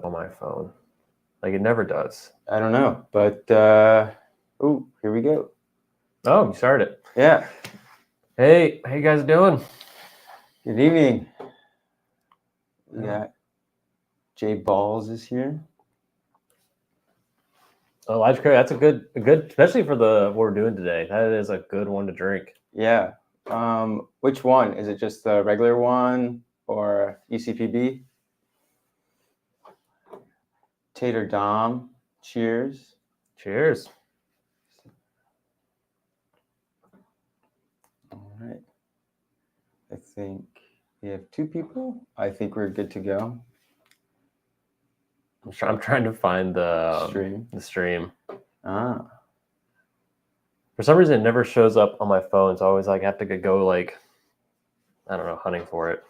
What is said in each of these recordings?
on my phone. Like it never does. I don't know, but here we go. Oh, you started it. Yeah. Hey, how you guys doing? Good evening. We Yeah. got Jay Balls is here. Oh, Elijah Craig, that's a good, especially for what we're doing today. That is a good one to drink. Yeah. Which one? Is it just the regular one or ECPB? Tater Dom. Cheers. Cheers. All right. I think we have 2 people. I think we're good to go. I'm trying to find the stream. Ah. For some reason, it never shows up on my phone, so I always have to go like, I don't know, hunting for it.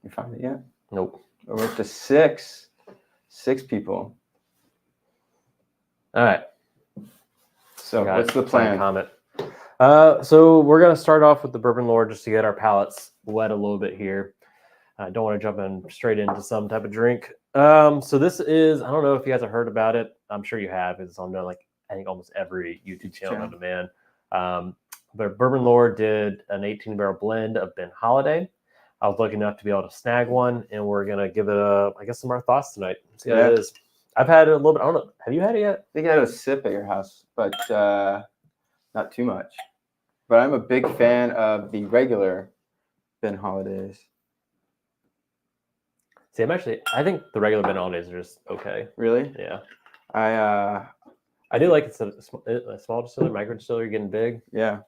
You found it yet? Nope. We're up to 6 people. All right. So what's the plan? Comment. So we're gonna start off with the Bourbon Lord just to get our palates wet a little bit here. I don't want to jump in straight into some type of drink. So this is, I don't know if you guys have heard about it. I'm sure you have. It's on like I think almost every YouTube channel on demand. But Bourbon Lord did an 18-barrel blend of Ben Holiday. I was lucky enough to be able to snag one, and we're gonna give it some of our thoughts tonight. See how it is. I've had it a little bit. I don't know. Have you had it yet? I think I had a sip at your house, but not too much. But I'm a big fan of the regular Ben Holidays. See, I think the regular Ben Holidays are just okay. Really? Yeah. I do like it's a small distillery, micro distillery, getting big. Yeah.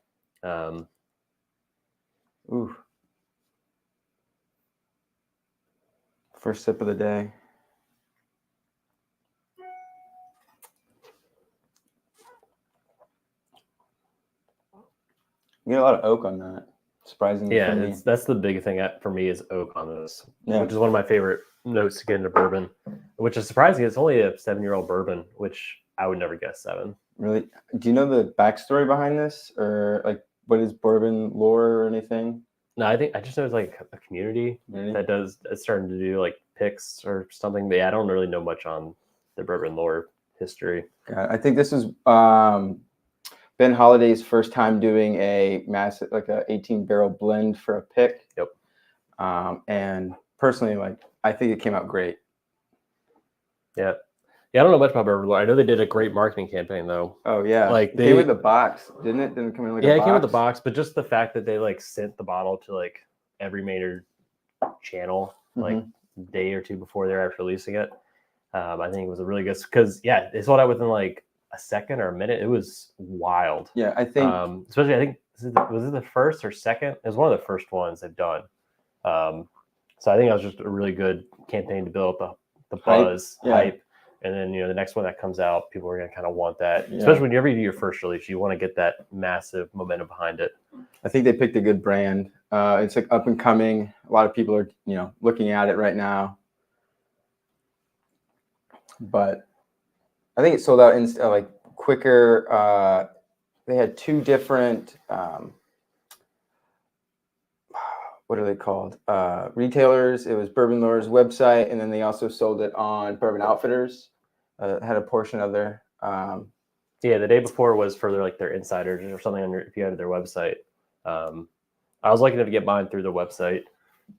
Ooh. First sip of the day. You get a lot of oak on that. Surprisingly. Yeah, that's the big thing for me is oak on this, which is one of my favorite notes to get into bourbon, which is surprising. It's only a 7-year-old bourbon, which I would never guess 7. Really? Do you know the backstory behind this, or like what is bourbon lore or anything? No, I just know it's like a community that's starting to do like picks or something. But yeah, I don't really know much on the bourbon lore history. I think this is Ben Holiday's first time doing a massive, like a 18-barrel blend for a pick. Yep. And personally, I think it came out great. Yeah. Yeah, I don't know much about Bourbon Lord. I know they did a great marketing campaign though. Oh yeah, like it came with the box, didn't it? Didn't it come in like a box? Yeah, it came with the box, but just the fact that they sent the bottle to like every major channel like a day or two before they're actually releasing it, I think it was a really good because it sold out within like a second or a minute. It was wild. Yeah, I think especially I think was it the first or second? It was one of the first ones they've done. So I think that was just a really good campaign to build up the buzz, hype. And then, the next one that comes out, people are going to kind of want that, especially whenever you do your first release, you want to get that massive momentum behind it. I think they picked a good brand. It's like up and coming. A lot of people are, looking at it right now. But I think it sold out in quicker. They had 2 different, what are they called? Retailers. It was Bourbon Lord's website, and then they also sold it on Bourbon Outfitters. Had a portion of their. The day before was for their insiders or something if you had their website. I was lucky enough to get mine through the website,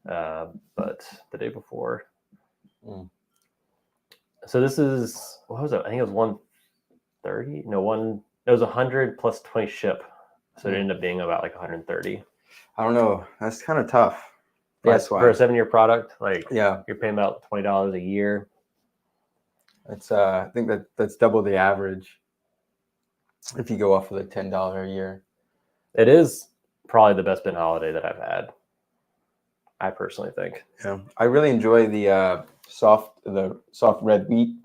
but the day before. So this is, what was it? I think it was 130. No, it was 100 plus 20 ship. So it ended up being about like 130. I don't know. That's kind of tough. Yes, for a 7-year product, you're paying about $20 a year. It's I think that's double the average if you go off of the $10 a year. It is probably the best Ben Holiday that I've had. I personally think. Yeah, I really enjoy the soft red wheat,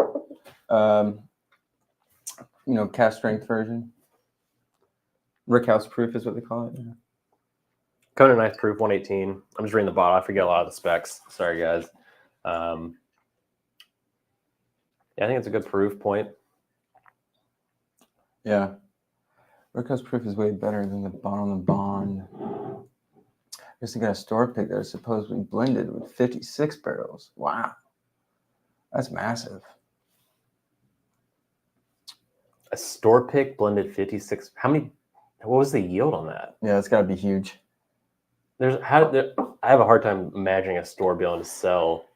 cast strength version. Rickhouse proof is what they call it. Yeah. Kona Knife proof 118. I'm just reading the bottle. I forget a lot of the specs. Sorry, guys. I think it's a good proof point. Yeah. Rickhouse proof is way better than the Bottle and Bond. Just got a store pick that is supposedly blended with 56 barrels. Wow. That's massive. A store pick blended 56. What was the yield on that? Yeah, it's got to be huge. I have a hard time imagining a store being able to sell,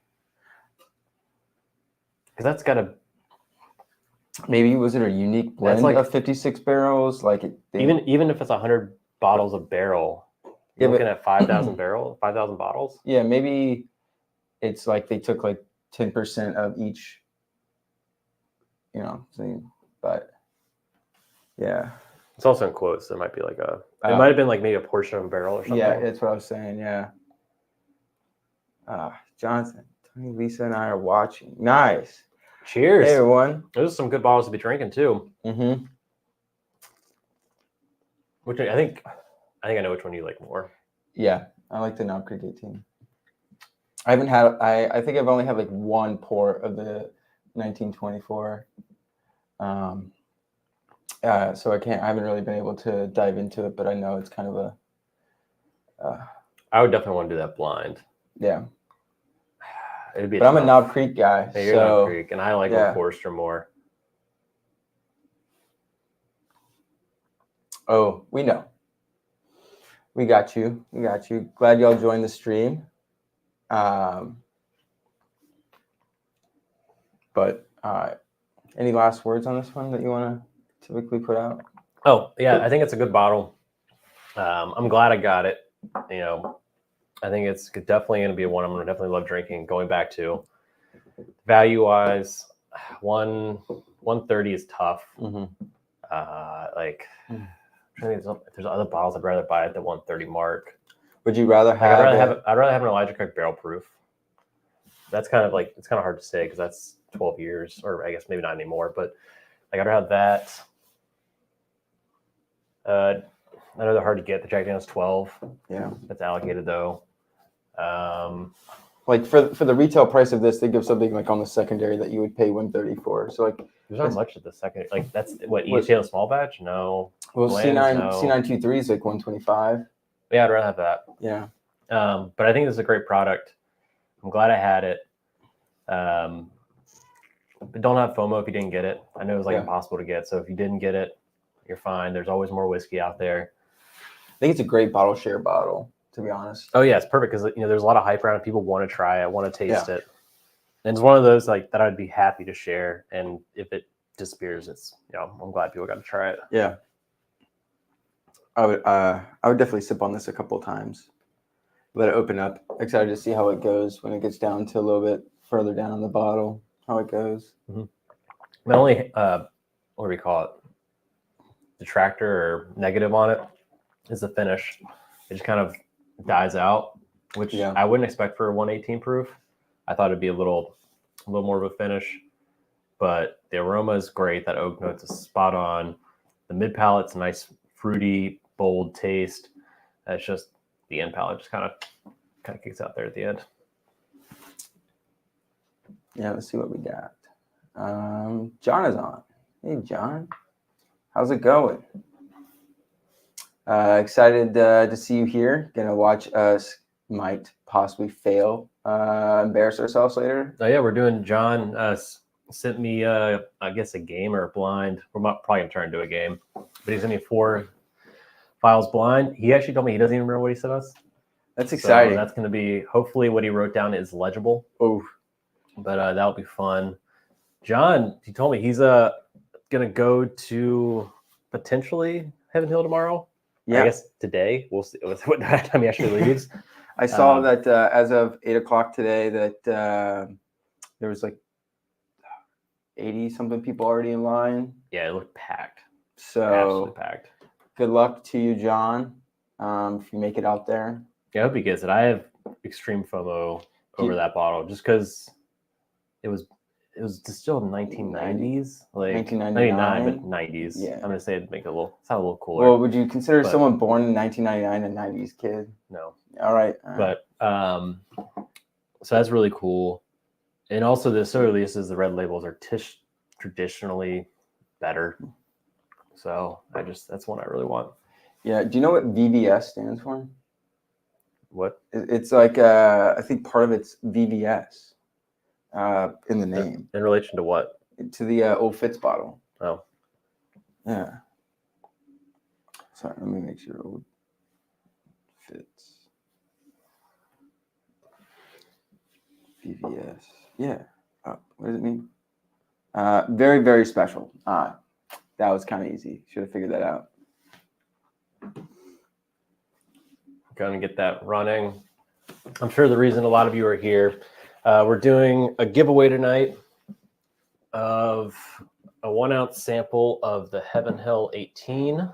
because that's got to, Maybe was it a unique blend like- of 56 barrels? Like even if it's 100 bottles a barrel, Yeah, you're but- looking at 5,000 bottles. Yeah, maybe it's like they took like 10% of each, thing. But yeah. It's also in quotes. So it might be like it might have been like maybe a portion of a barrel or something. Yeah, that's what I was saying. Yeah. Jonathan, Tony, Lisa, and I are watching. Nice. Cheers. Hey, everyone. Those are some good bottles to be drinking too. Mm-hmm. Which I think I know which one you like more. Yeah, I like the Knob Creek 18. I haven't had. I think I've only had like one pour of the 1924. So I haven't really been able to dive into it, but I know it's kind of a. I would definitely want to do that blind. Yeah. It'd be. But I'm a Knob Creek guy, yeah, you're so Knob Creek, and I like Old Forester more. Oh, we know. We got you. Glad y'all joined the stream. But any last words on this one that you want to typically put out? Oh yeah, I think it's a good bottle. I'm glad I got it. I think it's definitely going to be one I'm going to definitely love drinking. Going back to value wise, 130 is tough. Mm-hmm. I'm trying to think if there's other bottles I'd rather buy at the 130 mark. Would you rather have? I'd rather have an Elijah Craig barrel proof. That's kind of like, it's kind of hard to say because that's 12 years, or I guess maybe not anymore. But like I'd rather have that. I know they're hard to get. The Jack Daniel's 12. Yeah, that's allocated though. Like for the retail price of this, they give something like on the secondary that you would pay 130 for. So like, there's not much at the second. Like that's what EST on a small batch. No. Well, Bland's, C923 is like 125. Yeah, I'd rather have that. Yeah. But I think this is a great product. I'm glad I had it. But don't have FOMO if you didn't get it. I know it was like impossible to get. So if you didn't get it, you're fine. There's always more whiskey out there. I think it's a great bottle share bottle, to be honest. Oh yeah, it's perfect because there's a lot of hype around it. People want to try it, want to taste it. And it's one of those like that I'd be happy to share. And if it disappears, it's I'm glad people got to try it. Yeah. I would definitely sip on this a couple of times. Let it open up. Excited to see how it goes when it gets down to a little bit further down in the bottle, how it goes. Mm-hmm. The only what do we call it? Detractor or negative on it is the finish. It just kind of dies out, which I wouldn't expect for a 118 proof. I thought it'd be a little more of a finish, but the aroma is great. That oak note's is spot on. The mid palate's a nice, fruity, bold taste. It's just the end palate just kind of kicks out there at the end. Yeah, let's see what we got. John is on. Hey, John. How's it going? Excited to see you here. Gonna watch us might possibly fail, embarrass ourselves later. Oh yeah, we're doing. John sent me I guess a game or a blind. We're probably gonna turn into a game, but he sent me 4 files blind. He actually told me he doesn't even remember what he sent us. That's exciting. So that's gonna be, hopefully what he wrote down is legible. Oh, but that'll be fun. John, he told me he's gonna go to potentially Heaven Hill tomorrow. Yeah, I guess today. We'll see what time he actually leaves. I saw that as of 8 o'clock today that there was like 80 something people already in line. Yeah, it looked packed. So absolutely packed. Good luck to you, John. If you make it out there. Yeah, I hope he gets it. I have extreme FOMO over that bottle just because it was distilled in 1990s, like 1999, but 90s. Yeah, I'm gonna say it'd make it sound a little cooler. Well, would you consider someone born in 1999 a 90s kid? No. All right. But so that's really cool. And also the Soda releases, the red labels are traditionally better. So that's one I really want. Yeah. Do you know what VVS stands for? What? It's like I think part of it's VVS in the name. In relation to what? To the Old Fitz bottle. Oh. Yeah. Sorry, let me make sure Old Fitz. VVS. Yeah. What does it mean? Very, very special. That was kind of easy. Should have figured that out. Going to get that running. I'm sure the reason a lot of you are here, we're doing a giveaway tonight of a 1 ounce sample of the Heaven Hill 18.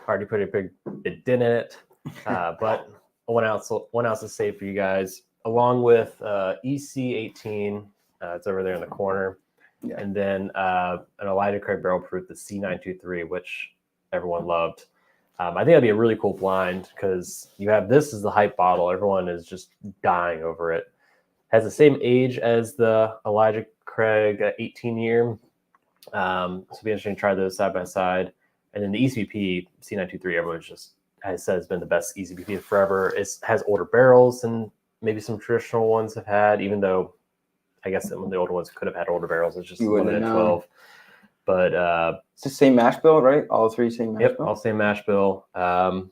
Already put a big dent in it, but 1 ounce is safe for you guys, along with EC18. It's over there in the corner. Yeah. And then an Elijah Craig Barrel Proof, the C923, which everyone loved. I think that'd be a really cool blind because you have this as the hype bottle. Everyone is just dying over it. Has the same age as the Elijah Craig 18 year. So it'll be interesting to try those side by side. And then the ECBP C923, everyone just has said has been the best ECBP forever. It has older barrels than maybe some traditional ones have had, even though I guess some of the older ones could have had older barrels. It's just limited 12. But it's the same mash bill, right? All three same mash bill? All same mash bill. But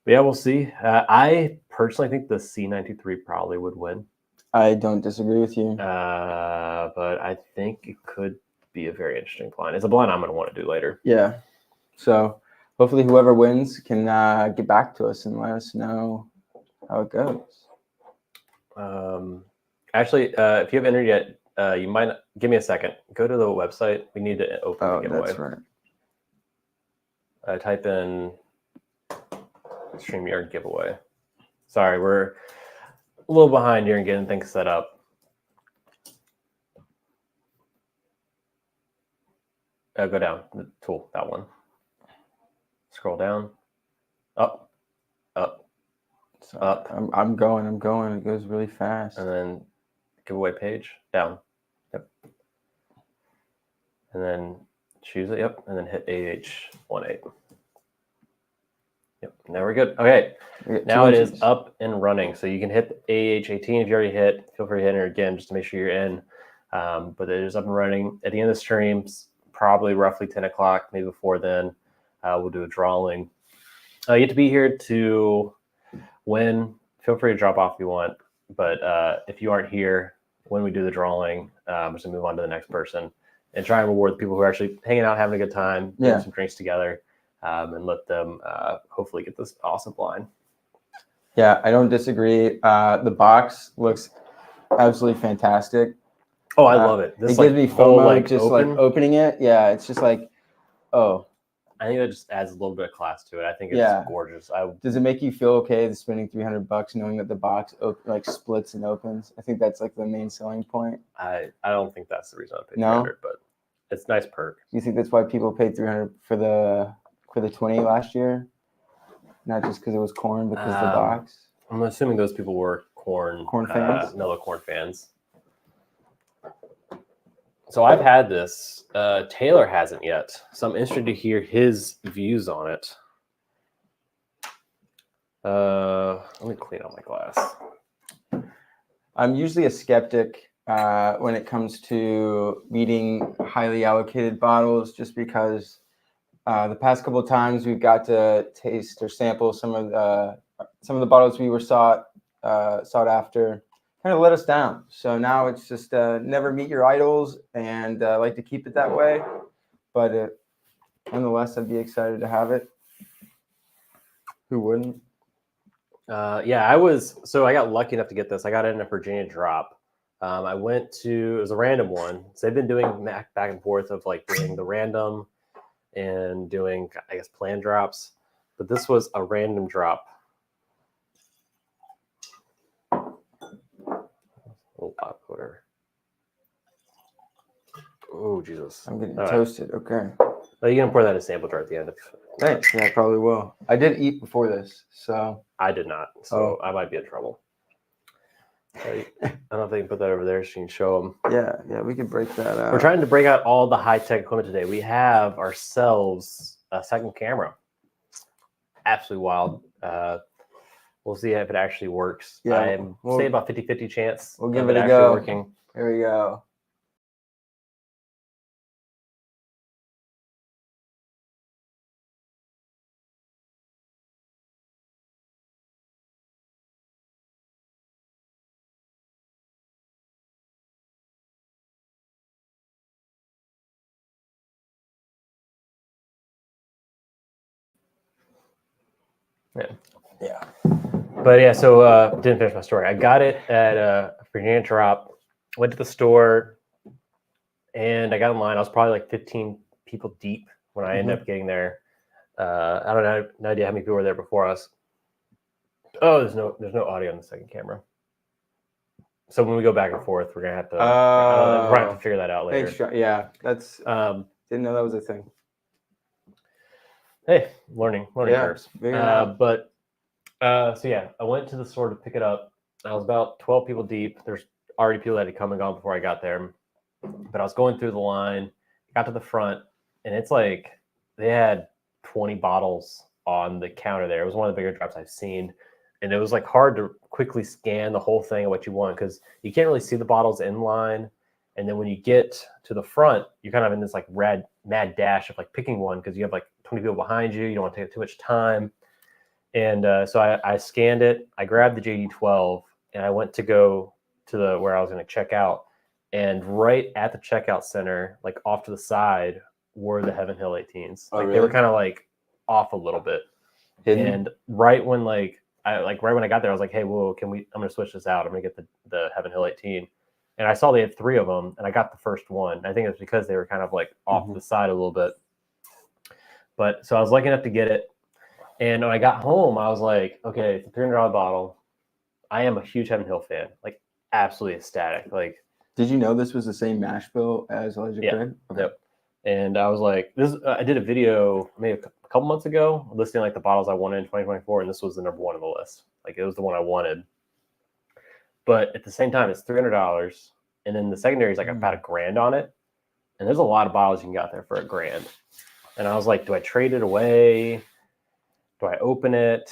yeah, we'll see. I personally think the C923 probably would win. I don't disagree with you. But I think it could be a very interesting blind. It's a blind I'm going to want to do later. Yeah. So hopefully whoever wins can get back to us and let us know how it goes. Actually, if you haven't entered yet, you might give me a second. Go to the website. We need to open the giveaway. That's right. Type in StreamYard giveaway. Sorry, we're a little behind here in getting things set up. Go down the tool, that one. Scroll down, up. So I'm going. It goes really fast. And then giveaway page down. Yep. And then choose it. Yep. And then hit AH18. Yep. Now we're good. Okay. Now it is up and running. So you can hit AH18 if you already hit. Feel free to hit it again just to make sure you're in. But it is up and running. At the end of the streams, probably roughly 10 o'clock, maybe before then, we'll do a drawing. You have to be here to win. Feel free to drop off if you want. But if you aren't here when we do the drawing, we're just going to move on to the next person and try and reward the people who are actually hanging out, having a good time, doing some drinks together, and let them hopefully get this awesome blind. Yeah, I don't disagree. The box looks absolutely fantastic. Oh, I love it. This gives me FOMO just opening it. Yeah, it's just like, oh. I think that just adds a little bit of class to it. I think it's gorgeous. Does it make you feel okay spending $300 knowing that the box splits and opens? I think that's like the main selling point. I don't think that's the reason I paid $300, but it's a nice perk. You think that's why people paid $300 for the 20 last year? Not just because it was corn, because the box? I'm assuming those people were corn fans? No, corn fans. So I've had this. Taylor hasn't yet. So I'm interested to hear his views on it. Let me clean out my glass. I'm usually a skeptic when it comes to meeting highly allocated bottles, just because the past couple of times we've got to taste or sample some of the bottles we were sought after kind of let us down. So now it's just never meet your idols, and I like to keep it that way. But nonetheless, I'd be excited to have it. Who wouldn't? Yeah, I got lucky enough to get this. I got it in a Virginia drop. I went to, it was a random one. So they've been doing back and forth of like doing the random and doing, I guess, planned drops. But this was a random drop. Little pop coater. Oh, Jesus. I'm getting toasted. Okay. Well, you're going to pour that in a sample jar at the end. Thanks. Yeah, I probably will. I did eat before this, so. I did not, so I might be in trouble. I don't know if they can put that over there so you can show them. Yeah, we can break that out. We're trying to break out all the high-tech equipment today. We have ourselves a second camera. Absolutely wild. We'll see if it actually works. Yeah, I'm say about 50-50 chance. We'll give of it a actually go. Working. Here we go. Yeah. But yeah, so didn't finish my story. I got it at Virginia Trop. Went to the store, and I got in line. I was probably like 15 people deep when I ended up getting there. I don't know, no idea how many people were there before us. Oh, there's no audio on the second camera. So when we go back and forth, we're gonna have to. We're gonna have to figure that out later. Thanks, yeah, that's. Didn't know that was a thing. Hey, learning curves. But so yeah, I went to the store to pick it up. I was about 12 people deep. There's already people that had come and gone before I got there. But I was going through the line, got to the front, and it's like they had 20 bottles on the counter there. It was one of the bigger drops I've seen. And it was like hard to quickly scan the whole thing of what you want because you can't really see the bottles in line. And then when you get to the front, you're kind of in this like mad dash of like picking one because you have like 20 people behind you. You don't want to take too much time. And so I scanned it. I grabbed the JD12 and I went to go to where I was going to check out. And right at the checkout center, like off to the side, were the Heaven Hill 18s. Like they were kind of like off a little bit. Hidden. And right when right when I got there, I was like, hey, whoa, I'm going to switch this out. I'm going to get the Heaven Hill 18. And I saw they had 3 of them, and I got the first one. I think it was because they were kind of like off to the side a little bit. But so I was lucky enough to get it. And when I got home, I was like, okay, it's a $300 bottle. I am a huge Heaven Hill fan, like absolutely ecstatic. Like, did you know this was the same mash bill as Elijah Craig? Okay. Yep. And I was like, this. I did a video maybe a couple months ago listing like the bottles I wanted in 2024, and this was the number one on the list. Like it was the one I wanted. But at the same time, it's $300, and then the secondary is like about $1,000 on it, and there's a lot of bottles you can get out there for $1,000. And I was like, do I trade it away? Do I open it?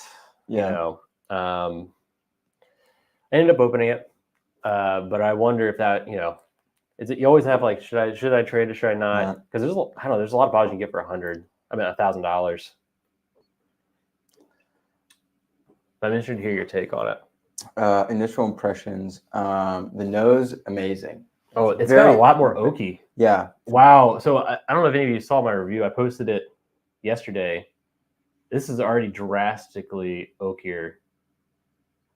Yeah. You know, I ended up opening it, but I wonder if that, is it? You always have like, should I trade it? Should I not? Because there's there's a lot of bottles you can get for $1,000. I'm interested to hear your take on it. Initial impressions. The nose, amazing. Oh, it's got a lot more oaky. Yeah. Wow. So I don't know if any of you saw my review. I posted it yesterday. This is already drastically oakier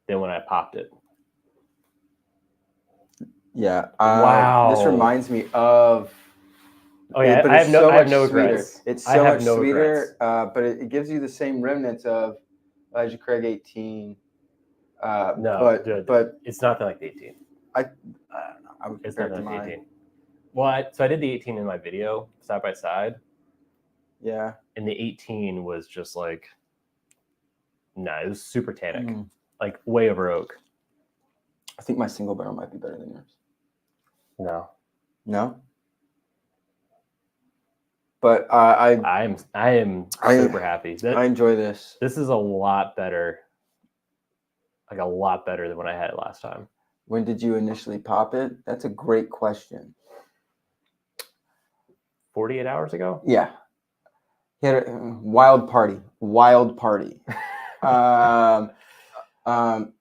than when I popped it. Yeah. Wow. This reminds me of. Oh yeah, I have no regrets. It's so much sweeter, but it gives you the same remnants of Elijah Craig 18. But it's not like the 18. I don't know. I would compare it to mine. 18. Well, so I did the 18 in my video side by side. Yeah. And the 18 was just like, it was super tannic, like way over oak. I think my single barrel might be better than yours. No. But I am super happy. I enjoy this. This is a lot better. Like a lot better than when I had it last time. When did you initially pop it? That's a great question. 48 hours ago? Yeah. He had a wild party.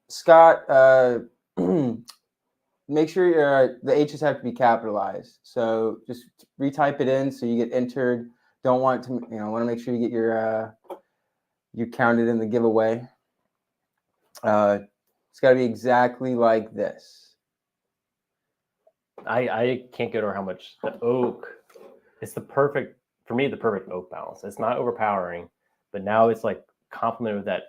Scott, make sure the H's have to be capitalized. So just retype it in so you get entered. Don't want to, want to make sure you get you counted in the giveaway. It's got to be exactly like this. I can't get over how much the oak. It's the perfect oak balance. It's not overpowering, but now it's like complemented with that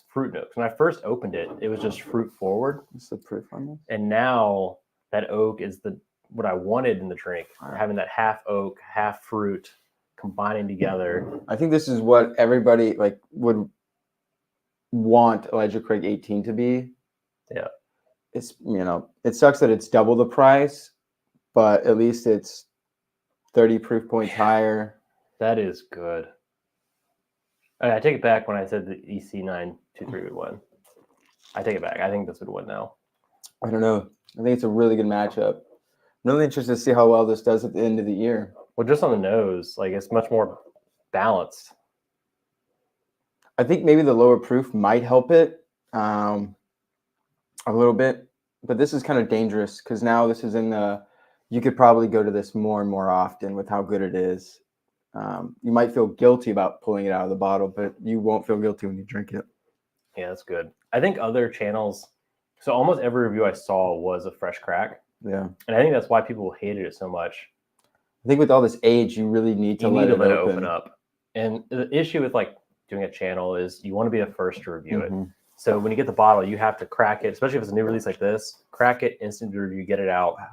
fruit notes. When I first opened it, it was just fruit forward. What's the proof on this? And now that oak is what I wanted in the drink. Right. Having that half oak, half fruit combining together. I think this is what everybody would want Elijah Craig 18 to be. Yeah. It's it sucks that it's double the price, but at least it's 30 proof points higher. That is good. I take it back when I said the EC9 2-3 would win. I take it back. I think this would win now. I don't know. I think it's a really good matchup. I'm really interested to see how well this does at the end of the year. Well, just on the nose, like it's much more balanced. I think maybe the lower proof might help it a little bit, but this is kind of dangerous because now this is in the. You could probably go to this more and more often with how good it is. You might feel guilty about pulling it out of the bottle, but you won't feel guilty when you drink it. Yeah, that's good. I think other channels. So almost every review I saw was a fresh crack, Yeah, and I think that's why people hated it so much. I think with all this age, you really need to You let need to let it open. open up. And the issue with like doing a channel is you want to be the first to review it. Mhm. So when you get the bottle, you have to crack it, especially if it's a new release like this. Crack it, instant review, get it out. Yeah,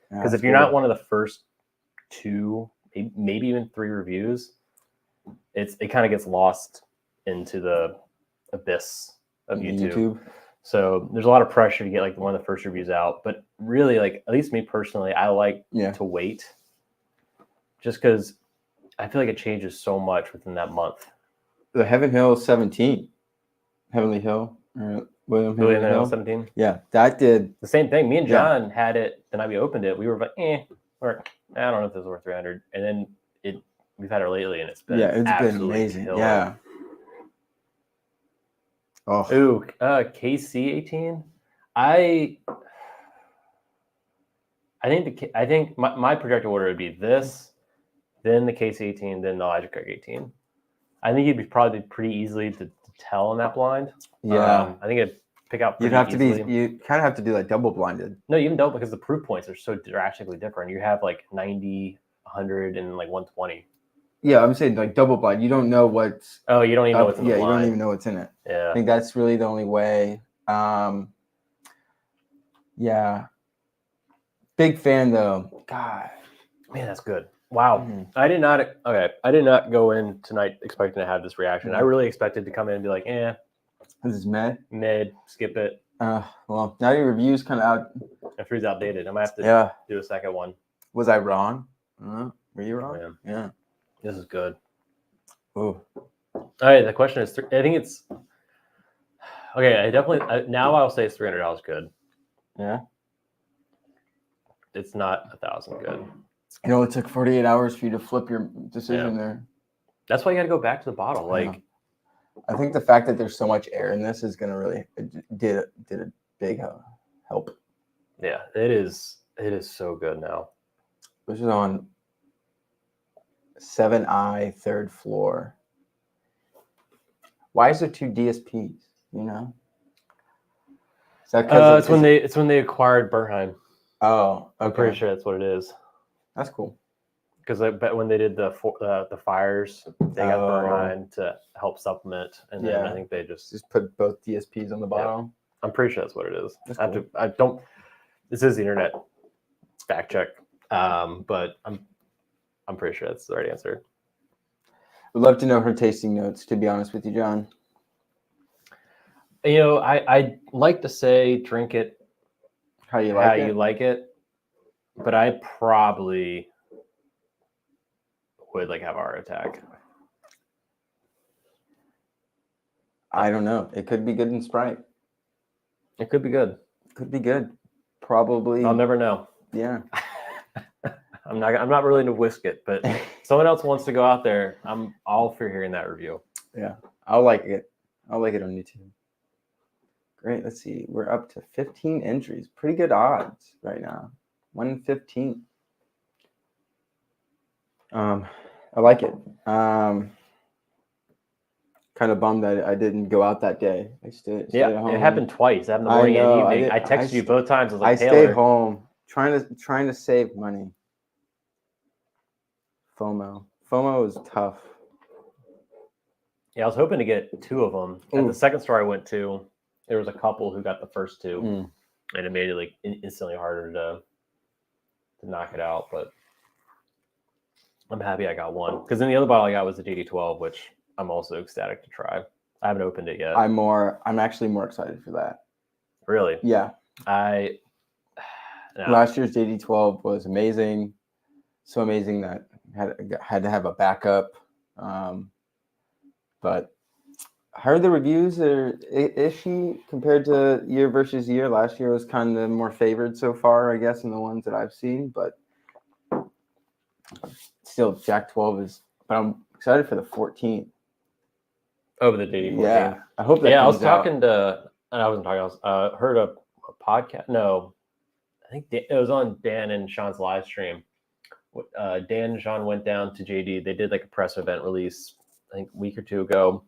Because that's if you're not cool. one of the first 2, maybe even 3 reviews, it kind of gets lost into the abyss of YouTube. So there's a lot of pressure to get like one of the first reviews out. But really, like at least me personally, I like Yeah. to wait, just because I feel like it changes so much within that month. The Heaven Hill 17, Heavenly Hill, or William Billy Henry and Hill. 17. Yeah, that did. The same thing. Me and Yeah. John had it the night we opened it. We were like, or I don't know if this was worth 300. And then we've had it lately, and it's been Yeah, it's been absolutely amazing. killer. Yeah. Oh, Ooh, KC 18. I think my projected order would be this, then the KC 18, then the Elijah Craig 18. I think you'd be probably pretty easily to tell in that blind. yeah. I think it'd pick out pretty You'd have to easily. be. You kind of have to do like double blinded. No, you even don't, because the proof points are so drastically different. You have like 90, 100, and like 120. Yeah, I'm saying like double blind. You don't know what's. Oh, you don't even know what's in the Yeah, you blind. don't even know what's in it. Yeah. I think that's really the only way. Yeah. Big fan though. God. Man, that's good. Wow. Mhm. I did not go in tonight expecting to have this reaction. I Mhm. really expected to come in and be like, This is mid, skip it. Well, now your review's kind of out. If it's outdated, I'm gonna have to Yeah. do a second one. Was I wrong? Were you wrong? Man, Yeah. this is good. Oh. All right, the question is, I think it's okay. Now I'll say it's $300 good. Yeah. It's not 1,000 good. It only took 48 hours for you to flip your decision there. That's why you got to go back to the bottle. Yeah. Like, I think the fact that there's so much air in this is going to really did a big help. yeah, it is. It is so good now. This is on 7i, third floor. Why is there 2 DSPs? You know, is that It's when they acquired Bernheim. Oh, I'm pretty sure that's what it is. That's cool. Because I bet when they did the fires, they got Oh. Bernheim to help supplement, and then Yeah. I think they just put both DSPs on the bottom. I'm pretty sure that's what it is. That's I don't. This is the internet fact check, but I'm pretty sure that's the right answer. Would love to know her tasting notes. To be honest with you, John. You know, I like to say drink it How you how like it? you like it, but I probably would like have a heart attack. I don't know. It could be good in Sprite. It could be good. Could be good. Probably. I'll never know. Yeah. I'm not really into whisk it, but if someone else wants to go out there, I'm all for hearing that review. Yeah. I'll like it. I'll like it on YouTube. Great. Let's see. We're up to 15 entries. Pretty good odds right now. 115. I like it. Kind of bummed that I didn't go out that day. I stayed at home. It happened twice. It happened in the I morning know, and evening. I texted you both times. I was like, I Taylor. stayed home trying to save money. FOMO is tough. Yeah, I was hoping to get 2 of them. At the second store I went to, there was a couple who got the first 2, and it made it like instantly harder to knock it out. But I'm happy I got one, because then the other bottle I got was the JD12, which I'm also ecstatic to try. I haven't opened it yet. I'm actually more excited for that. Really? Yeah. Last year's JD12 was amazing. So amazing that had to have a backup. But heard the reviews are ishy compared to year versus year. Last year was kind of more favored so far, I guess, in the ones that I've seen. But still, Jack 12 is. But I'm excited for the 14. Over the JD14. Yeah, I hope that. Yeah, I was comes out. talking to. I wasn't talking. I was heard a podcast. No, I think it was on Dan and Sean's live stream. Dan and Sean went down to JD. They did like a press event release, I think a week or two ago,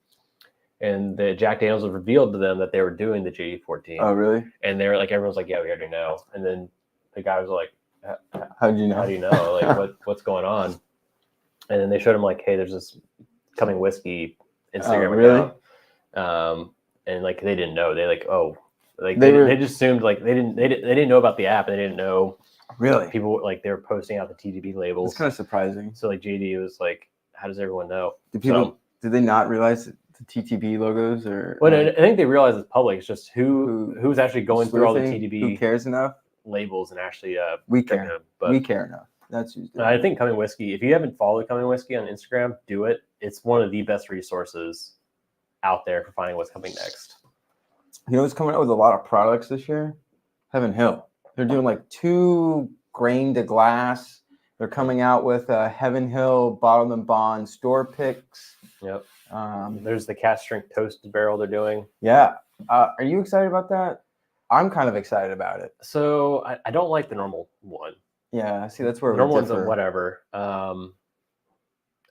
and the Jack Daniels revealed to them that they were doing the JD14. Oh, really? And they were like, everyone's like, yeah, we already know. And then the guy was like, how do you know? How do you know? Like, what's going on? And then they showed him like, hey, there's this Coming Whiskey Instagram really? account. And like they didn't know. They like, oh, like They were- they just assumed like they didn't know about the app. They didn't know Really? people like they were posting out the TGB labels. It's kind of surprising. So like JD was like, how does everyone know? Did they not realize the TTB logos or? Well, I think they realize it's public. It's just who's actually going through all the sleuthing? TDB Who cares enough? labels and actually We checking care. them. But We care enough. That's who's doing I it. think Coming Whiskey, if you haven't followed Coming Whiskey on Instagram, do it. It's one of the best resources out there for finding what's coming next. You know what's coming out with a lot of products this year? Heaven Hill. They're doing like 2 grain to glass. They're coming out with a Heaven Hill bottled and bond store picks. Yep. Um, There's the cast strength toasted barrel they're doing. yeah. Are you excited about that? I'm kind of excited about it. So I don't like the normal one. Yeah. See, that's where The we normal one's differ. a whatever. And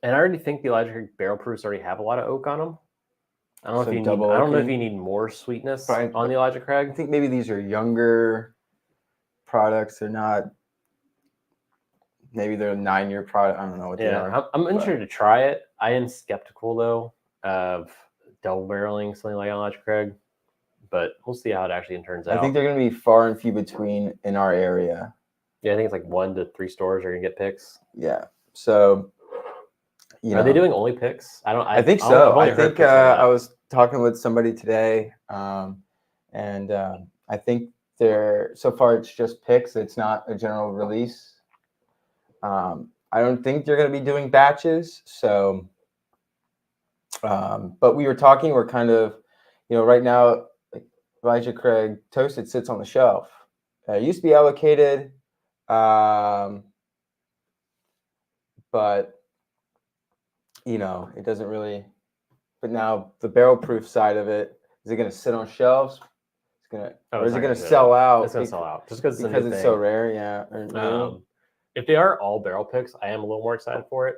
I already think the Elijah Craig barrel proofs already have a lot of oak on them. I don't know So if you need. double I don't know if oaking? you need more sweetness But on the Elijah I Craig. think maybe these are younger products. They're not. Maybe they're a 9-year product. I don't know what they Yeah, are. I'm interested to try it. I am skeptical though of double barreling something like Elijah Craig, but we'll see how it actually turns out. I think they're going to be far and few between in our area. Yeah, I think it's like 1 to 3 stores are gonna get picks. Yeah. So, Are they doing only picks? I think I've so. only I heard think picks like that. I was talking with somebody today, and I think they're so far it's just picks. It's not a general release. I don't think they're going to be doing batches. So, but we were talking. We're kind of, right now, like Elijah Craig Toasted sits on the shelf. It used to be allocated, but it doesn't really. But now the barrel proof side of it, is it going to sit on shelves? It's gonna, or is it going to sell out? It's gonna sell out just because it's so rare. Yeah. Or new. If they are all barrel picks, I am a little more excited for it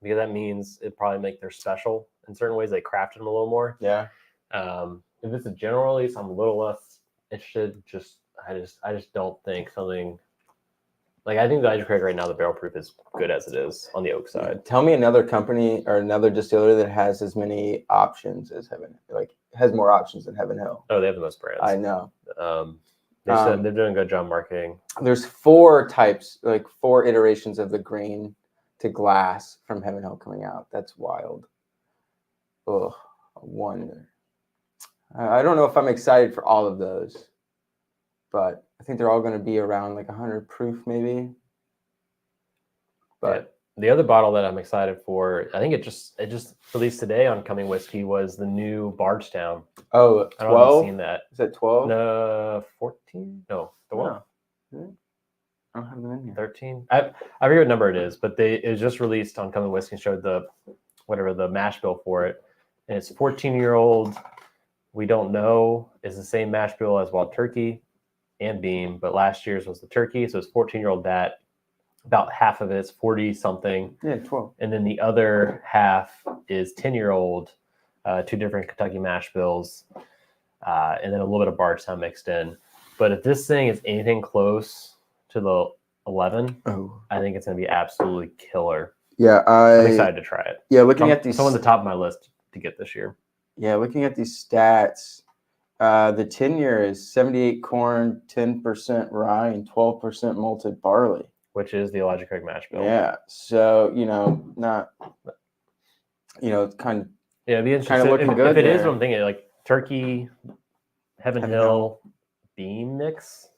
because that means it probably make their special in certain ways. They crafted them a little more. Yeah. If it's a general release, I'm a little less interested. I just don't think something like I think the Elijah Craig right now the barrel proof is good as it is on the oak side. Tell me another company or another distillery that has as many options as has more options than Heaven Hill. Oh, they have the most brands. I know. They said they're doing a good job marketing. There's 4 types, like 4 iterations of the grain to glass from Heaven Hill coming out. That's wild. Ugh, I wonder. I don't know if I'm excited for all of those, but I think they're all going to be around like 100 proof maybe. But the other bottle that I'm excited for, I think it just released today on Coming Whiskey was the new Bardstown. oh, I don't know if 12? you've seen that. Is that 12? No, 14? No, the one. No. I don't have them in here. 13. I forget what number it is, but it was just released on Coming Whiskey and showed the mash bill for it. And it's 14-year-old. We don't know is the same mash bill as Wild Turkey and Beam, but last year's was the Turkey. So it's 14-year-old that. About half of it's 40 something. Yeah, 12. And then the other half is 10-year-old, 2 different Kentucky mash bills, and then a little bit of Bardstown mixed in. But if this thing is anything close to the 11, I think it's going to be absolutely killer. Yeah, I'm excited to try it. Yeah, looking at these. Some on the top of my list to get this year. Yeah, looking at these stats, the 10-year is 78 corn, 10% rye, and 12% malted barley. Which is the Elijah Craig mash bill. Yeah, so not, it's kind of. Yeah, it'd be interesting. Kinda looking good if it is there. what I'm thinking, like Turkey, Heaven Hill, Beam mix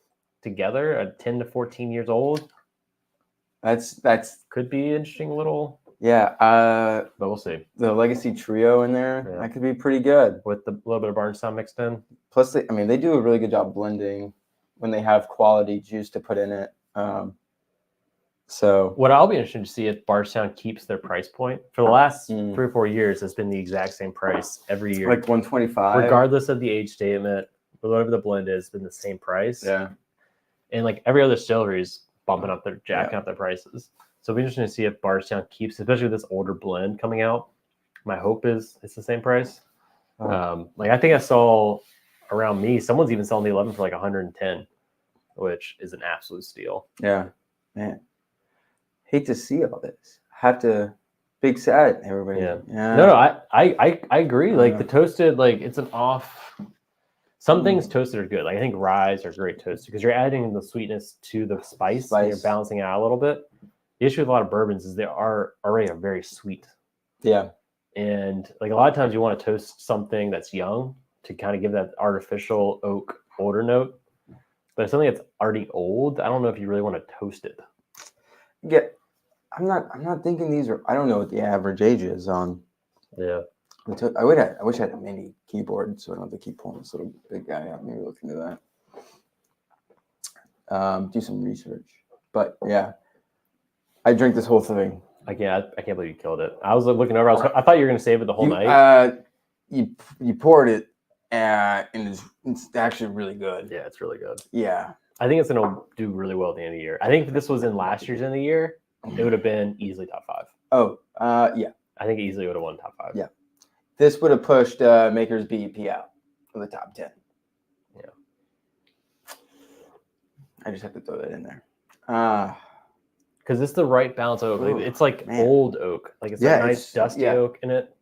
together at 10 to 14 years old. That's Could be interesting little Yeah, but we'll see. the Legacy Trio in there, Yeah. that could be pretty good. With the little bit of Bardstown mixed in. Plus, they do a really good job blending when they have quality juice to put in it. So What I'll be interested to see if Bardstown keeps their price point. For the last Mm. 3 or 4 years, it's been the exact same price every year. like 125, Regardless of the age statement, whatever the blend is, it's been the same price. Yeah, And like every other distillery is bumping up jacking up their prices. So it'll be interesting to see if Bardstown keeps, especially with this older blend coming out. My hope is it's the same price. Oh. Like I think I saw around me, someone's even selling the 11 for like 110, which is an absolute steal. Yeah, man. Hate to see all this. Have to big sad, everybody. Yeah. No, I agree. Like Yeah. the toasted, like it's an off. Some Mm. things toasted are good. Like I think ryes are great toasted because you're adding the sweetness to the spice. And you're Spice. balancing it out a little bit. The issue with a lot of bourbons is they are already very sweet. Yeah, And like a lot of times you want to toast something that's young to kind of give that artificial oak older note. But if something that's already old, I don't know if you really want to toast it. yeah. I'm not thinking these are. I don't know what the average age is on. Yeah. I wish I had a mini keyboard so I don't have to keep pulling this little big guy out. Maybe look into that. Do some research. But yeah, I drank this whole thing. I can't believe you killed it. I was looking over. I thought you were going to save it the whole night. You poured it, and it's actually really good. Yeah, it's really good. Yeah. I think it's going to do really well at the end of the year. I think if this was in last year's end of the year, it would have been easily top 5. Oh, yeah. I think it easily would have won top 5. Yeah. This would have pushed Maker's BEP out of the top 10. Yeah. I just have to throw that in there. Because it's the right balance of oak. Like, it's like man. old oak. Like it's Yeah, a nice it's- dusty yeah. oak in it.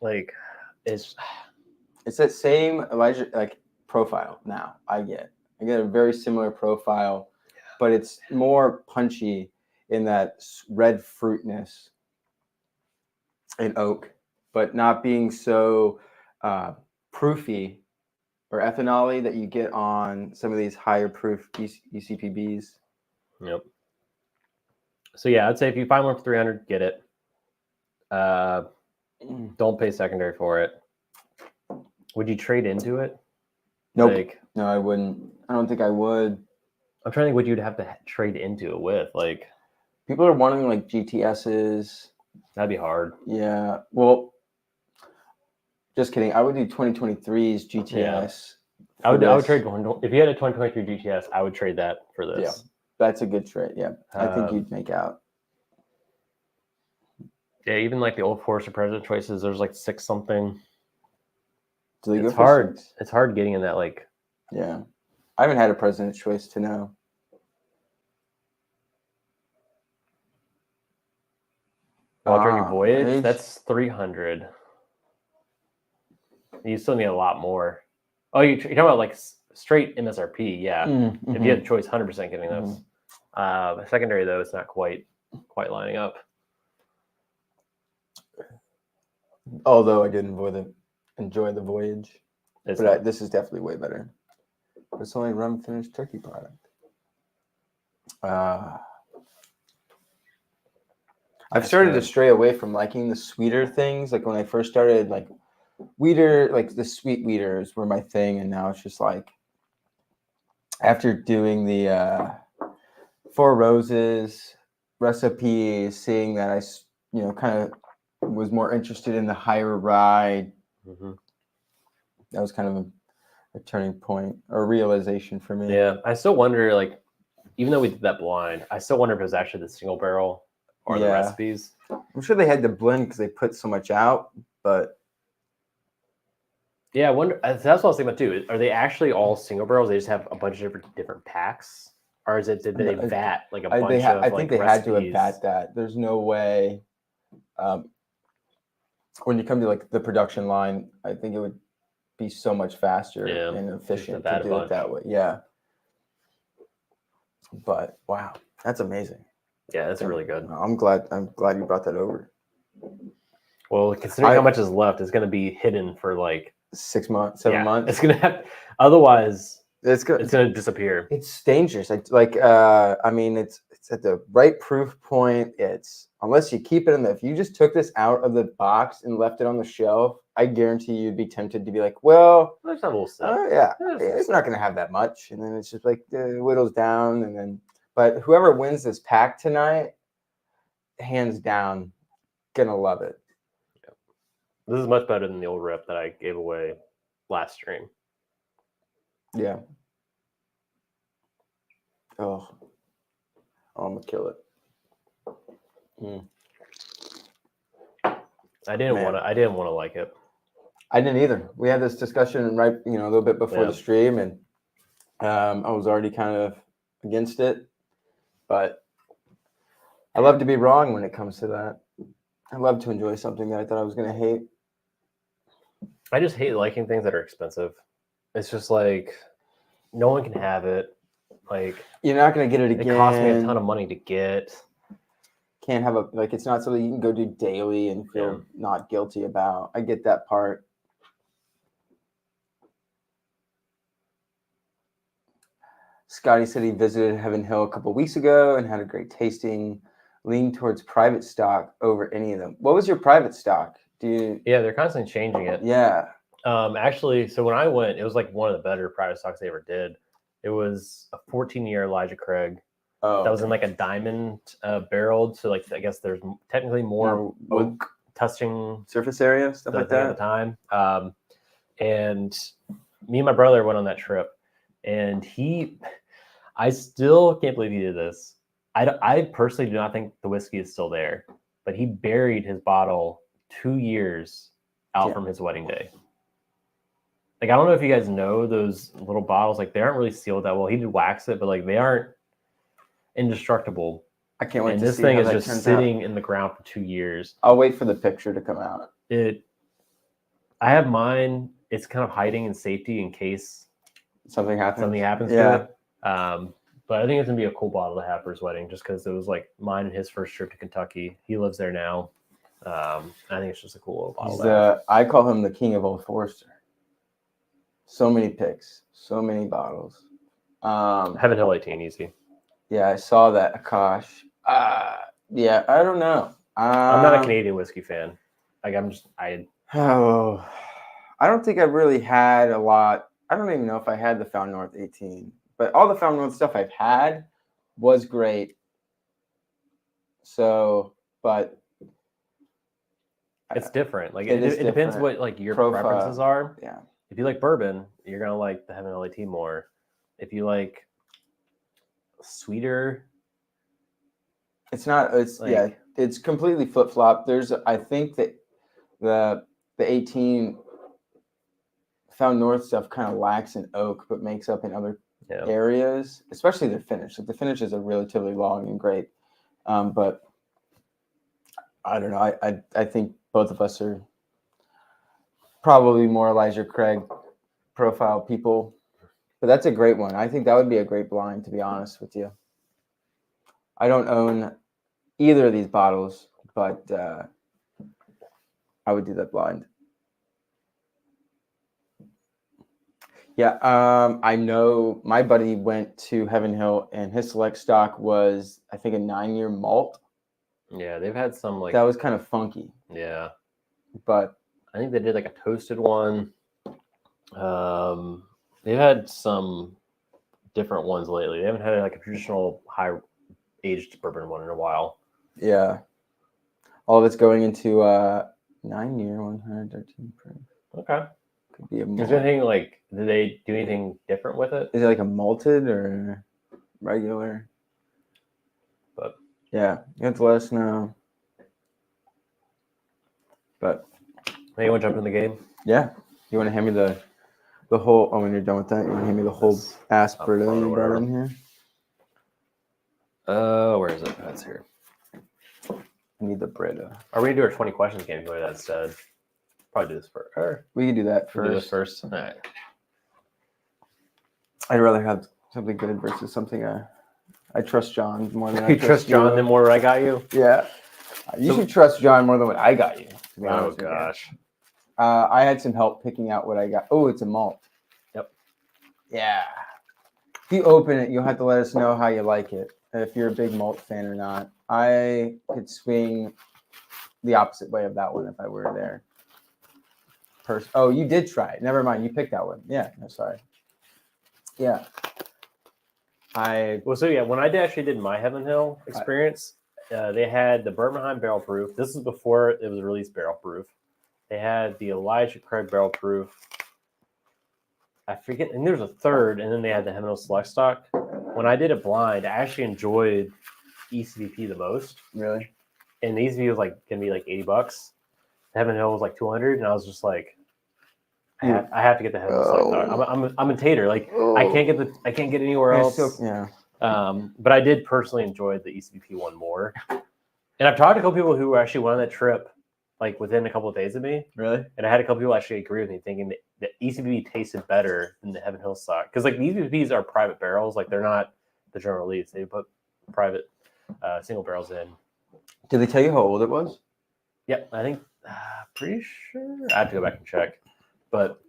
Like it's That same Elijah profile now. I get a very similar profile, but it's more punchy in that red fruitness in oak, but not being so proofy or ethanol-y that you get on some of these higher proof ECPBs. Yep. So yeah, I'd say if you find one for 300, get it. Don't pay secondary for it. Would you trade into it? Nope. Like, No, I wouldn't. I don't think I would. I'm trying to think what you'd have to trade into it with. Like, People are wanting like GTSs. that'd be hard. Yeah. Well, just kidding. I would do 2023's GTS. I would this. trade one. If you had a 2023 GTS, I would trade that for this. Yeah. That's a good trade. Yeah. I think Um, you'd make out. Yeah, even like the Old Forester President choices, there's like 6 something. Do they go It's for hard. 6? It's hard getting in that like. Yeah. I haven't had a president's choice to know. Wild Turkey Voyage, age. that's 300. You still need a lot more. Oh, you're talking about like straight MSRP, yeah. Mm-hmm. If you had the choice, 100% getting those. Secondary though, it's not quite lining up. Although I did enjoy the voyage, It's but this is definitely way better. It's only rum finished turkey product. I've started to stray away from liking the sweeter things. Like when I first started, like weeder, like the sweet weeders were my thing, and now it's just like after doing the Four Roses recipe, seeing that I kind of was more interested in the higher rye. Mhm. That was kind of a turning point or realization for me. Yeah, I still wonder, like, even though we did that blind, I still wonder if it was actually the single barrel or the Yeah. recipes. I'm sure they had to blend because they put so much out, but Yeah, I wonder. That's what I was thinking about too. Are they actually all single barrels? They just have a bunch of different packs, or is it did they vat like a bunch of? I think like, they had to have recipes? vat that. There's no way. When you come to like the production line, I think it would be so much faster Yeah, and efficient to vat a do bunch. it that way. Yeah. But wow, that's amazing. Yeah, that's really good. I'm glad you brought that over. Well, considering how much is left, it's going to be hidden for like 6 months, 7 months. It's going to have. Otherwise, It's good. it's going to disappear. It's dangerous. I mean, it's It's at the right proof point. It's unless you keep it in the. If you just took this out of the box and left it on the shelf, I guarantee you'd be tempted to be like, well, There's a little sip. yeah, There's a it's sip. not going to have that much, and then it's just like whittles down, and then. But whoever wins this pack tonight, hands down, gonna love it. This is much better than the old rip that I gave away last stream. Yeah. Oh, I'm gonna kill it. I didn't Man. want to like it. I didn't either. We had this discussion right, a little bit before the stream, and I was already kind of against it, but I love to be wrong when it comes to that. I love to enjoy something that I thought I was gonna hate. I just hate liking things that are expensive. It's just like no one can have it. Like You're not gonna get it it again. cost me a ton of money to get. Can't have it's not something you can go do daily and feel not guilty about. I get that part. Scotty said he visited Heaven Hill a couple weeks ago and had a great tasting. Lean towards private stock over any of them. What was your private stock? Yeah, they're constantly changing it. Yeah. Actually, so when I went, it was like one of the better private stocks they ever did. It was a 14-year Elijah Craig. Oh. That was in like a diamond barreled. So like I guess there's technically more oak touching surface area stuff like that at the time. And me and my brother went on that trip, and I still can't believe he did this. I personally do not think the whiskey is still there, but he buried his bottle 2 years out from his wedding day. Like, I don't know if you guys know those little bottles, like they aren't really sealed that well. He did wax it, but like they aren't indestructible. I can't wait and to this see thing how is that just turns sitting out. in the ground for 2 years. I'll wait for the picture to come out. I have mine. It's kind of hiding in safety in case something happens to it. But I think it's gonna be a cool bottle to have for his wedding, just because it was like mine and his first trip to Kentucky. He lives there now. I think it's just a cool little bottle. I call him the king of Old Forester. So many picks, so many bottles. Heaven Hill 18 easy. Yeah, I saw that, Akash. Yeah, I don't know. I'm not a Canadian whiskey fan. Like I don't think I've really had a lot. I don't even know if I had the Found North 18, but all the Found North stuff I've had was great. So, but it's different. Like it depends what like your preferences are. Yeah. If you like bourbon, you're gonna like the Heaven Hill 18 more. If you like sweeter, it's completely flip flop. I think that the 18 Found North stuff kind of lacks in oak, but makes up in other areas, especially the finish. Like the finishes are relatively long and great, but I don't know. I think both of us are probably more Elijah Craig profile people, but that's a great one. I think that would be a great blind, to be honest with you. I don't own either of these bottles, but I would do that blind. Yeah, I know my buddy went to Heaven Hill, and his select stock was, I think, a 9-year malt. Yeah, they've had some like that was kind of funky. Yeah, but I think they did like a toasted one. They've had some different ones lately. They haven't had like a traditional high aged bourbon one in a while. Yeah, all of it's going into 9-year 113 proof. Okay. Could be a malt. Is there anything like, did they do anything different with it? Is it like a malted or regular? But yeah, you have to let us know. But hey, you want to jump in the game? Yeah. You want to hand me the whole? Oh, when you're done with that, you want to hand me the whole ass Brita you brought in here? Where is it? That's here. I need the Brita. Are we gonna do our 20 questions game? Go that instead. Probably do this first. Or we can do that first. Do this first. All right. I'd rather have something good versus something I trust John more than you trust John than more what I got you. Yeah, you should trust John more than what I got you. To be honest gosh. I had some help picking out what I got. Oh, it's a malt. Yep. Yeah. If you open it, you'll have to let us know how you like it. if you're a big malt fan or not. I could swing the opposite way of that one if I were there. Oh, you did try it. Never mind. You picked that one. Yeah. No, sorry. Yeah. Well, so yeah, when I actually did my Heaven Hill experience, they had the Birmingham Barrel Proof. This is before it was released Barrel Proof. They had the Elijah Craig Barrel Proof. I forget, and there's a third, and then they had the Heaven Hill Select Stock. When I did it blind, I actually enjoyed ECVP the most. Really? And the ECVP was like gonna be like $80. Heaven Hill was like 200, and I was just like, I have to get the Heaven Hill Select Stock. I'm a tater. Like I can't get anywhere else. Yeah. But I did personally enjoy the ECVP one more. And I've talked to a couple people who actually went on that trip like within a couple of days of me. Really? And I had a couple people actually agree with me, thinking that the ECVP tasted better than the Heaven Hill stock. Because like the ECVPs are private barrels, like they're not the general release. They put private single barrels in. Did they tell you how old it was? Yep, I think pretty sure. I have to go back and check. But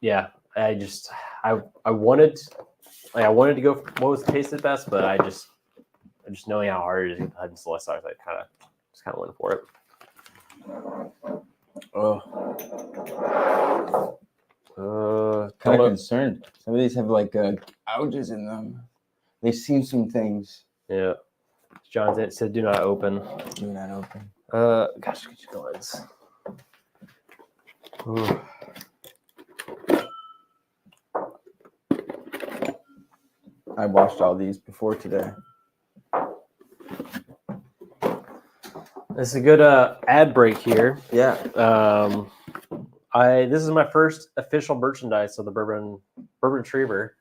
yeah, I wanted to go for what was tasted best, but I just knowing how hard it is to get the Heaven Select stock, I kind of went for it. Kind of concerned. Some of these have like gouges in them. They've seen some things. Yeah. John said, "Do not open." Do not open. Gosh, get your glands. I watched all these before today. This is a good ad break here. Yeah. This is my first official merchandise of the Bourbon Retriever.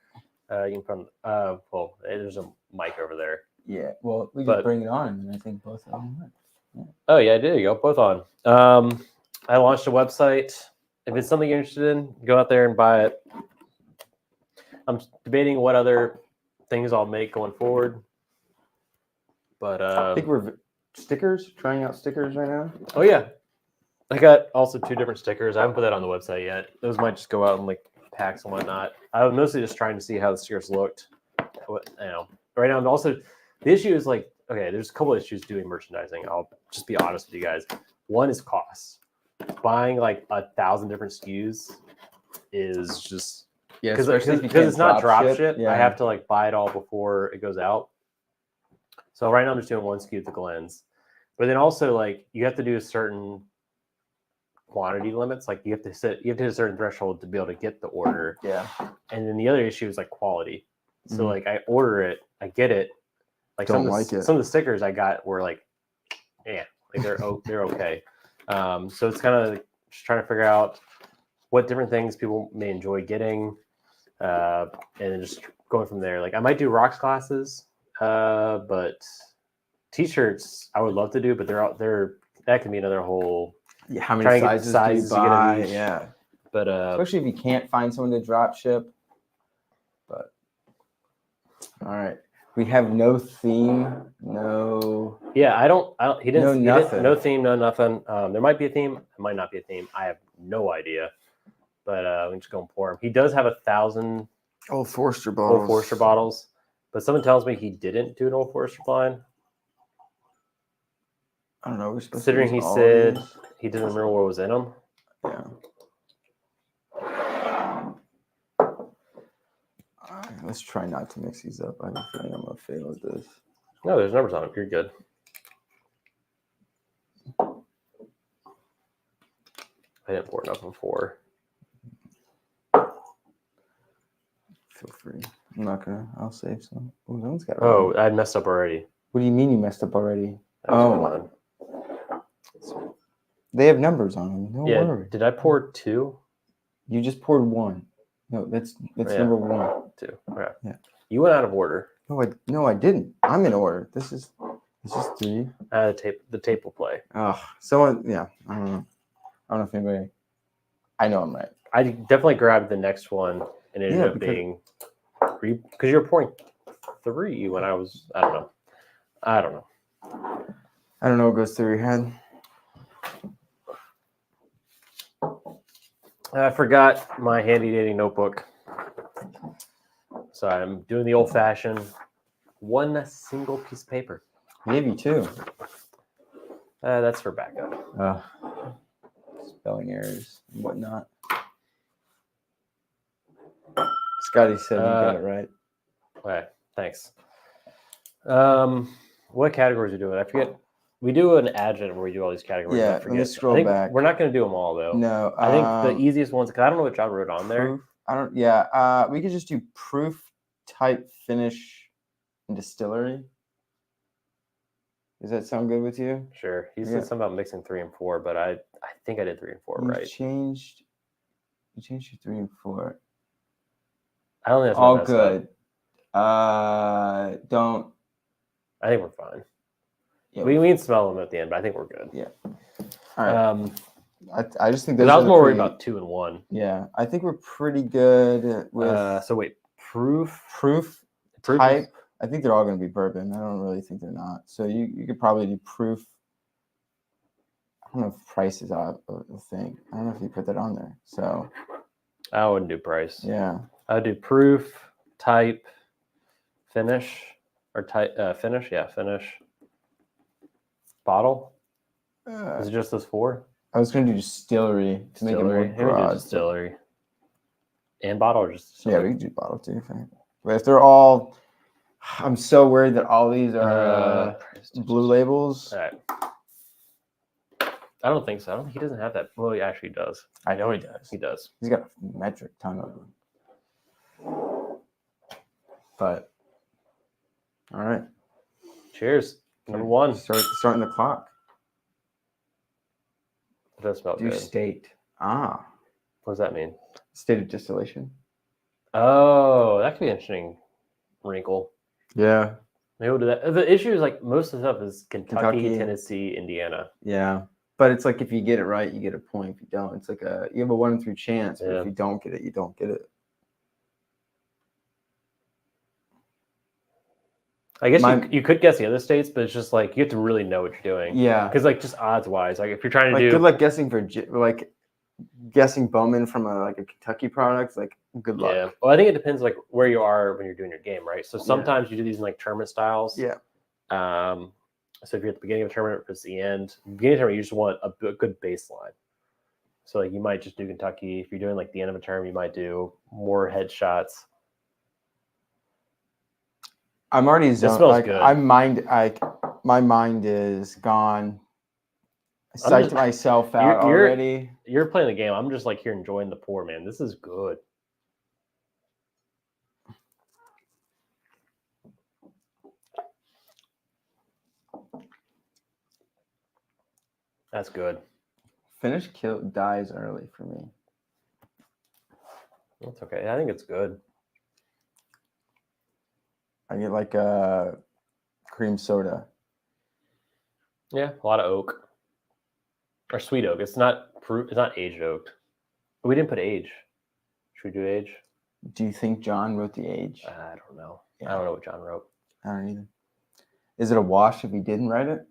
You can put well, there's a mic over there. Yeah. Well, we can bring it on, and I think both of them work. Yeah. Oh yeah, there you go. Both on. I launched a website. If it's something you're interested in, go out there and buy it. I'm debating what other things I'll make going forward. But I think we're trying out stickers right now. Oh yeah, I got also 2 different stickers. I haven't put that on the website yet. Those might just go out in like packs and whatnot. I was mostly just trying to see how the stickers looked. Right now, I'm also the issue is like, okay, there's a couple of issues doing merchandising. I'll just be honest with you guys. One is cost. Buying like 1,000 different SKUs is just because it's not drop ship. Yeah. I have to like buy it all before it goes out. So right now I'm just doing 1 SKU at the Glens, but then also like you have to do a certain quantity limits. Like you have to hit a certain threshold to be able to get the order. Yeah. And then the other issue is like quality. So like I order it, I get it. Like some of the stickers I got were like, yeah, like they're okay. So it's kind of just trying to figure out what different things people may enjoy getting, and then just going from there. Like I might do rocks classes, but t-shirts I would love to do, but that can be another whole. Yeah, how many sizes do you buy? Yeah, but especially if you can't find someone to drop ship. But all right. We have no theme, no. Yeah, he didn't. Nothing. No theme, no nothing. There might be a theme. There might not be a theme. I have no idea. But we can just go and pour him. He does have 1,000 Old Forester bottles. But someone tells me he didn't do an Old Forester blind. I don't know. Considering he said he didn't remember what was in them. Yeah. Let's try not to mix these up. I have a feeling I'm going to fail at this. No, there's numbers on it. You're good. I didn't pour enough before. Feel free. I'm not going to. I'll save some. Oh, that one's got. Oh, I messed up already. What do you mean you messed up already? Oh. They have numbers on them. No worry. Did I pour 2? You just poured 1. No, that's number 1. 2. Okay. Yeah. You went out of order. No, I didn't. I'm in order. This is 3. The tape will play. Oh, someone. Yeah. I don't know. I don't know if anybody. I know I'm right. I definitely grabbed the next one and it ended up being 3 because you're pouring 3 when I was. I don't know. I don't know what goes through your head. I forgot my handy dandy notebook. So I'm doing the old fashioned. One single piece of paper. Maybe two. That's for backup. Spelling errors and whatnot. Scotty said you got it right. Okay, thanks. What categories are we doing? I forget. We do an adjunct where we do all these categories. Yeah, I let forget. me scroll I think back. We're not going to do them all though. No, I think the easiest ones, because I don't know what John wrote on there. proof. I don't. Yeah, we could just do proof, type, finish, and distillery. Does that sound good with you? Sure. He Yeah. said something about mixing 3 and 4, but I think I did 3 and 4 right. You changed your 3 and 4. I don't think that's All messed up. good. Don't. I think we're fine. Yeah. We can smell them at the end, but I think we're good. Yeah. All right. I just think because I was more worried about 2 and 1. Yeah, I think we're pretty good with. So wait, proof, type. I think they're all going to be bourbon. I don't really think they're not. So you could probably do proof. I don't know if price is a thing. I don't know if you put that on there. So I wouldn't do price. Yeah. I would do proof, type, finish, or type finish. Yeah, finish. Bottle. Is it just those 4? I was going to do distillery to make it more broad. Distillery. And bottle or just distillery? Yeah, we could do bottle too. But if they're all, I'm so worried that all these are blue labels. All right. I don't think so. I don't think he doesn't have that. Well, he actually does. I know he does. He does. He's got a metric ton of them. But all right. Cheers. Number 1. Starting the clock. It does smell good. State. What does that mean? State of distillation. Oh, that could be an interesting wrinkle. Yeah. Maybe we'll do that. The issue is like most of the stuff is Kentucky, Tennessee, Indiana. Yeah. But it's like if you get it right, you get a point. If you don't, it's like you have a 1 in 3 chance. But if you don't get it, you don't get it. I guess you could guess the other states, but it's just like you have to really know what you're doing. Yeah. Because like just odds wise, like if you're trying to do good luck guessing for guessing Bowman from a Kentucky product, like good luck. Yeah. Well, I think it depends like where you are when you're doing your game, right? So sometimes you do these in like tournament styles. Yeah. So if you're at the beginning of a tournament versus the end, beginning of the tournament, you just want a good baseline. So like you might just do Kentucky. If you're doing like the end of a term, you might do more headshots. I'm already zoned. My mind is gone. I psyched myself out already. You're playing the game. I'm just like here enjoying the pour, man. This is good. That's good. Finish dies early for me. That's okay. I think it's good. I get like a cream soda. Yeah, a lot of oak. Or sweet oak. It's not aged oak. We didn't put age. Should we do age? Do you think John wrote the age? I don't know. Yeah. I don't know what John wrote. I don't either. Is it a wash if he didn't write it?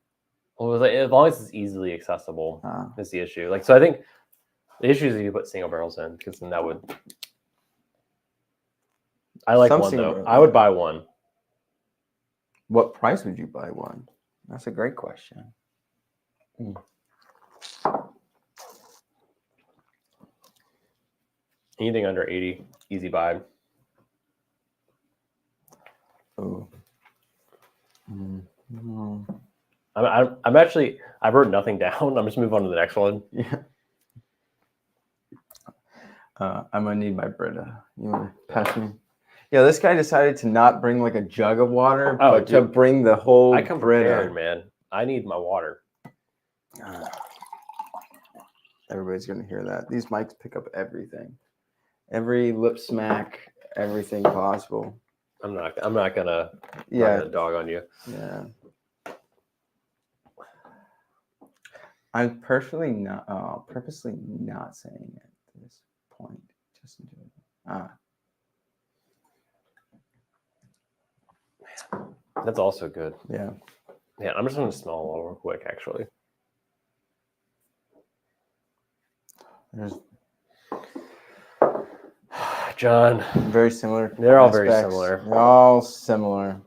Well, it was like, as long as it's easily accessible, is the issue. Like, so I think the issue is if you put single barrels in, because then that would. I like one though. I would buy one. What price would you buy one? That's a great question. Anything under 80, easy buy. Oh. I'm actually, I wrote nothing down. I'm just moving on to the next one. Yeah. I'm gonna need my Brita. You want to pass me? Yeah, this guy decided to not bring like a jug of water, but to bring the whole I come prepared, man. I need my water. Everybody's gonna hear that. These mics pick up everything, every lip smack, everything possible. I'm not gonna dog on you. Yeah. I'm purposely not saying it at this point. Just enjoy it. That's also good. Yeah. Yeah, I'm just gonna smell a little real quick, actually. John. Very similar. They're all very similar. They're all similar.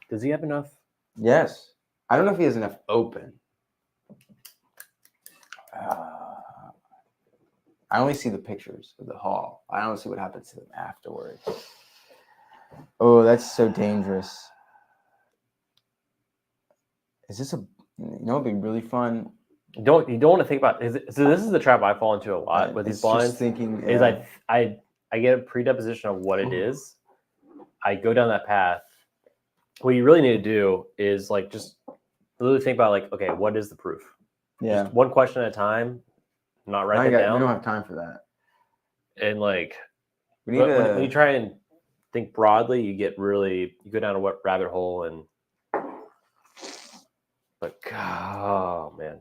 Does he have enough? Yes. I don't know if he has enough open. I only see the pictures of the haul. I don't see what happens to them afterwards. Oh, that's so dangerous. Is this a? You know, it'd be really fun. You don't want to think about. So this is the trap I fall into a lot with these It's blinds. just thinking Is I get a predeposition of what it is. I go down that path. What you really need to do is like just literally think about like, okay, what is the proof? Yeah. Just one question at a time. Not write that down. We don't have time for that. And like, We need when you try and think broadly, you go down a what rabbit hole and. But oh man,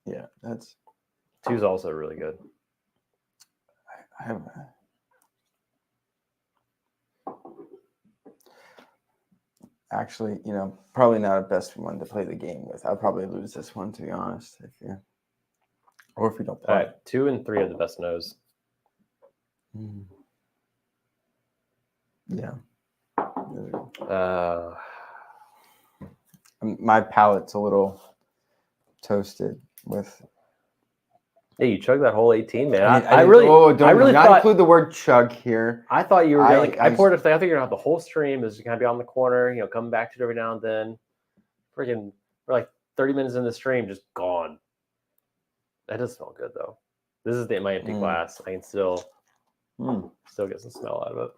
yeah, that's 2's also really good. I have. Actually, you know, probably not a best one to play the game with. I'll probably lose this one, to be honest. If you don't play. All right, 2 and 3 are the best knows. Yeah. My palate's a little toasted with. Hey, you chugged that whole 18, man. I really thought include the word chug here. I thought you were gonna, I poured it. I think you're gonna have the whole stream is gonna be on the corner. You know, coming back to it every now and then. Freaking, we're like 30 minutes in the stream, just gone. That does smell good though. This is my empty glass. I can still get some smell out of it.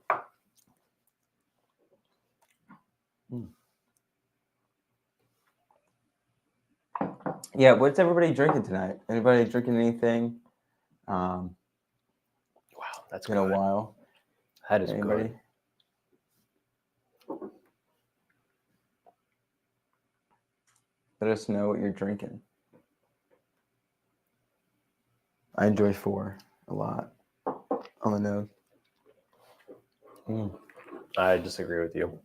Yeah, what's everybody drinking tonight? Anybody drinking anything? Wow, that's been a while. That is good. Let us know what you're drinking. I enjoy 4 a lot on the nose. I disagree with you.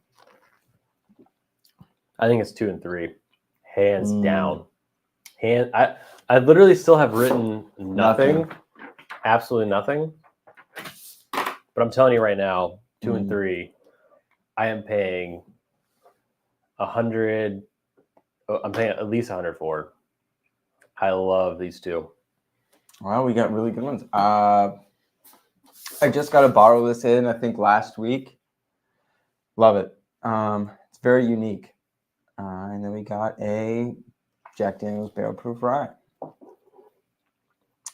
I think it's 2 and 3, hands down. I literally still have written nothing, absolutely nothing. But I'm telling you right now, 2 and 3, I am paying 100. I'm paying at least 100 for. I love these 2. Wow, we got really good ones. I just got a bottle of this in, I think last week. Love it. It's very unique. And then we got a Jack Daniel's Barrel Proof Rye.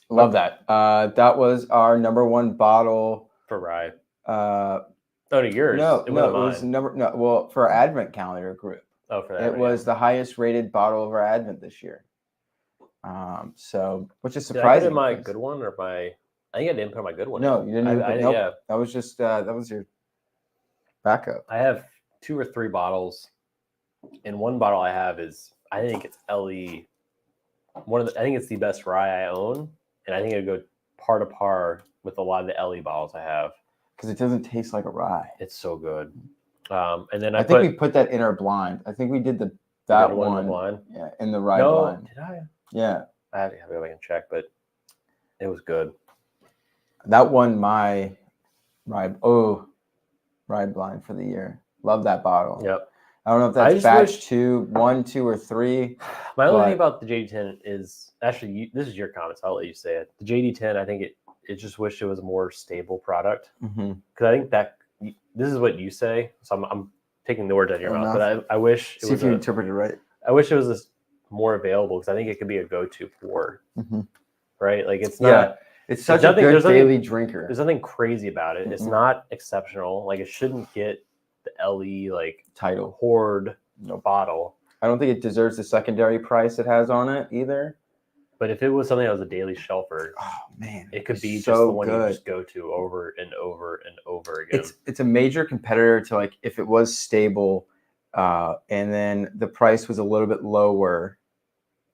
Love that. That was our number 1 bottle for rye. No, yours. No, it was for our Advent calendar group. Oh, for that. It was the highest rated bottle of our Advent this year. So which is surprising. Did I put in my good one or my? I think I didn't put my good one. No, you didn't. Nope. Yeah, that was just that was your backup. I have 2 or 3 bottles, and one bottle I have is I think it's LE. I think it's the best rye I own, and I think it would go par to par with a lot of the LE bottles I have. Because it doesn't taste like a rye. It's so good. And then I think we put that in our blind. I think we did that one in the blind. Yeah, in the rye blind. Did I? Yeah. I have to go back and check, but it was good. That won my rye blind for the year. Love that bottle. Yep. I don't know if that's batch 2, 1, 2, or 3. My only thing about the JD10 is actually this is your comments. I'll let you say it. The JD10, I think it just wished it was a more stable product because I think that this is what you say. So I'm taking the words out of your mouth, but I wish see if you interpret it right. I wish it was more available because I think it could be a go-to pour. Right? Like it's not. Yeah. It's such a good daily drinker. There's nothing crazy about it. It's not exceptional. Like it shouldn't get the LE like title hoard bottle. I don't think it deserves the secondary price it has on it either. But if it was something that was a daily shelfer, oh man, it could be so just the one you just go to over and over and over again. It's a major competitor to like if it was stable, and then the price was a little bit lower.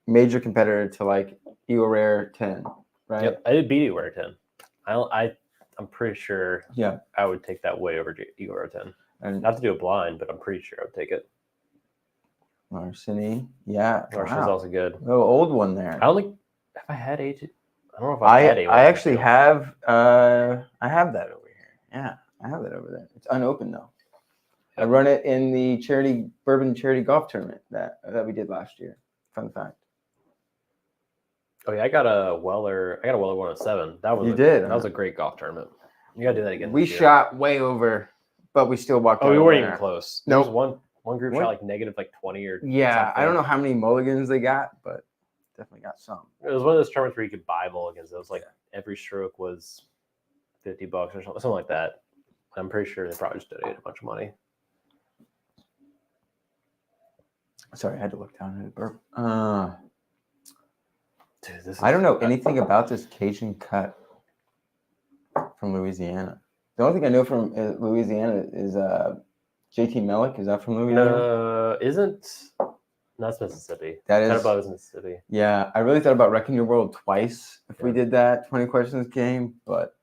Major competitor to like Eagle Rare 10, right? Yep, I did beat Eagle Rare 10. I'm pretty sure. Yeah, I would take that way over Eagle Rare 10. And not to do a blind, but I'm pretty sure I would take it. Larceny, yeah, Larceny's also good. Oh, old one there. I don't think if I had aged. I don't know if I had a. I actually have. I have that over here. Yeah, I have that over there. It's unopened though. I run it in the bourbon charity golf tournament that we did last year. Fun fact. Oh yeah, I got a Weller 107. That was You did, That huh? was a great golf tournament. You gotta do that again. We this year. shot way over, but we still walked out. Oh, we a weren't winner. even close. Nope. There was one group What? shot like negative like 20 or Yeah, something. I don't know how many mulligans they got, but definitely got some. It was one of those tournaments where you could buy mulligans. It was like every stroke was $50 or something like that. I'm pretty sure they probably just donated a bunch of money. Sorry, I had to look down at the burp. Dude, this I don't know anything about this Cajun cut from Louisiana. The only thing I know from Louisiana is JT Mellick. Is that from Louisiana? No, that's Mississippi. That is. Cut above is Mississippi. Yeah, I really thought about Wrecking Your World twice if we did that 20 questions game, but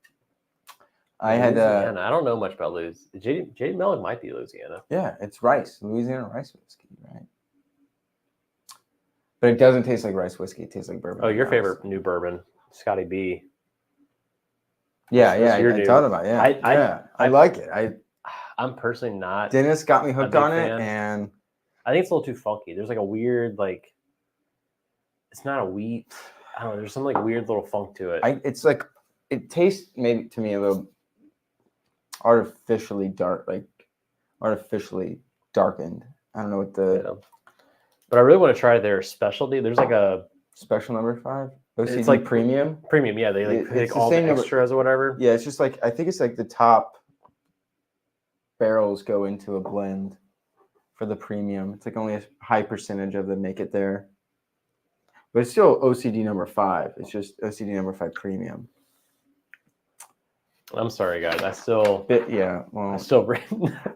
I had Louisiana. I don't know much about Louisiana. JT Mellick might be Louisiana. Yeah, it's rice, Louisiana rice whiskey, right? But it doesn't taste like rice whiskey. It tastes like bourbon. Oh, your rice. favorite new bourbon, Scotty B. Yeah, That's your I dude. thought about it. Yeah, I like it. I'm personally not. Dennis got me hooked big on it, fan. and I think it's a little too funky. There's like a weird it's not a wheat. I don't know. There's some like weird little funk to it. it's like it tastes maybe to me a little artificially dark, like artificially darkened. I don't know what the But I really want to try their specialty. There's like a special number 5 OCD It's like premium. premium. Yeah, they like It's pick the all the same number- extras or whatever. Yeah, it's just like I think it's like the top barrels go into a blend for the premium. It's like only a high percentage of them make it there. But it's still OCD number 5. It's just OCD number 5 premium. I'm sorry, guys. I still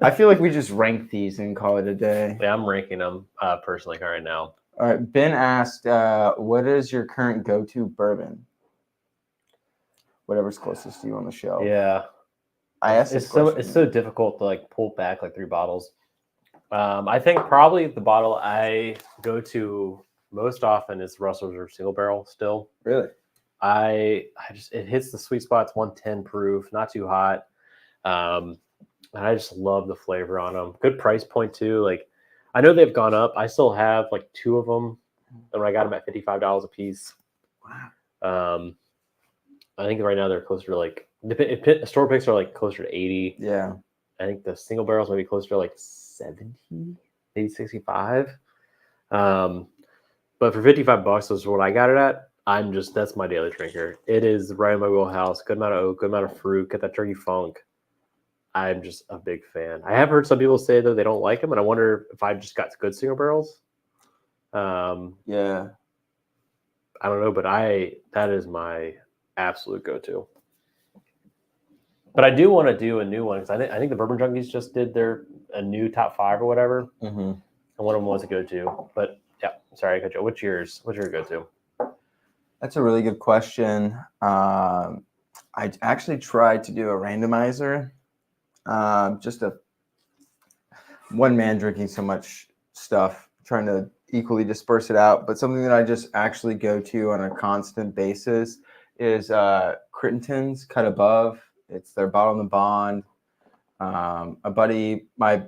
I feel like we just rank these and call it a day. Yeah, I'm ranking them personally right now. All right. Ben asked, what is your current go-to bourbon? Whatever's closest to you on the shelf. Yeah. I asked It's so difficult to like pull back like 3 bottles. I think probably the bottle I go to most often is Russell's Reserve Single Barrel still. Really? It hits the sweet spot. It's 110 proof, not too hot. And I just love the flavor on them. Good price point too. Like I know they've gone up. I still have like 2 of them, and I got them at $55 a piece. Wow. I think right now they're closer to like store picks are like closer to 80. Yeah. I think the single barrels might be closer to like 70, maybe 65. But for $55 is what I got it at. That's my daily drinker. It is right in my wheelhouse. Good amount of oak, good amount of fruit, get that turkey funk. I'm just a big fan. I have heard some people say that they don't like them, and I wonder if I just got good single barrels. Yeah. I don't know, but that is my absolute go-to. But I do want to do a new one because I think the Bourbon Junkies just did a new top 5 or whatever, Mm-hmm. and one of them was a go-to. But yeah, sorry, I cut you. What's yours? What's your go-to? That's a really good question. I actually tried to do a randomizer. Just a one man drinking so much stuff, trying to equally disperse it out. But something that I just actually go to on a constant basis is Crittenden's Cut Above. It's their Bottle in the Bond. A buddy, my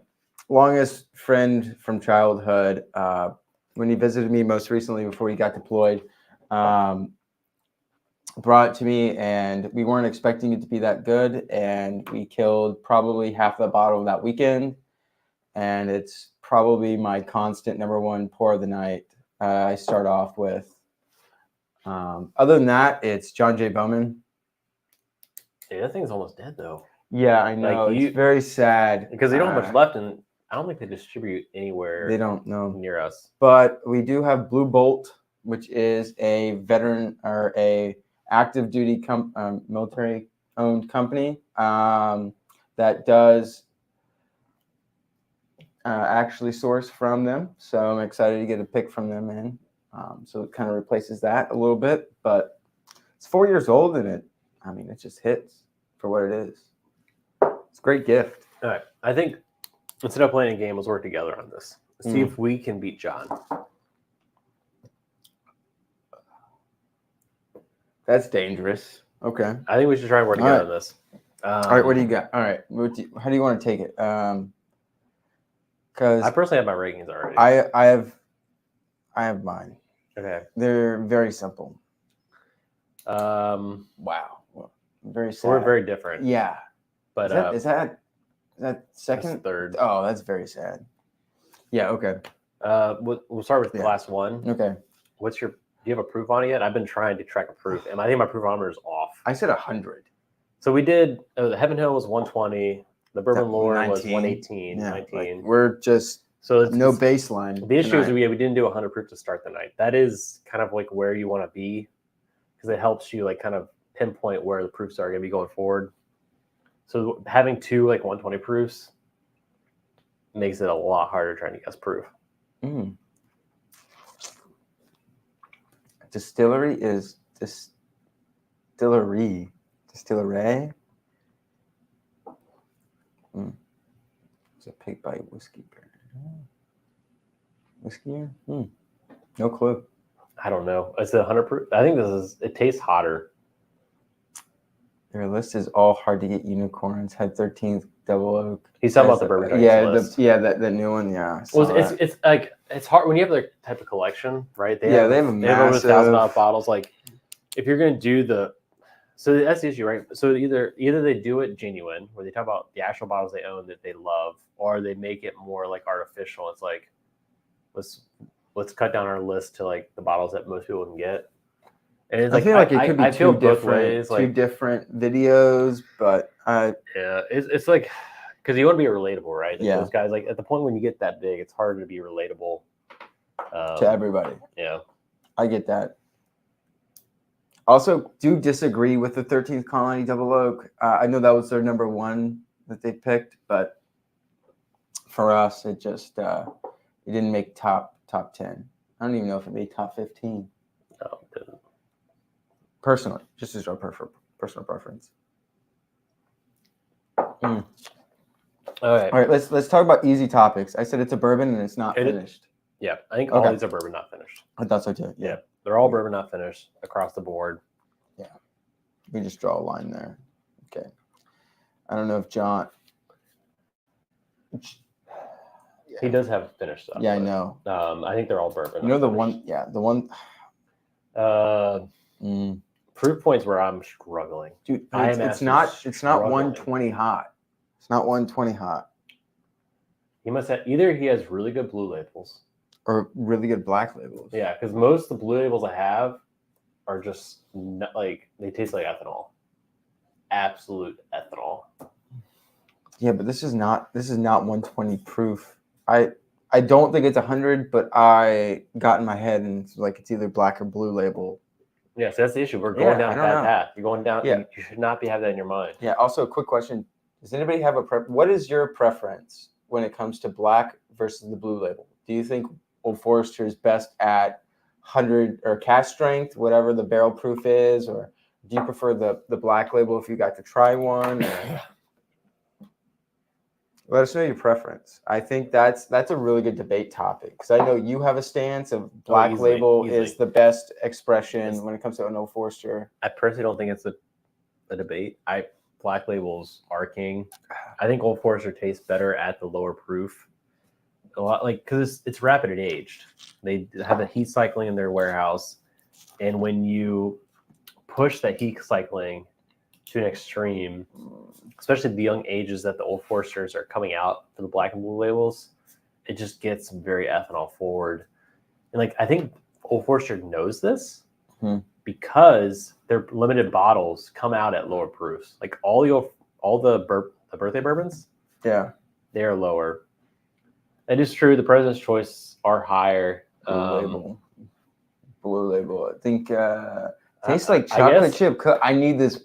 longest friend from childhood, when he visited me most recently before he got deployed, brought it to me, and we weren't expecting it to be that good, and we killed probably half the bottle that weekend, and it's probably my constant number 1 pour of the night. I start off with. Other than that, it's John J. Bowman. Yeah, that thing's almost dead though. Yeah, I know. Like it's very sad because they don't have much left, and I don't think they distribute anywhere. They don't know near us. But we do have Blue Bolt, which is a veteran or a active duty military owned company that does actually source from them. So I'm excited to get a pick from them in. So it kind of replaces that a little bit, but it's 4 years old, and it just hits for what it is. It's a great gift. All right. I think instead of playing a game, let's work together on this. See if we can beat John. That's dangerous. Okay. I think we should try and work together on this. All right. What do you got? All right. How do you want to take it? because I personally have my rankings already. I have mine. Okay. They're very simple. Wow. Well, very sad. So we're very different. Yeah. But Is that that's second? third. Oh, that's very sad. Yeah. Okay. We'll start with Yeah. class one. Okay. Do you have a proof on it yet? I've been trying to track a proof, and I think my proofometer is off. I said 100. So we did. The Heaven Hill was 120. The Bourbon Lore was 19. 118. Yeah. 19. Like, we're just So no baseline. The issue is tonight. we didn't do 100 proof to start the night. That is kind of like where you want to be, because it helps you like kind of pinpoint where the proofs are going to be going forward. So having two like 120 proofs makes it a lot harder trying to guess proof. Mm. Distillery is distillery. Distillery. It's a Pig Bite whiskey beer. Whiskey beer? No clue. I don't know. Is it 100 proof? I think it tastes hotter. Their list is all hard to get unicorns. Had 13th double oak. He's talking about the Bourbon Junkies Yeah, list. that new one. Yeah. It's like it's hard when you have their type of collection, right? They have over $1,000 bottles. Like if you're gonna do so that's the issue, right? So either they do it genuine, where they talk about the actual bottles they own that they love, or they make it more like artificial. It's like let's cut down our list to like the bottles that most people can get. And it's I feel like it could be I feel two both ways, different, two different videos, but yeah, it's like because you want to be relatable, right? Like Yeah. those guys, like at the point when you get that big, it's hard to be relatable to everybody. Yeah, I get that. Also, do disagree with the 13th Colony Double Oak. I know that was their number one that they picked, but for us, it just it didn't make top 10. I don't even know if it made top 15. no, it doesn't. Personally, just as our personal preference. All right. All right, let's talk about easy topics. I said it's a bourbon and it's not finished. Yeah, I think all these are bourbon not finished. I thought so too. Yeah, they're all bourbon not finished across the board. Yeah, we just draw a line there. Okay. I don't know if John. He does have finished stuff. Yeah, I know. I think they're all bourbon. You know the one. Yeah, the one. Proof points where I'm struggling. Dude, it's not 120 hot. It's not 120 hot. He must have either he has really good blue labels or really good black labels. Yeah, because most of the blue labels I have are just not, like they taste like ethanol, absolute ethanol. Yeah, but this is not 120 proof. I don't think it's 100, but I got in my head and it's like it's either black or blue label. Yeah, so that's the issue. We're going down that path. You're going down. Yeah. You should not have that in your mind. Yeah. Also, a quick question: does anybody have what is your preference when it comes to black versus the blue label? Do you think Old Forester is best at 100 or cask strength, whatever the barrel proof is, or do you prefer the black label if you got to try one? Or... Let us know your preference. I think that's a really good debate topic because I know you have a stance of black label is the best expression when it comes to an Old Forester. I personally don't think it's a debate. Black labels are king. I think Old Forester tastes better at the lower proof. A lot because it's rapid and aged. They have the heat cycling in their warehouse, and when you push that heat cycling to an extreme, especially the young ages that the Old Foresters are coming out for the black and blue labels, it just gets very ethanol forward. And I think Old Forester knows this because their limited bottles come out at lower proofs. Like all the birthday bourbons, yeah, they are lower. It is true. The President's Choice are higher. Blue label. I think. Tastes like chocolate chip. I need this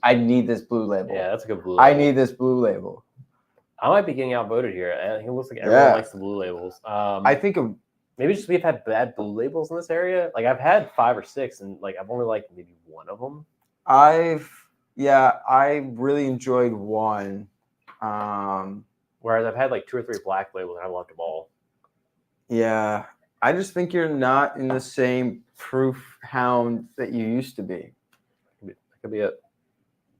blue label. Yeah, that's a good blue label. I need this blue label. I might be getting outvoted here. I think it looks like everyone likes the blue labels. I think maybe just we've had bad blue labels in this area. I've had 5 or 6, and I've only liked maybe one of them. I really enjoyed one. Whereas I've had 2 or 3 black labels, and I loved them all. Yeah, I just think you're not in the same proof hound that you used to be. That could be it.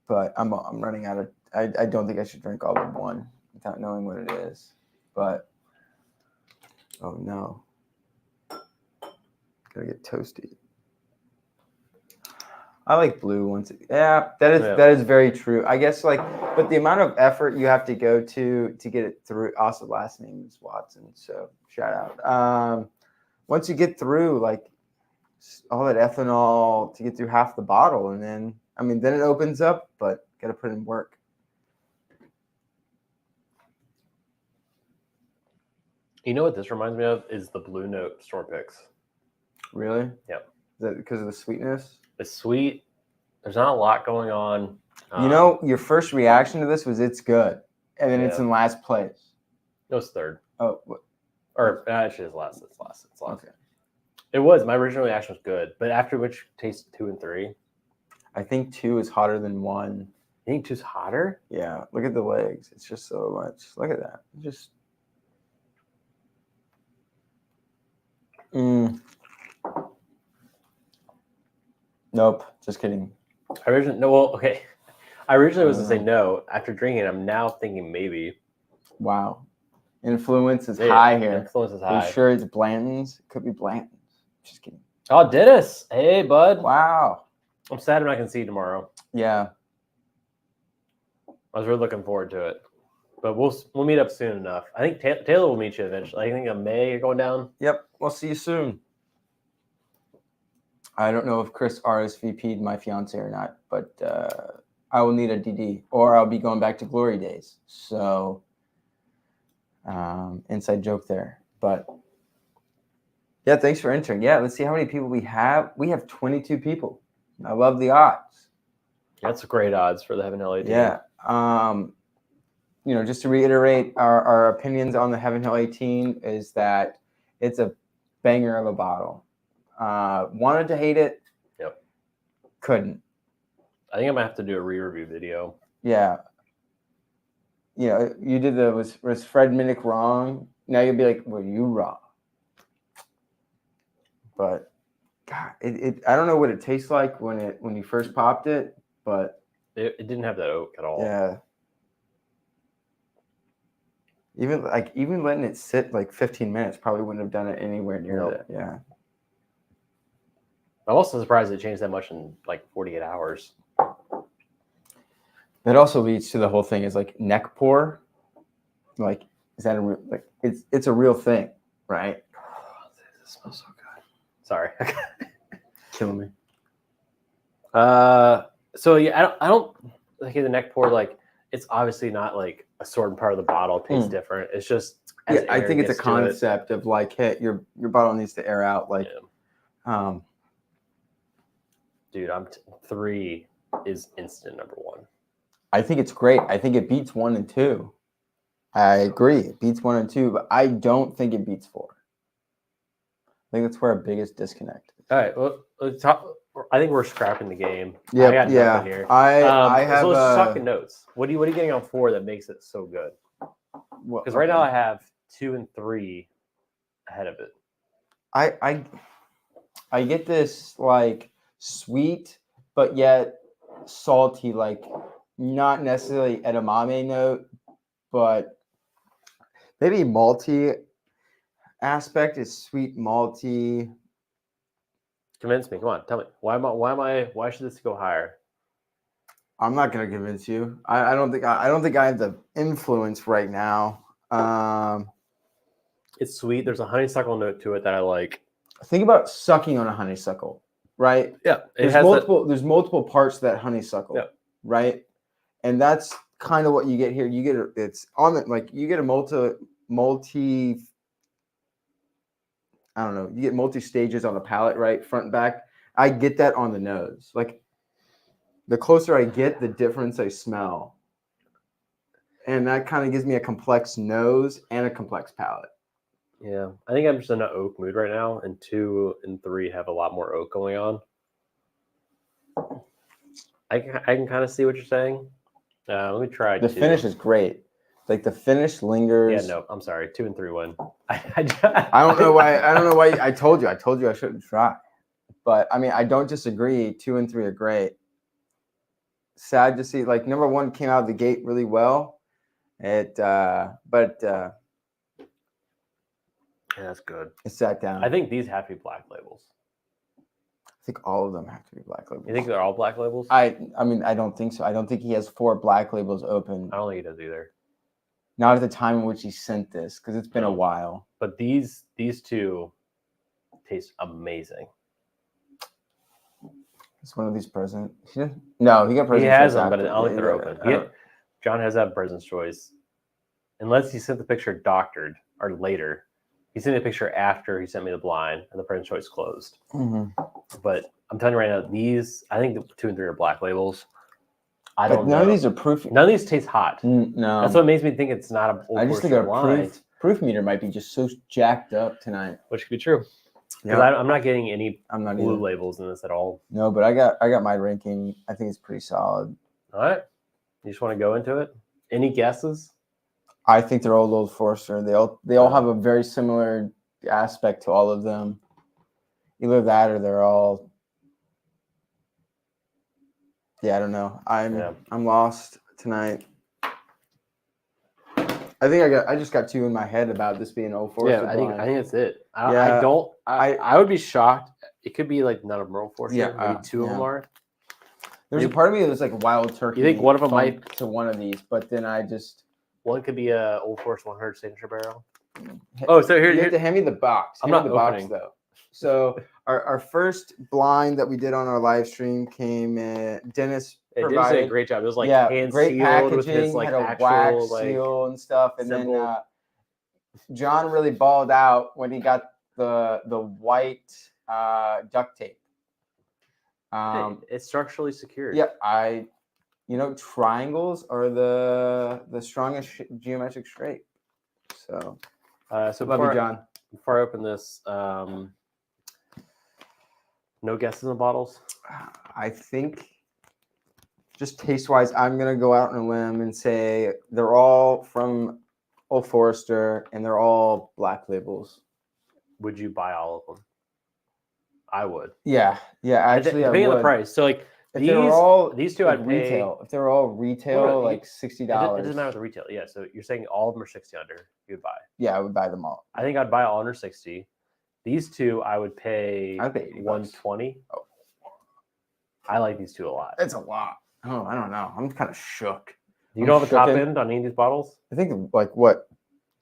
But I'm running out of. I don't think I should drink all of one without knowing what it is. But Oh no. Gonna get toasty. I like blue ones. Yeah, that is very true. I guess but the amount of effort you have to go to get it through. Also, last name is Watson, so shout out. Once you get through all that ethanol to get through half the bottle, and then it opens up, but got to put in work. You know what this reminds me of is the Blue Note Storm Picks. Really? Yep. Is that because of the sweetness? It's sweet. There's not a lot going on. Your first reaction to this was it's good, and then it's in last place. It was third. Oh, or actually, it's last. It's last. Okay. It was. My original reaction was good, but after which tasted 2 and 3. I think 2 is hotter than 1. You think 2's hotter? Yeah. Look at the legs. It's just so much. Look at that. Just. Nope. Just kidding. I originally was to say no. After drinking, I'm now thinking maybe. Wow. Influence is high here. Influence is high. Are you sure it's Blanton's? It could be Blanton's. Just kidding. Oh, Dennis. Hey, bud. Wow. I'm sad I'm not going to see you tomorrow. Yeah. I was really looking forward to it. But we'll meet up soon enough. I think Taylor will meet you eventually. I think in May you're going down. Yep. We'll see you soon. I don't know if Chris RSVP'd my fiance or not, but I will need a DD, or I'll be going back to Glory Days. So, inside joke there. But yeah, thanks for entering. Yeah, let's see how many people we have. We have 22 people. I love the odds. That's great odds for the Heaven Hill 18. Yeah. Just to reiterate, our opinions on the Heaven Hill 18 is that it's a banger of a bottle. Wanted to hate it. Yep. Couldn't. I think I'm gonna have to do a re-review video. Yeah. You did was Fred Minnick wrong? Now you'll be like, were you wrong? But God, I don't know what it tastes like when you first popped it, but it didn't have that oak at all. Yeah. Even letting it sit 15 minutes probably wouldn't have done it anywhere near that. Yeah. I'm also surprised it changed that much in 48 hours. That also leads to the whole thing is neck pour. Is that a real it's a real thing, right? Oh, this smells so good. Sorry. Killing me. So yeah, I don't the neck pour it's obviously not a certain part of the bottle tastes different. It's just I think it's a concept of hey, your bottle needs to air out Dude, 3 is instant number 1. I think it's great. I think it beats 1 and 2. I agree. It beats 1 and 2, but I don't think it beats 4. I think that's where our biggest disconnect is. All right. Well, let's talk. I think we're scrapping the game. Yeah, I got nothing here. I have. So let's talk in notes. What are you getting on 4 that makes it so good? Because right now I have 2 and 3 ahead of it. I get this sweet, but yet salty, not necessarily edamame note, but maybe malty aspect is sweet malty. Convince me. Come on, tell me. Why should this go higher? I'm not gonna convince you. I don't think I have the influence right now. It's sweet. There's a honeysuckle note to it that I like. Think about sucking on a honeysuckle, right? Yeah. There's multiple parts to that honeysuckle, right? And that's kind of what you get here. You get you get a multi I don't know, you get multi stages on the palate, right? Front and back. I get that on the nose. The closer I get, the difference I smell. And that kind of gives me a complex nose and a complex palate. Yeah. I think I'm just in an oak mood right now, and 2 and 3 have a lot more oak going on. I can kind of see what you're saying. Let me try. The finish is great. The finish lingers. Yeah, no, I'm sorry. 2 and 3 win. I don't know why. I don't know why. I told you I shouldn't try. But I don't disagree. 2 and 3 are great. Sad to see. Number 1 came out of the gate really well. Yeah, that's good. It sat down. I think these have to be black labels. I think all of them have to be black labels. You think they're all black labels? I mean, I don't think so. I don't think he has 4 black labels open. I don't think he does either. Not at the time in which he sent this, because it's been a while. But these two taste amazing. Is one of these present? No, he got present. He has choice them, but I after. don't think Yeah, they're you're open. right. John has that President's Choice. Unless he sent the picture doctored or later. He sent me a picture after he sent me the blind and the President's Choice closed. Mhm. But I'm telling you right now, these, I think the 2 and 3 are black labels. I But don't know. none of these are proof. None of these taste hot. No. That's what makes me think it's not a Old I just think Forester our blind, proof meter might be just so jacked up tonight. which could be true. Because Yeah, I'm not getting any I'm not blue either. labels in this at all. No, but I got my ranking. I think it's pretty solid. All right. You just want to go into it? Any guesses? I think they're all Old Forester. They all have a very similar aspect to all of them. Either that or they're all. Yeah, I don't know. I'm lost tonight. I think I just got 2 in my head about this being Old Forester. Yeah, I think that's it. Yeah, I would be shocked. It could be like none of them are Old Forester. Yeah, Maybe 2 of them are. There's a part of me that's like wild turkey. You think one of them funk might to one of these, but then I just One could be a Old Forester 100 signature barrel. Oh, so you have to hand me the box. I'm Hand me not the opening. box though. So our first blind that we did on our live stream came in. Dennis It did provided say a great job. It was like yeah, hand great sealed with packaging, his like had a actual wax like seal and stuff, and symbol. then John really balled out when he got the white duct tape. it's structurally secured. Yeah, triangles are the strongest geometric shape. So, So love you, John. Before I open this, no guesses in the bottles. I think, just taste wise, I'm gonna go out on a limb and say they're all from Old Forester and they're all black labels. Would you buy all of them? I would. Yeah. Actually, I depending would. on the price. So like If they were all these two, like I'd pay. retail. If they were all retail, Well, like $60. It doesn't matter with the retail. Yeah. So you're saying all of them are 60 under. You'd buy. Yeah, I would buy them all. I think I'd buy all under 60. These two, I would pay. I'd pay $80. 120. Oh. I like these two a lot. It's a lot. Oh, I don't know. I'm kind of shook. You don't have a top shooken. end on any of these bottles? I think like what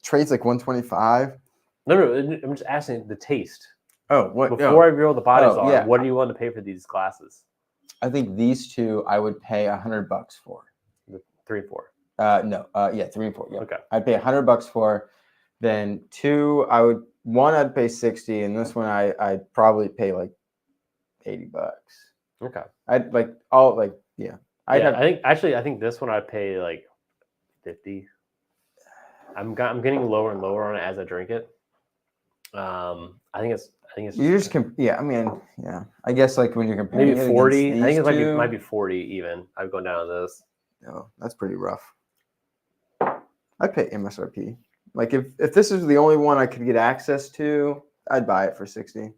trade's like 125. No. I'm just asking the taste. Oh, what? Before I reveal the bodies Oh, are, yeah. what do you want to pay for these glasses? I think these two I would pay $100 for. 3 and 4. No. Yeah, 3 and 4. Yeah. Okay. I'd pay $100 for. Then 2, I'd pay 60, and this one I'd probably pay like $80. Okay. I'd like all like yeah. I think this one I'd pay like 50. I'm getting lower and lower on it as I drink it. I think it's You just yeah. I mean, yeah. I guess like when you're comparing maybe it 40. against I think these it might two, be 40 even. I've gone down on this. No, that's pretty rough. I'd pay MSRP. Like if this is the only one I could get access to, I'd buy it for 60.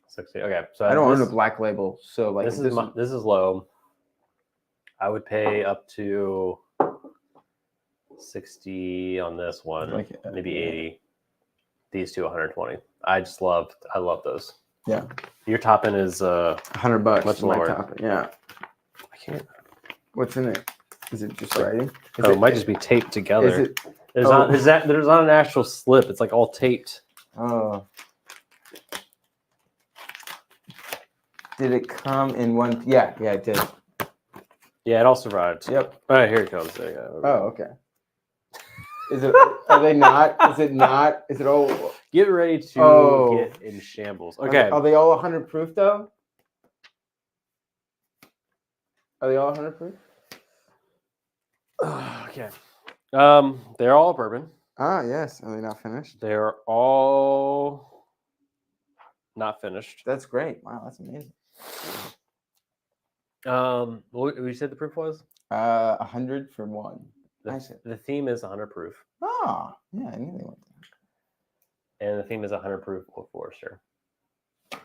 60. Okay. So I don't own this, a black label, so like this is low. I would pay up to 60 on this one, Like, maybe yeah. 80. These two 120. I love those. Yeah. Your top end is $100. Much for my lower. top. Yeah. I can't. What's in it? Is it just writing? It might just be taped together. Is it? There's oh. there's not an actual slip. It's like all taped. Oh. Did it come in one? Yeah, it did. Yeah, it all survived. Yep. All right, here it comes. There you go. Oh, okay. Is it? Are they not? Is it not? Is it all? Get ready to Oh. get in shambles. Okay. Are they all 100 proof though? Are they all 100 proof? Okay. They're all bourbon. Ah, yes. Are they not finished? They're all not finished. That's great. Wow, that's amazing. What you said the proof was? 100 for one. The theme is 100 proof, Oh, yeah, I knew they went there. and the theme is 100 proof Old Forester. I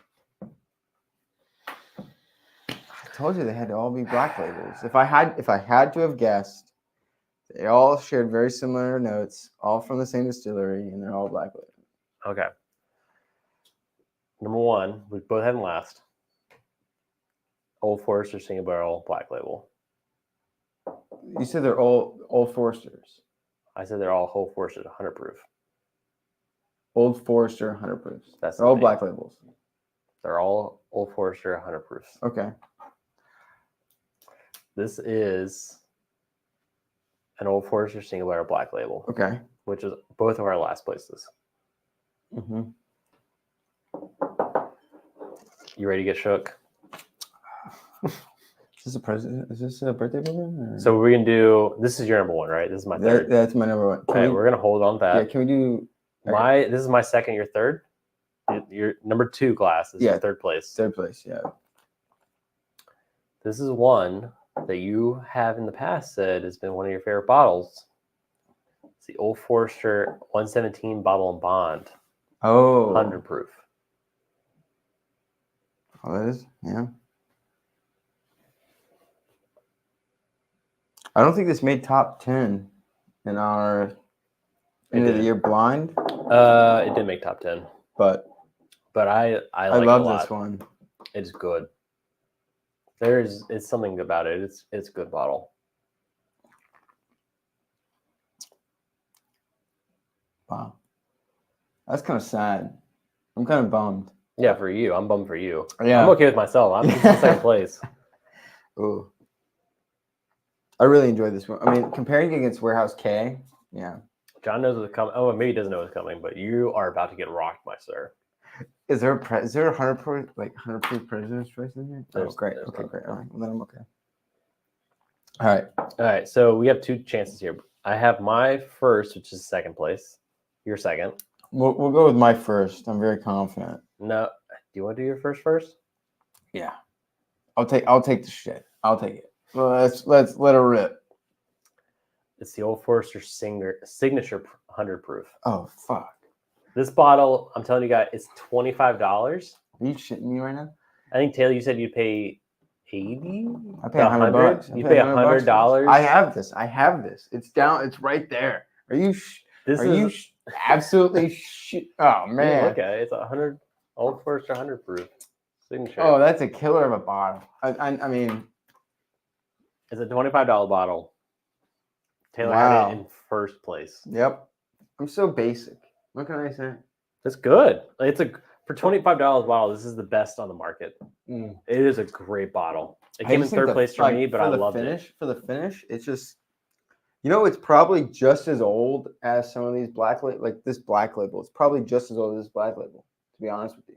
told you they had to all be black labels. If I had to have guessed, they all shared very similar notes, all from the same distillery, and they're all black labels. Okay. Number one, we both had them last. Old Forester Single Barrel Black Label. You said they're all Old Foresters. I said they're all Old Forester 100 proof. Old Forester 100 proofs. That's They're all the name. black labels. They're all Old Forester 100 proofs. Okay. This is an Old Forester Single Barrel Black Label, Okay. which is both of our last places. Mm-hmm. You ready to get shook? Is this a present? Is this a birthday present? or- So we're gonna do. This is your number one, right? This is my third. that's my number one. Okay, we're gonna hold on to yeah, that. can we do This is my second. Your third. Your number two glass is Yeah. your third place. third place? Yeah. This is one that you have in the past said has been one of your favorite bottles. It's the Old Forester 117 Bottle and Bond, Oh. 100 proof. Oh, that is? Yeah. I don't think this made top 10 in our end of the did. year blind, It didn't make top 10, but but I like I it a love lot. this one. It's good. It's something about it. It's a good bottle. Wow. That's kind of sad. I'm kind of bummed. Yeah, for you. I'm bummed for you. Yeah. I'm okay with myself. I'm just in second place. Ooh. I really enjoyed this one. I mean, comparing it against Warehouse K, yeah. John knows what's coming. Oh, maybe he doesn't know what's coming, but you are about to get rocked, my sir. Is there a 100 proof President's Choice in here? Oh, There's- great. there's Okay, not. great. All right. Well, then I'm okay. All right. All right, so we have two chances here. I have my first, which is second place. Your second. We'll go with my first. I'm very confident. No, do you want to do your first? Yeah. I'll take the shit. I'll take it. Let's let her rip. It's the Old Forester Signature 100 proof. Oh fuck. This bottle, I'm telling you guys, it's $25. Are you shitting me right now? I think Taylor, you said you'd pay 80. I pay $100. You pay $100. I have this. It's down. It's right there. Are you? This Are is you absolutely shit? Oh man. okay. It's 100 Old Forester 100 proof signature. Oh, that's a killer of a bottle. I mean, It's a $25 bottle. Taylor Wow. had it in first place. yep. I'm so basic. What can I say? That's good. It's for $25 bottle. This is the best on the market. Mm. It is a great bottle. It I came in just think third the- place for like, me, but for I the loved finish, it. For the finish, it's just, it's probably just as old as some of these like this black label. It's probably just as old as this black label. To be honest with you.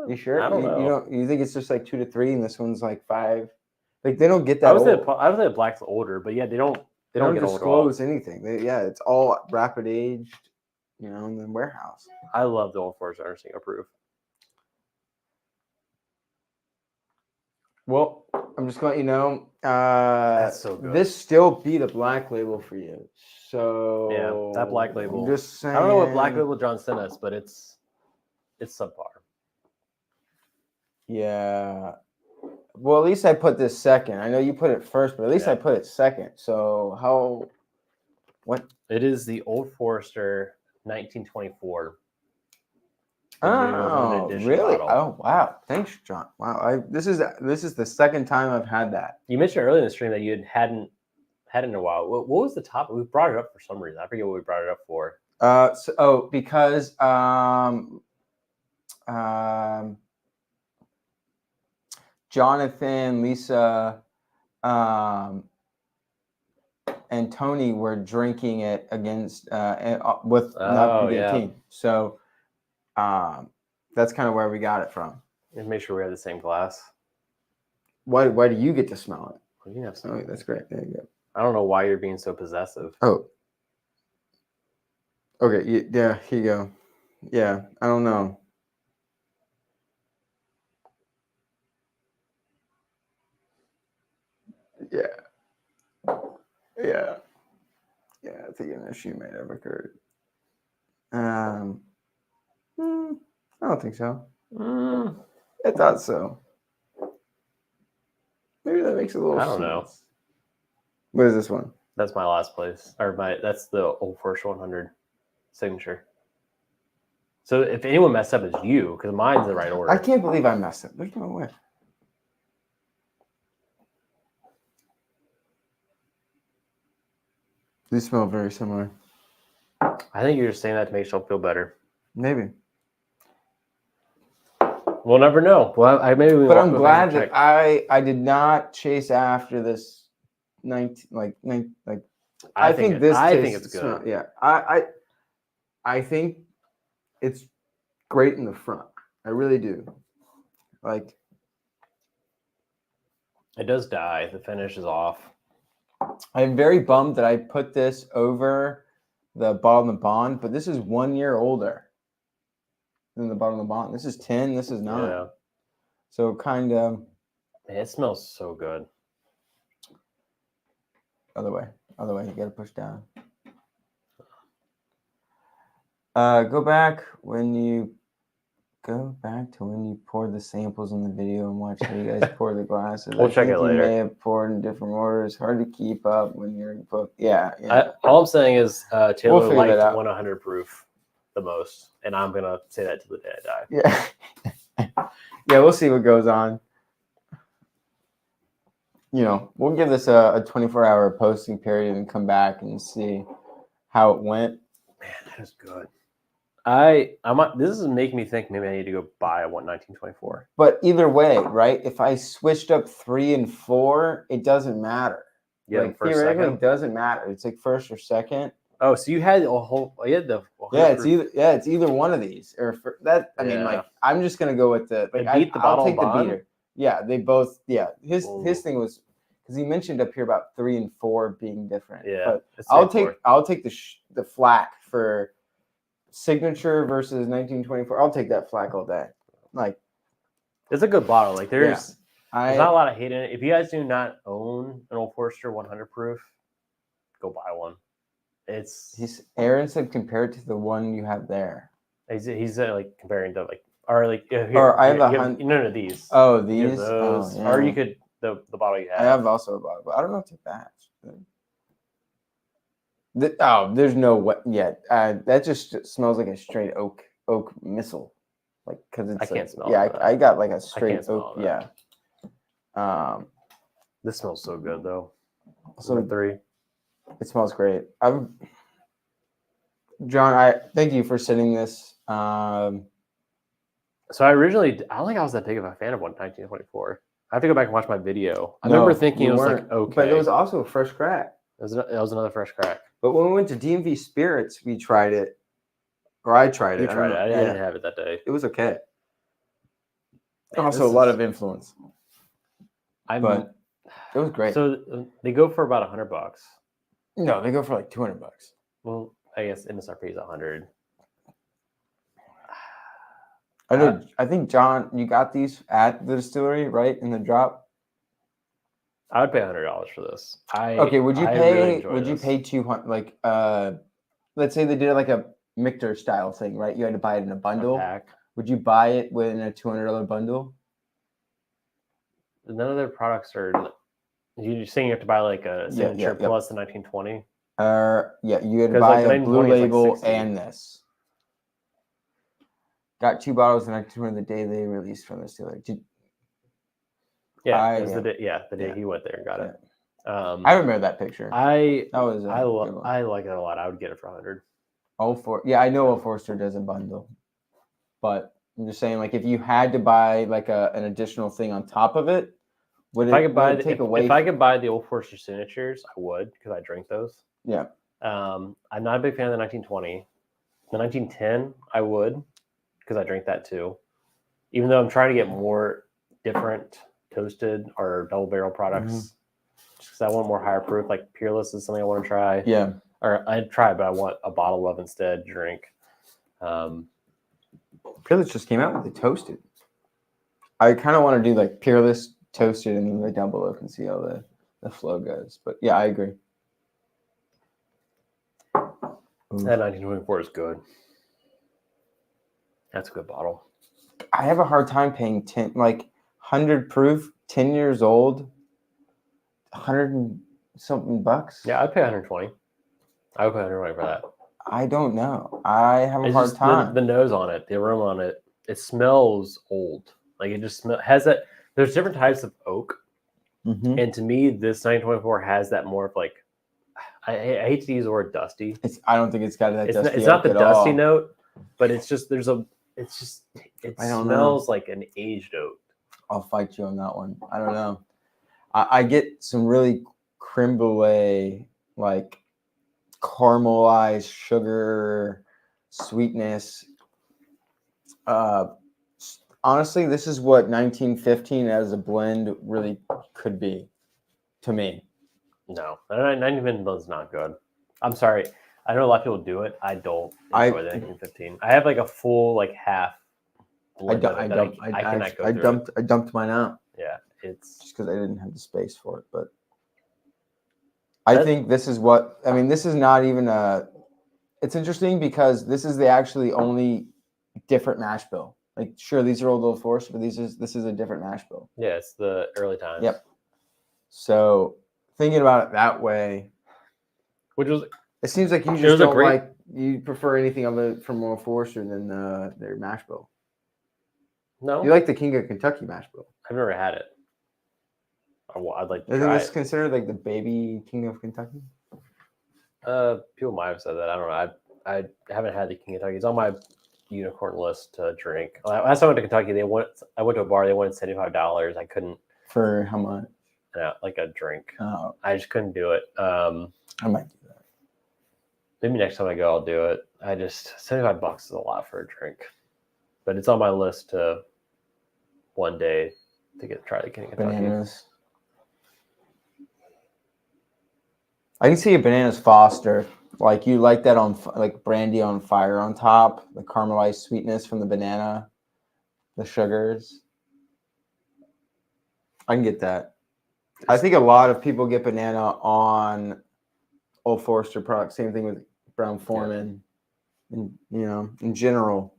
You sure? I don't know. You think it's just like 2 to 3, and this one's like 5? Like they don't get that I would old. say I would say black's older, but yeah, they don't They don't get old at all. disclose anything. It's all rapid aged, in the warehouse. I love the Old Forester Understanding Proof. Well, I'm just going to let you know. That's so good. This still beat a black label for you. So Yeah, that black label. I'm just saying. I don't know what black label John sent us, but it's subpar. Yeah. Well, at least I put this second. I know you put it first, but at least Yeah. I put it second. So how? What? It is the Old Forester 1924. The new Oh, limited edition really? bottle. Oh, wow. Thanks, John. Wow. This is the second time I've had that. You mentioned earlier in the stream that you hadn't had it in a while. What was the topic? We brought it up for some reason. I forget what we brought it up for. Because Jonathan, Lisa, and Tony were drinking it against with not the yeah. team. So that's kind of where we got it from. And make sure we have the same glass. Why do you get to smell it? You can have some. Oh, that's great. There you go. I don't know why you're being so possessive. Oh. Okay. Yeah. Here you go. Yeah. I don't know. Yeah. Yeah. Yeah. I think an issue may have occurred. I don't think so. I thought so. Maybe that makes a little I don't know. sense. What is this one? That's my last place, or that's the Old Forester 100 signature. So if anyone messed up, it's you because mine's the right order. I can't believe I messed up. There's no way. These smell very similar. I think you're just saying that to make yourself feel better. Maybe. We'll never know. Well, But I'm glad that I did not chase after this 19 like I think this I tastes think it's good. yeah. I think it's great in the front. I really do. Like It does die. The finish is off. I'm very bummed that I put this over the Bottle and Bond, but this is 1 year older than the Bottle and Bond. This is 10, this is 9. Yeah. So kind of Man, it smells so good. other way, you gotta push down. Go back to when you poured the samples in the video and watch how you guys pour the glasses. We'll check it You later. may have poured in different orders. Hard to keep up when you're both. Yeah. All I'm saying is Taylor We'll figure liked that out. 100 proof the most, and I'm gonna say that till the day I die. Yeah. Yeah, we'll see what goes on. We'll give this a 24-hour posting period and come back and see how it went. Man, that is good. This is making me think maybe I need to go buy a 1924. But either way, right? If I switched up 3 and 4, it doesn't matter. Yeah, like, first theoretically, second. it doesn't matter. It's like first or second. Oh, so you had a whole. You had the. It's either one of these or that. I mean, Yeah. like I'm just gonna go with the. Like, It beat the I'll Bottle take the Bond? beater. Yeah, they both. Yeah, his Ooh. thing was because he mentioned up here about 3 and 4 being different. Yeah, but it's I'll safe take the flack for signature versus 1924. I'll take that flack all day. Like It's a good bottle. Like there's not a lot of hate in it. If you guys do not own an Old Forester 100 proof, go buy one. Aaron said compared to the one you have there. He's like comparing to like I have none of these. Oh, You have these. those, Oh, yeah. or you could the bottle you have. I have also a bottle, but I don't know if it's a batch. There's no way yet. That just smells like a straight oak missile, like because it's. I can't smell. Yeah, that. I got like a straight can't smell oak. Yeah. This smells so good though. So Number 3. it smells great. John, I thank you for sending this. So I don't think I was that big of a fan of 1924. I have to go back and watch my video. I remember thinking it was like okay, but it was also a fresh crack. It was another fresh crack. But when we went to DMV Spirits, we tried it, or I tried it. You tried it. I Yeah. didn't have it that day. It was okay. Man, Also, this a lot is- of influence. I'm But it was great. so they go for about $100. No, they go for like $200. Well, I guess MSRP is 100. I know. I think John, you got these at the distillery, right? In the drop. I would pay $100 for this. Okay. Would you I pay? really enjoy would you this. pay 200? Like, let's say they did like a Michter style thing, right? You had to buy it in a A bundle. pack? Would you buy it within a $200 bundle? None of their products are. You're saying you have to buy like a signature yeah. plus the 1920. Yeah, you had to 'Cause, buy like, a the blue 1920 is, like, label 60. and this. Got 2 bottles of 1920 the day they released from the distillery. Yeah, it was the day. Yeah, the day Yeah. he went there and got it. I remember that picture. I That was a good one. I like it a lot. I would get it for 100. Yeah, I know Old Forester does a bundle, but I'm just saying, like, if you had to buy like an additional thing on top of it, If I could buy if I from- could buy the Old Forester signatures, I would because I drink those. Yeah. I'm not a big fan of the 1920. The 1910, I would because I drink that too. Even though I'm trying to get more different toasted or double barrel products, just because I want more higher proof. Like Peerless is something I want to try. Yeah. Or I'd try, but I want a bottle of instead drink. Peerless just came out with the toasted. I kind of want to do like Peerless toasted and then the double oak and see how the flow goes. But yeah, I agree. That 1924 is good. That's a good bottle. I have a hard time paying 100 proof, 10 years old, 100 and something bucks. Yeah, I'd pay 120. I would pay 120 for that. I don't know. I have a It's hard just time. the nose on it, the aroma on it. It smells old. Like it just has that. There's different types of oak, Mhm. and to me, this 1924 has that more of like. I hate to use the word dusty. I don't think it's got that dusty It's not oak the at dusty all. note, but it's just it I don't smells like an aged oak. I'll fight you on that one. I don't know. I get some really creme brulee, like caramelized sugar sweetness. Honestly, this is what 1915 as a blend really could be to me. No, 1915 is not good. I'm sorry. I know a lot of people do it. I don't enjoy the 1915. I have like a full like half. I blend of it that I cannot go through. I dumped mine out Yeah, it's just because I didn't have the space for it. But I think this is what I mean. This is not even a. It's interesting because this is the actually only different mash bill. Like, sure, these are Old Forester, but this is a different mash bill. yeah, it's the early times. Yep. So thinking about it that way, Which was it seems like you was just a don't great- like you prefer anything of it from Old Forester than their mash bill. no. You like the King of Kentucky mash bill. I've never had it. I'd like to Isn't try this it. considered like the baby King of Kentucky? People might have said that. I don't know. I haven't had the King of Kentucky. It's on my unicorn list to drink. Last time I went to Kentucky, I went to a bar. They wanted $75. I couldn't. For how much? Like a drink. Oh, I just couldn't do it. I might do that. Maybe next time I go, I'll do it. $75 is a lot for a drink, but it's on my list to one day to try the King of Kentucky. Bananas. I can see a Bananas Foster. Like you like that on like brandy on fire on top, the caramelized sweetness from the banana, the sugars. I can get that. I think a lot of people get banana on Old Forester products. Same thing with Brown Foreman, and in general.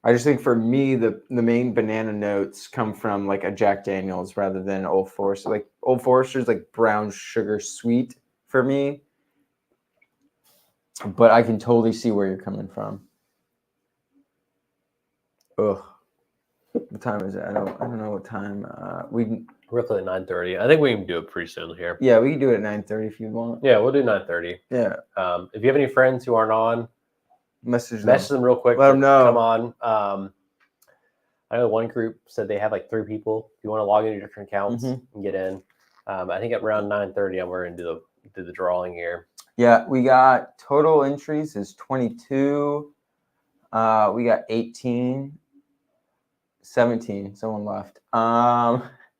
I just think for me, the main banana notes come from like a Jack Daniels rather than Old Forester. Like Old Forester's like brown sugar sweet for me, but I can totally see where you're coming from. Ugh, what time is it? I don't know what time. We're up to 9:30. I think we can do it pretty soon here. Yeah, we can do it at 9:30 if you want. Yeah, we'll do 9:30. Yeah. If you have any friends who aren't on, Message them real quick. Let them know. Come on. I know one group said they have like 3 people. If you want to log into different accounts and get in, I think at around 9:30, we're going to do the drawing here. Yeah, we got total entries is 22. We got 18, 17. Someone left.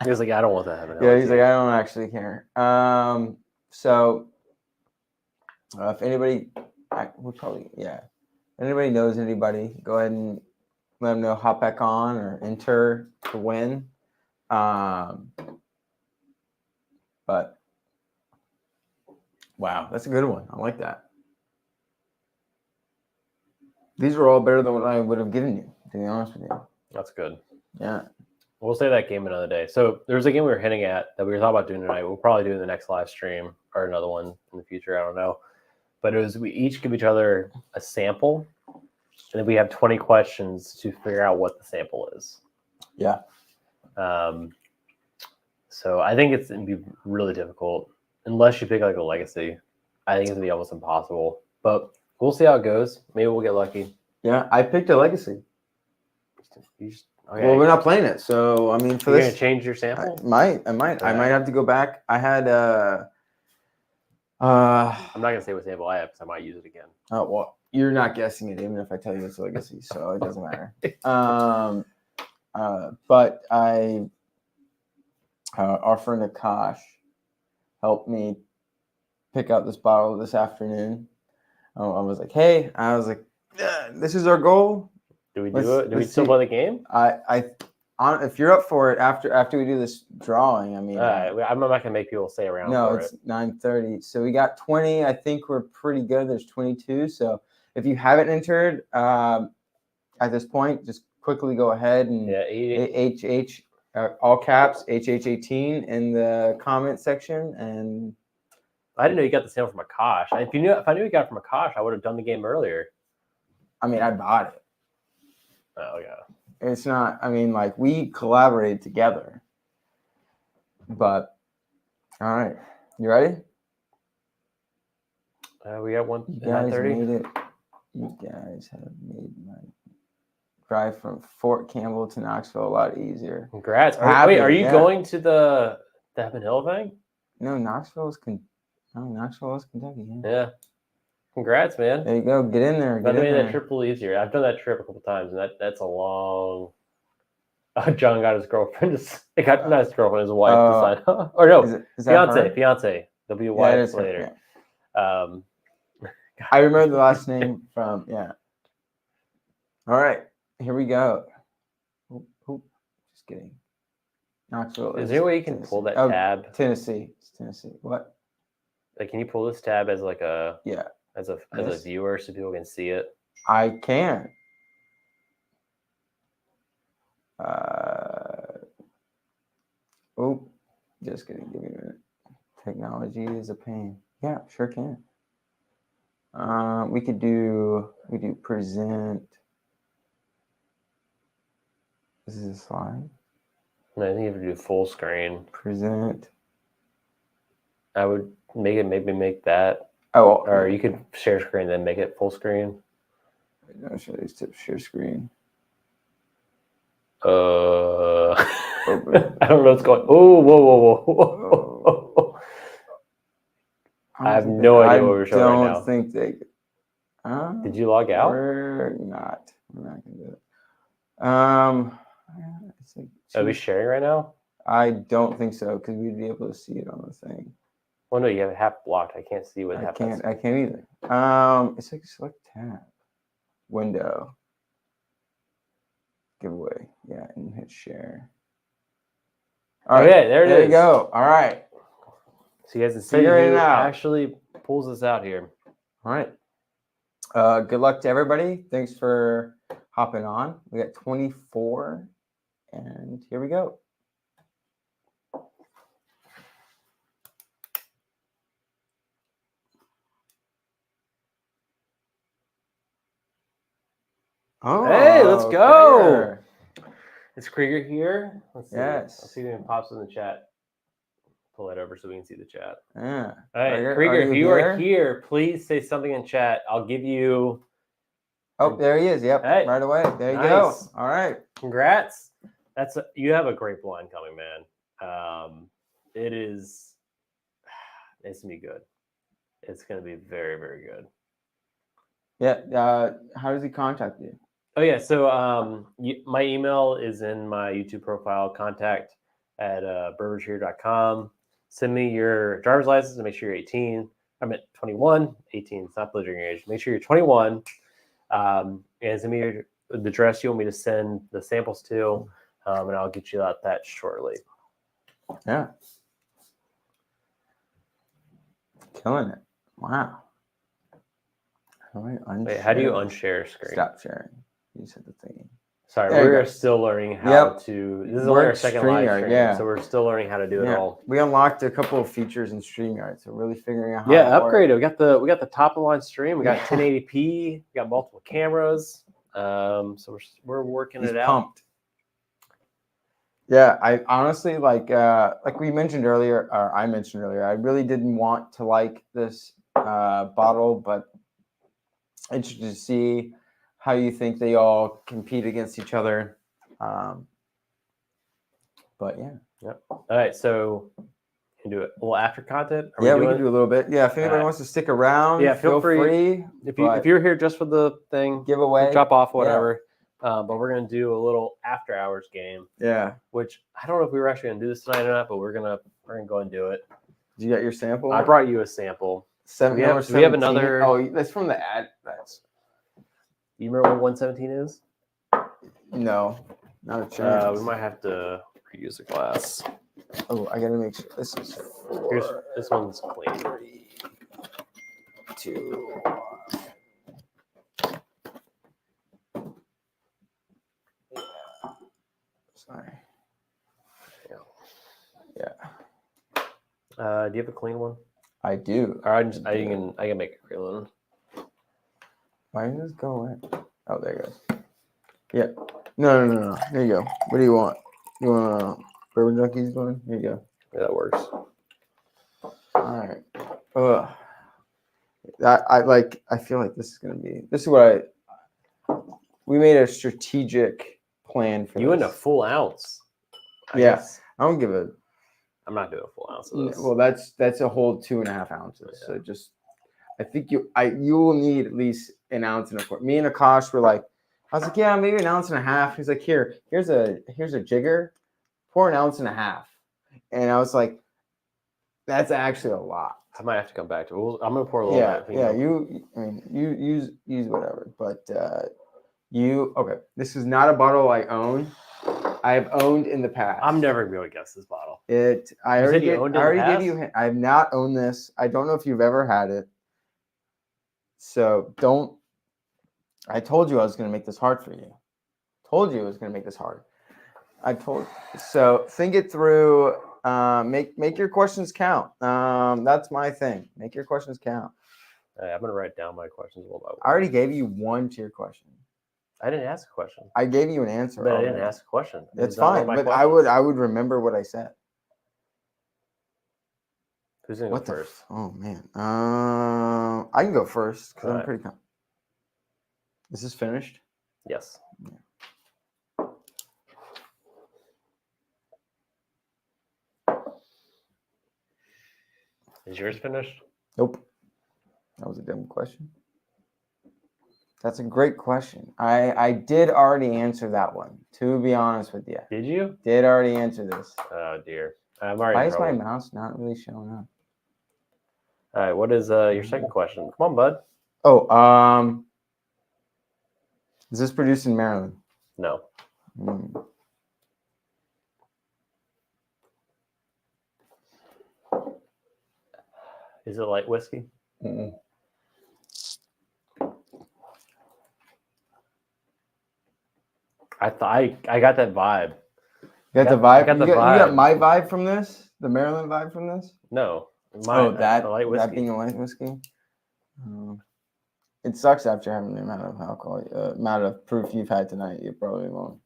He was like, I don't want that happening. Yeah, he's like, I don't actually care. So if anybody, anybody knows anybody, go ahead and let them know, hop back on or enter to win. But wow, that's a good one. I like that. These were all better than what I would have given you, to be honest with you. That's good. Yeah. We'll say that game another day. So there's a game we were hinting at that we were talking about doing tonight. We'll probably do in the next live stream or another one in the future. I don't know. But it was we each give each other a sample, and then we have 20 questions to figure out what the sample is. Yeah. So I think it's going to be really difficult unless you pick like a legacy. I think it's going to be almost impossible. But we'll see how it goes. Maybe we'll get lucky. Yeah, I picked a legacy. Okay. Well, we're not playing it, so I mean, for You're this, gonna change your sample. I might have to go back. I had I'm not gonna say what sample I have because I might use it again. Oh well, you're not guessing it even if I tell you it's a legacy, so it doesn't matter. But our friend Akash helped me pick out this bottle this afternoon. I was like, hey, this is our goal. Do we do it? Do we still play the game? If you're up for it after we do this drawing, I mean, I'm not gonna make people stay around. No, it's 9:30. So we got 20. I think we're pretty good. There's 22. So if you haven't entered at this point, just quickly go ahead and all caps HH18 in the comment section, and I didn't know you got the sample from Akash. If I knew you got it from Akash, I would have done the game earlier. I mean, I bought it. Oh yeah. It's not. I mean, like we collaborated together. But all right, you ready? We got one. You guys 9:30. made it. You guys have made my drive from Fort Campbell to Knoxville a lot easier. Congrats. Happy, Are you yeah. going to the Heaven Hill thing? No, Knoxville is Kentucky. Yeah. Yeah. Congrats, man. There you go. Get in there. That Get in made that there. trip a little easier. I've done that trip a couple times, and that's a long. John got his girlfriend. Not his girlfriend, his wife to sign. Or no, is that her? fiance. There'll be a Yeah, it wife is her, later. yeah. I remember the last name from All right, here we go. Oop, just kidding. Knoxville. Is there a way you can pull that tab? Tennessee. It's Tennessee. What? Like, can you pull this tab as like a as a viewer so people can see it? I can. Just kidding. Give me a minute. Technology is a pain. Yeah, sure can. We do present. This is a slide. No, I think you have to do full screen. Present. I would maybe make that. Oh, or you could share screen then make it full screen. No, show these tips. Share screen. I don't know what's going. Oh, whoa. I have no idea what we're showing right now. I don't think they. Did you log out? We're not gonna do it. It's like Are we sharing right now? I don't think so because we'd be able to see it on the thing. Well, no, you have it half blocked. I can't see what happens. I can't either. It's like select tab, window, giveaway. Yeah, and hit share. All right, there it is. There you go. All right. So you guys can see who actually pulls this out here. All right. Good luck to everybody. Thanks for hopping on. We got 24, and here we go. Oh, hey, let's go. Krieger. It's Krieger here. Let's see. Yes. Let's see if it pops in the chat. Pull that over so we can see the chat. Yeah. All right, Krieger, if you are here, please say something in chat. I'll give you. Oh, there he is. Yep. Hey. Right away. There you go. All right. Congrats. You have a great blind coming, man. It's gonna be good. It's gonna be very, very good. Yeah. How does he contact you? Oh yeah. So my email is in my YouTube profile. Contact at burbershare.com. Send me your driver's license and make sure you're 18. I'm at 21. 18 is not the drinking age. Make sure you're 21. And send me the address you want me to send the samples to, and I'll get you that shortly. Yeah. Killing it. Wow. All right. Wait, how do you unshare screen? Stop sharing. You said the thing. Sorry, we're still learning how to. This is only our second live stream, so we're still learning how to do it all. We unlocked a couple of features in StreamYard, so we're really figuring out how. Yeah, upgraded. We got the top of the line stream. We got 1080p. We got multiple cameras. So we're working it out. Pumped. Yeah, I honestly like we mentioned earlier, or I mentioned earlier, I really didn't want to like this bottle, but interested to see how you think they all compete against each other. But yeah. Yep. All right, so you can do it a little after content. We can do a little bit. Yeah, if anybody wants to stick around, feel free. If you're here just for the thing, giveaway, drop off, whatever. But we're gonna do a little after hours game. Yeah. Which I don't know if we were actually gonna do this tonight or not, but we're gonna go and do it. You got your sample? I brought you a sample. We have another. Oh, that's from the ad. You remember what 117 is? No, not a chance. We might have to reuse a glass. Oh, I gotta make sure this is. This one's clean. 3, 2, 1. Sorry. Yeah. Do you have a clean one? I do. Or I can make it real. Why didn't this go away? Oh, there it goes. Yeah. No. There you go. What do you want? You want Bourbon Junkies going? Here you go. Yeah, that works. All right. Ugh. I feel like this is what we made a strategic plan for You this. went a full ounce. I Yeah. guess. I don't give a. I'm not doing a full ounce of this. Well, that's a whole 2.5 ounces. Yeah. So just, I think you will need at least an ounce and a quarter. Me and Akash were like, I was like, yeah, maybe an ounce and a half. He's like, here's a jigger, pour an ounce and a half. And I was like, that's actually a lot. I might have to come back to it. I'm gonna pour a little bit. Yeah. You use whatever, but okay. This is not a bottle I own. I have owned in the past. I'm never gonna be able to guess this bottle. I You said already you gave, owned it I in the already gave past? you. I have not owned this. I don't know if you've ever had it. So don't. I told you I was going to make this hard for you. Told you I was going to make this hard. So think it through. Make your questions count. That's my thing. Make your questions count. I'm gonna write down my questions a little bit. I already gave you one to your question. I didn't ask a question. I gave you an answer. But already. I didn't ask a question. It's It's not one fine, of my but questions. I would remember what I said. Who's gonna go What the? first? Oh man. I can go first because I'm Alright. pretty. Is this finished? Yes. Is yours finished? Nope. That was a dumb question. That's a great question. I did already answer that one, to be honest with you. Did you? Did already answer this. Oh dear. I'm already. Why in is my trouble. mouse not really showing up? All right. What is your second question? Come on, bud. Oh, is this produced in Maryland? No. Is it light whiskey? Mm-mm. I got that vibe. You got the I vibe? got the You got vibe. my vibe from this? The Maryland vibe from this? No. The light whiskey. that being a light whiskey? It sucks after having the amount of alcohol, amount of proof you've had tonight. You probably won't.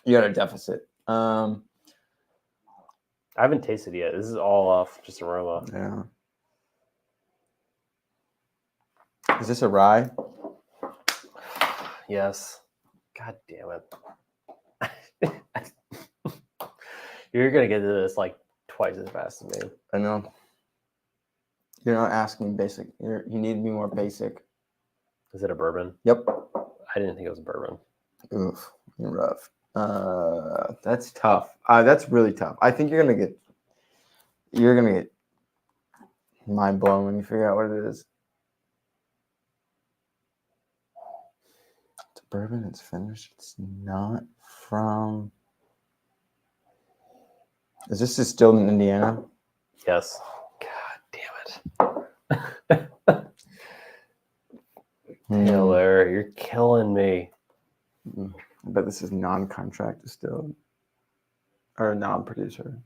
You got a deficit. I haven't tasted it yet. This is all off just aroma. Yeah. Is this a rye? Yes. God damn it. You're gonna get to this like twice as fast as me. I know. You're not asking basic. You need to be more basic. Is it a bourbon? Yep. I didn't think it was a bourbon. Oof. You're rough. That's tough. That's really tough. I think you're gonna get mind blown when you figure out what it is. It's a bourbon. It's finished. It's not from. Is this distilled in Indiana? Yes. God damn it. Taylor, you're killing me. I bet this is non-contract distilled or non-producer.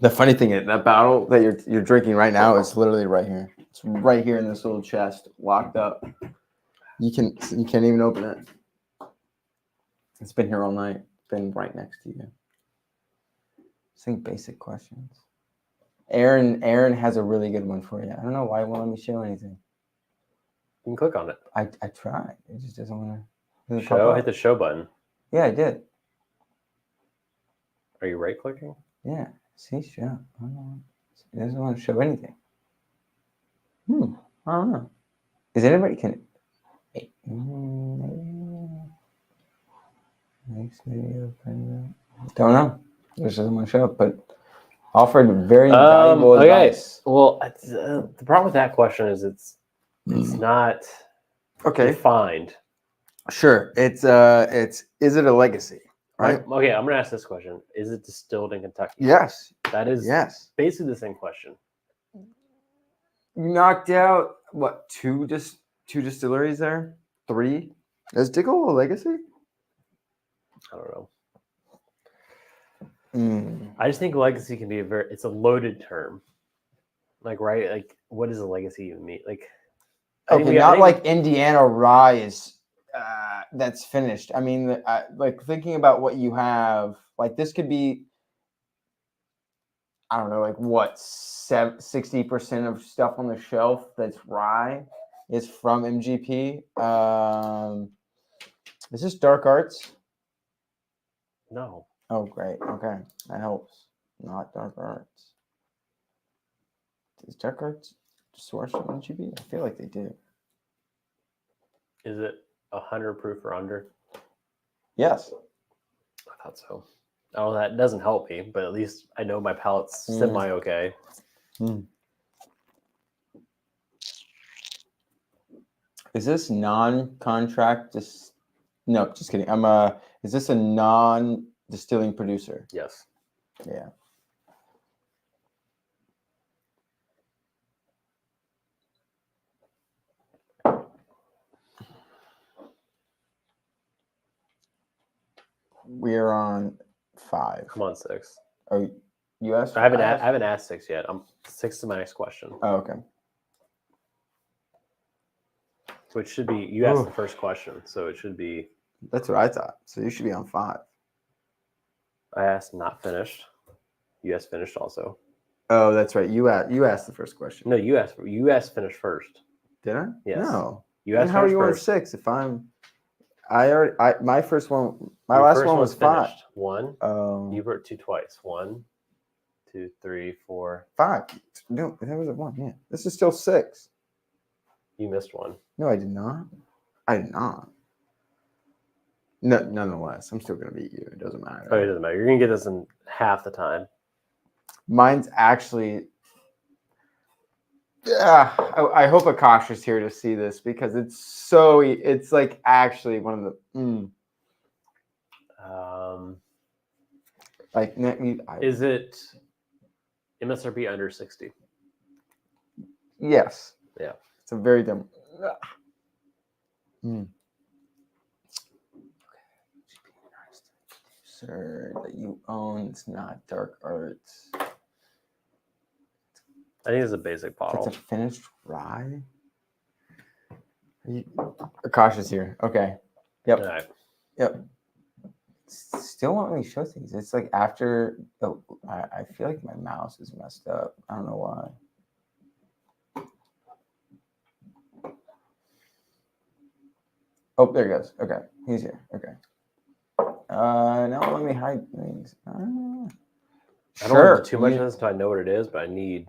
The funny thing is that bottle that you're drinking right now is literally right here. It's right here in this little chest, locked up. You can't even open it. It's been here all night. Been right next to you. Just think basic questions. Aaron has a really good one for you. I don't know why it won't let me show anything. You can click on it. I tried. It just doesn't want to. Hit the show button. Yeah, I did. Are you right clicking? Yeah. See, show. I don't know. It doesn't want to show anything. I don't know. Is anybody can? Next video. Don't know. This doesn't want to show up, but offered very valuable advice. Well, the problem with that question is it's not defined. Sure. It's is it a legacy? Right. Okay, I'm gonna ask this question: is it distilled in Kentucky? Yes. That is basically the same question. You knocked out what two distilleries there? 3? Is Diggle a legacy? I don't know. I just think legacy can be it's a loaded term. Like, right? Like, what does a legacy even mean? Like, Okay, not like Indiana rye is that's finished. I mean, like thinking about what you have, like this could be, I don't know, like what 60% of stuff on the shelf that's rye is from MGP. Is this Dark Arts? No. Oh, great. Okay, that helps. Not Dark Arts. Does Dark Arts source from MGP? I feel like they do. Is it 100 proof or under? Yes. I thought so. Oh, that doesn't help me, but at least I know my palate's semi okay. Is this non-contract? No, just kidding. Is this a non-distilling producer? Yes. Yeah. We're on 5. I'm on 6. Oh, you asked? I haven't asked 6 yet. I'm 6 to my next question. Oh, okay. Which should be, you asked the first question, so it should be. That's what I thought. So you should be on 5. I asked not finished. You asked finished also. Oh, that's right. You asked the first question. No, you asked finished first. Did I? Yes. No. You asked how are you first. on 6? If my first one, my last one was 5. Finished. 1. You wrote 2 twice. 1, 2, 3, 4. 5. No, that was a 1. Yeah. This is still 6. You missed 1. No, I did not. I did not. No, nonetheless, I'm still gonna beat you. It doesn't matter. Oh, it doesn't matter. You're gonna get this in half the time. Mine's actually. Yeah, I hope Akasha's here to see this because it's like actually one of the. Like, is it MSRP under 60? Yes. Yeah. It's a very dumb. Sir, that you own. It's not Dark Arts. I think it's a basic bottle. It's a finished rye. Akasha's here. Okay. Yep. All right. Yep. Still won't let me show things. It's like after. Oh, I feel like my mouse is messed up. I don't know why. Oh, there he goes. Okay, he's here. Okay. Now let me hide things. I don't want to do too much of this until I know what it is, but I need.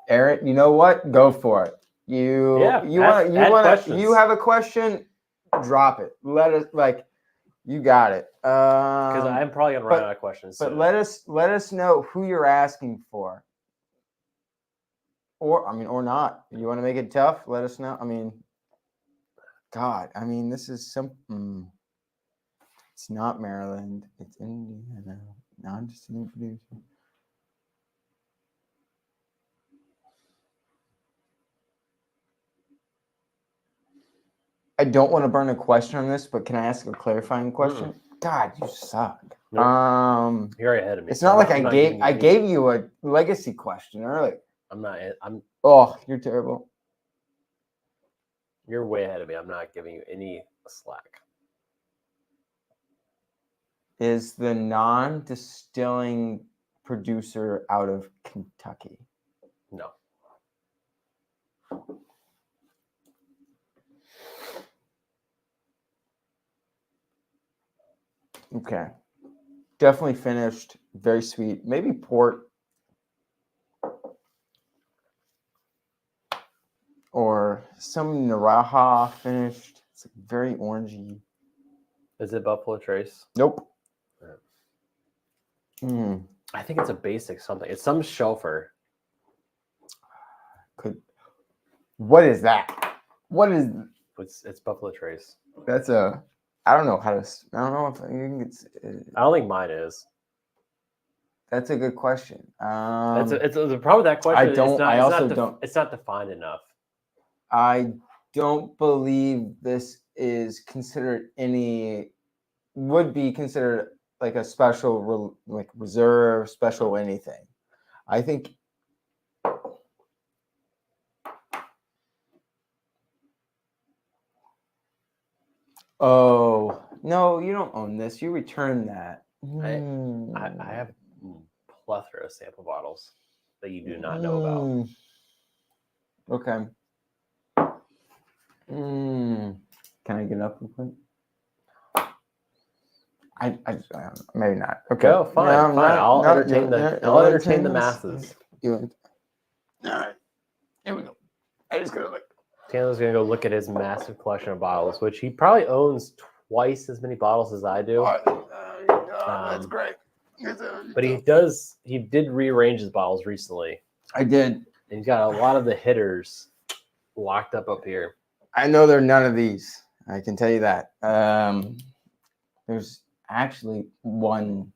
Aaron, you know what? Go for it. You have a question? Drop it. Let us you got it. Because I'm probably gonna run out of questions. But let us know who you're asking for. Or not. You want to make it tough? Let us know. I mean, God, this is some. It's not Maryland. It's Indiana. Non-distinct producer. I don't want to burn a question on this, but can I ask a clarifying question? God, you suck. Nope. You're ahead of me. It's not like I gave you a legacy question earlier. Oh, you're terrible. You're way ahead of me. I'm not giving you any slack. Is the non-distilling producer out of Kentucky? No. Okay. Definitely finished. Very sweet. Maybe port. Or some Naraha finished. It's very orangey. Is it Buffalo Trace? Nope. I think it's a basic something. It's some shelfer. What is that? What is? It's Buffalo Trace. That's a. I don't know how to. I don't know if it's. I don't think mine is. That's a good question. It's the problem with that question. It's not defined enough. I don't believe this is considered would be considered like a special like reserve, special anything. I think. Oh no, you don't own this. You returned that. I have plethora of sample bottles that you do not know about. Okay. Can I get up real quick? I don't know. Maybe not. Okay. No, fine, fine. I'll entertain the masses. All right. Here we go. I just gotta look. Taylor's gonna go look at his massive collection of bottles, which he probably owns twice as many bottles as I do. That's great. But he did rearrange his bottles recently. I did. And he's got a lot of the hitters locked up here. I know there are none of these. I can tell you that. There's actually one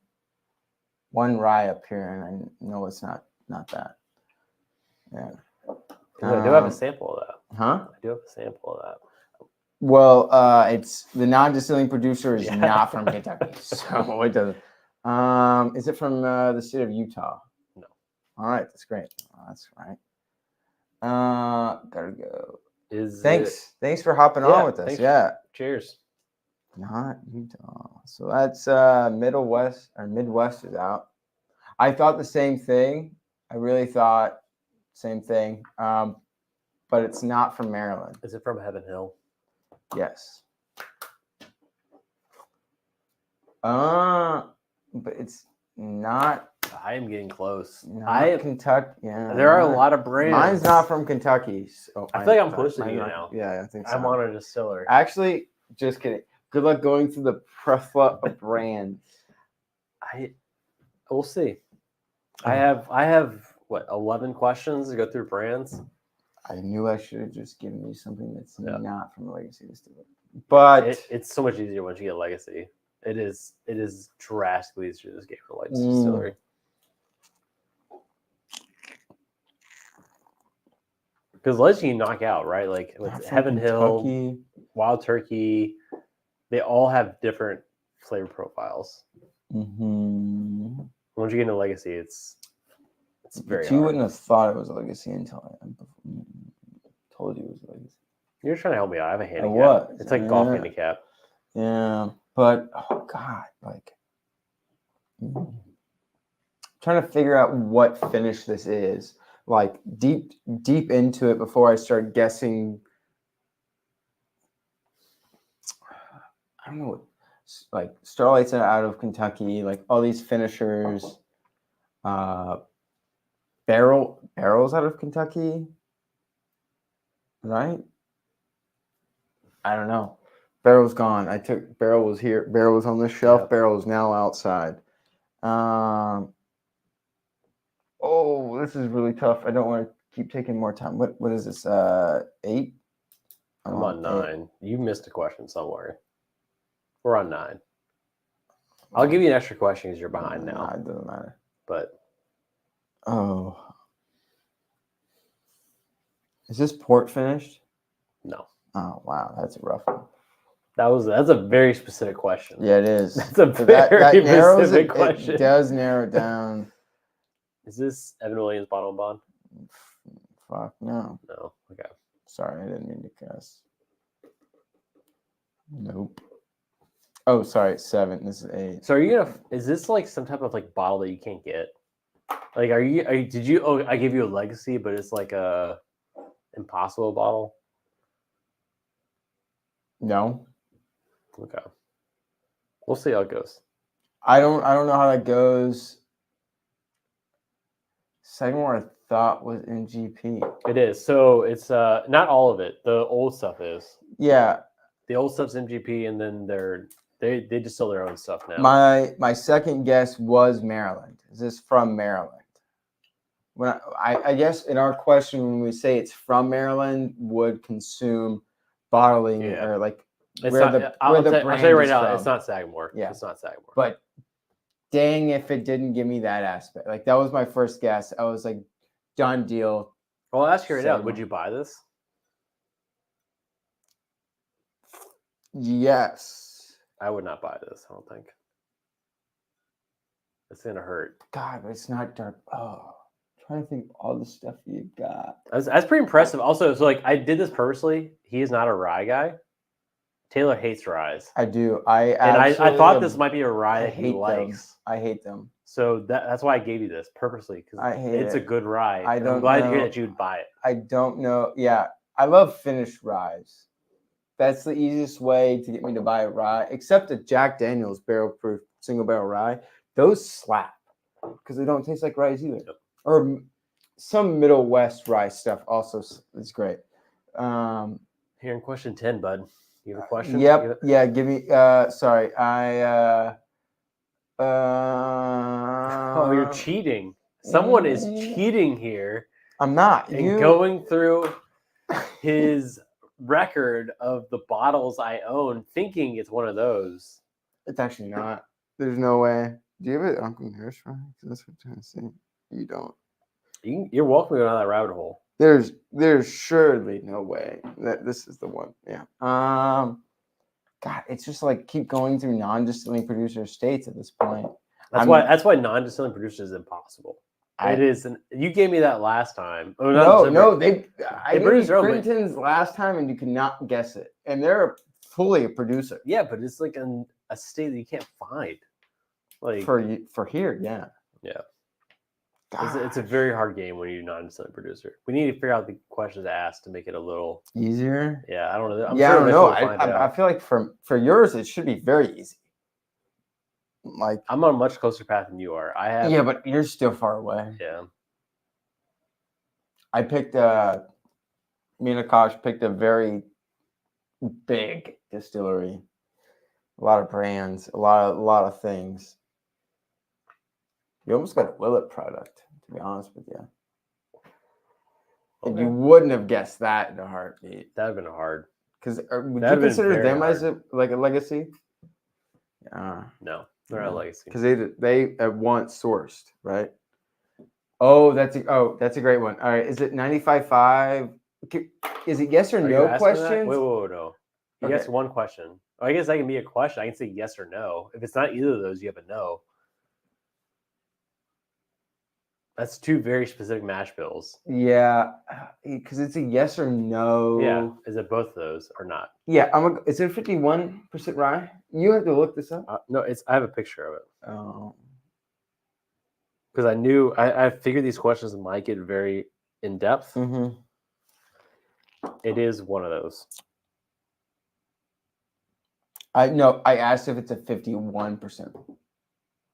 rye up here, and I know it's not that. Yeah. I do have a sample of that. Huh? I do have a sample of that. Well, it's the non-distilling producer is Yeah. not from Kentucky, so it doesn't. Is it from the state of Utah? No. All right, that's great. Oh, that's right. Gotta go. Thanks for hopping on with us. thanks. Yeah. Cheers. Not Utah. So that's Midwest is out. I thought the same thing. I really thought same thing. But it's not from Maryland. Is it from Heaven Hill? Yes. But it's not. I am getting close. Kentucky. Yeah. There are a lot of brands. Mine's not from Kentucky. So I feel like I'm closer to you now. Yeah, I think so. I'm on a distiller. Actually, just kidding. Good luck going through the plethora of brands. We'll see. I have what 11 questions to go through brands. I knew I should have just given you something that's Yeah. not from a legacy distiller. But It's so much easier once you get legacy. It is drastically easier to just get from a legacy distillery. Because legacy you knock out, right? Like with not from Heaven Hill, Kentucky. Wild Turkey, they all have different flavor profiles. Mm-hmm. Once you get into legacy, it's very But you hard. wouldn't have thought it was a legacy until I told you it was a legacy. You're trying to help me out. I have a handicap. was. It's like golf Yeah. handicap. Yeah, but oh god, like trying to figure out what finish this is. Like deep into it before I start guessing. I don't know what, like Starlight's out of Kentucky, like all these finishers. Barrel's out of Kentucky, right? I don't know. Barrel's gone. Barrel was here. Barrel was on this shelf. Yep. Barrel is now outside. Oh, this is really tough. I don't want to keep taking more time. What is this? 8? I'm on 9. You missed a question somewhere. We're on 9. I'll give you an extra question because you're behind now. Nah, it doesn't matter. But Oh, is this port finished? no, Oh wow, that's a rough one. that's a very specific question. Yeah, it is. That's a So very narrows specific it. question. It does narrow it down. Is this Evan Williams bottle and bond? Fuck no. No. Okay. Sorry, I didn't mean to guess. Nope. Oh, sorry, 7. This is 8. So is this like some type of like bottle that you can't get? Like I gave you a legacy, but it's like a impossible bottle. No, Okay. We'll see how it goes. I don't know how that goes. Sagamore I thought was in GP. It is. So it's not all of it. The old stuff is. Yeah, The old stuff's MGP, and then they distill their own stuff now. my second guess was Maryland. Is this from Maryland? When I guess in our question when we say it's from Maryland, would consume bottling Yeah. or like It's where not, the I'll where the tell brand you right is now, from. it's not Sagamore. Yeah. It's not Sagamore. But dang if it didn't give me that aspect. Like that was my first guess. I was like, done deal. Well, I'll ask you right now, Sagamore. would you buy this? Yes. I would not buy this, I don't think. It's gonna hurt. God, but it's not dark. Oh, I'm trying to think of all the stuff you got. That's pretty impressive. Also, so like I did this purposely. He is not a rye guy. Taylor hates ryes, I do. and I thought this might be a rye I that he hate them. likes. I hate them. So that's why I gave you this purposely because I hate it's it. a good rye. I and don't I'm glad to hear know. that you would buy it. I don't know. Yeah, I love finished ryes. That's the easiest way to get me to buy a rye, except a Jack Daniel's barrel proof single barrel rye. Those slap because they don't taste like rye either. Yep. Or some Middle West rye stuff also is great. Here in question 10, bud. You have a question? Yep. Yeah. Give me. Sorry. Oh, you're cheating. Someone is cheating here I'm not. and You going through his record of the bottles I own, thinking it's one of those. It's actually not. There's no way. Do you have an Uncle Nearest rye? 'Cause that's what I'm trying to say. You don't. You're welcome to go down that rabbit hole. There's surely no way that this is the one. Yeah. God, it's just like keep going through non-distilling producer states at this point. That's why non-distilling producer is impossible. I- It is. You gave me that last time. Oh, No, I They gave you produce their own, but- Crittenton's last time, and you could not guess it. And they're fully a producer Yeah, but it's like a state that you can't find. Like for here. Yeah. Yeah. It's a very hard game when you're non-distilling producer. We need to figure out the questions to ask to make it a little. Easier. Yeah, I don't know. I don't know. eventually we'll find I out. feel like for yours it should be very easy. Like I'm on a much closer path than you are. I have. yeah, but you're still far away. Yeah. I picked me and Akash picked a very big distillery. A lot of brands, a lot of things. You almost got a Willet product, to be honest with you. And you wouldn't have guessed that in a heartbeat. That'd have been hard. Because would That'd you been consider very them as hard. like a legacy? No, they're not legacy. Because they at once sourced, right? Oh, that's a great one. All right, is it 95.5? Is it yes or Are you no asking that? questions? Wait, no. You Okay. asked one question. Oh, I guess that can be a question. I can say yes or no. If it's not either of those, you have a no. That's two very specific mash bills. Yeah, because it's a yes or no. Yeah. Is it both of those or not? Yeah, is it 51% rye? You have to look this up. No, I have a picture of it. Oh. Because I knew I figured these questions might get very in depth. Mm-hmm. It is one of those. I asked if it's a 51%.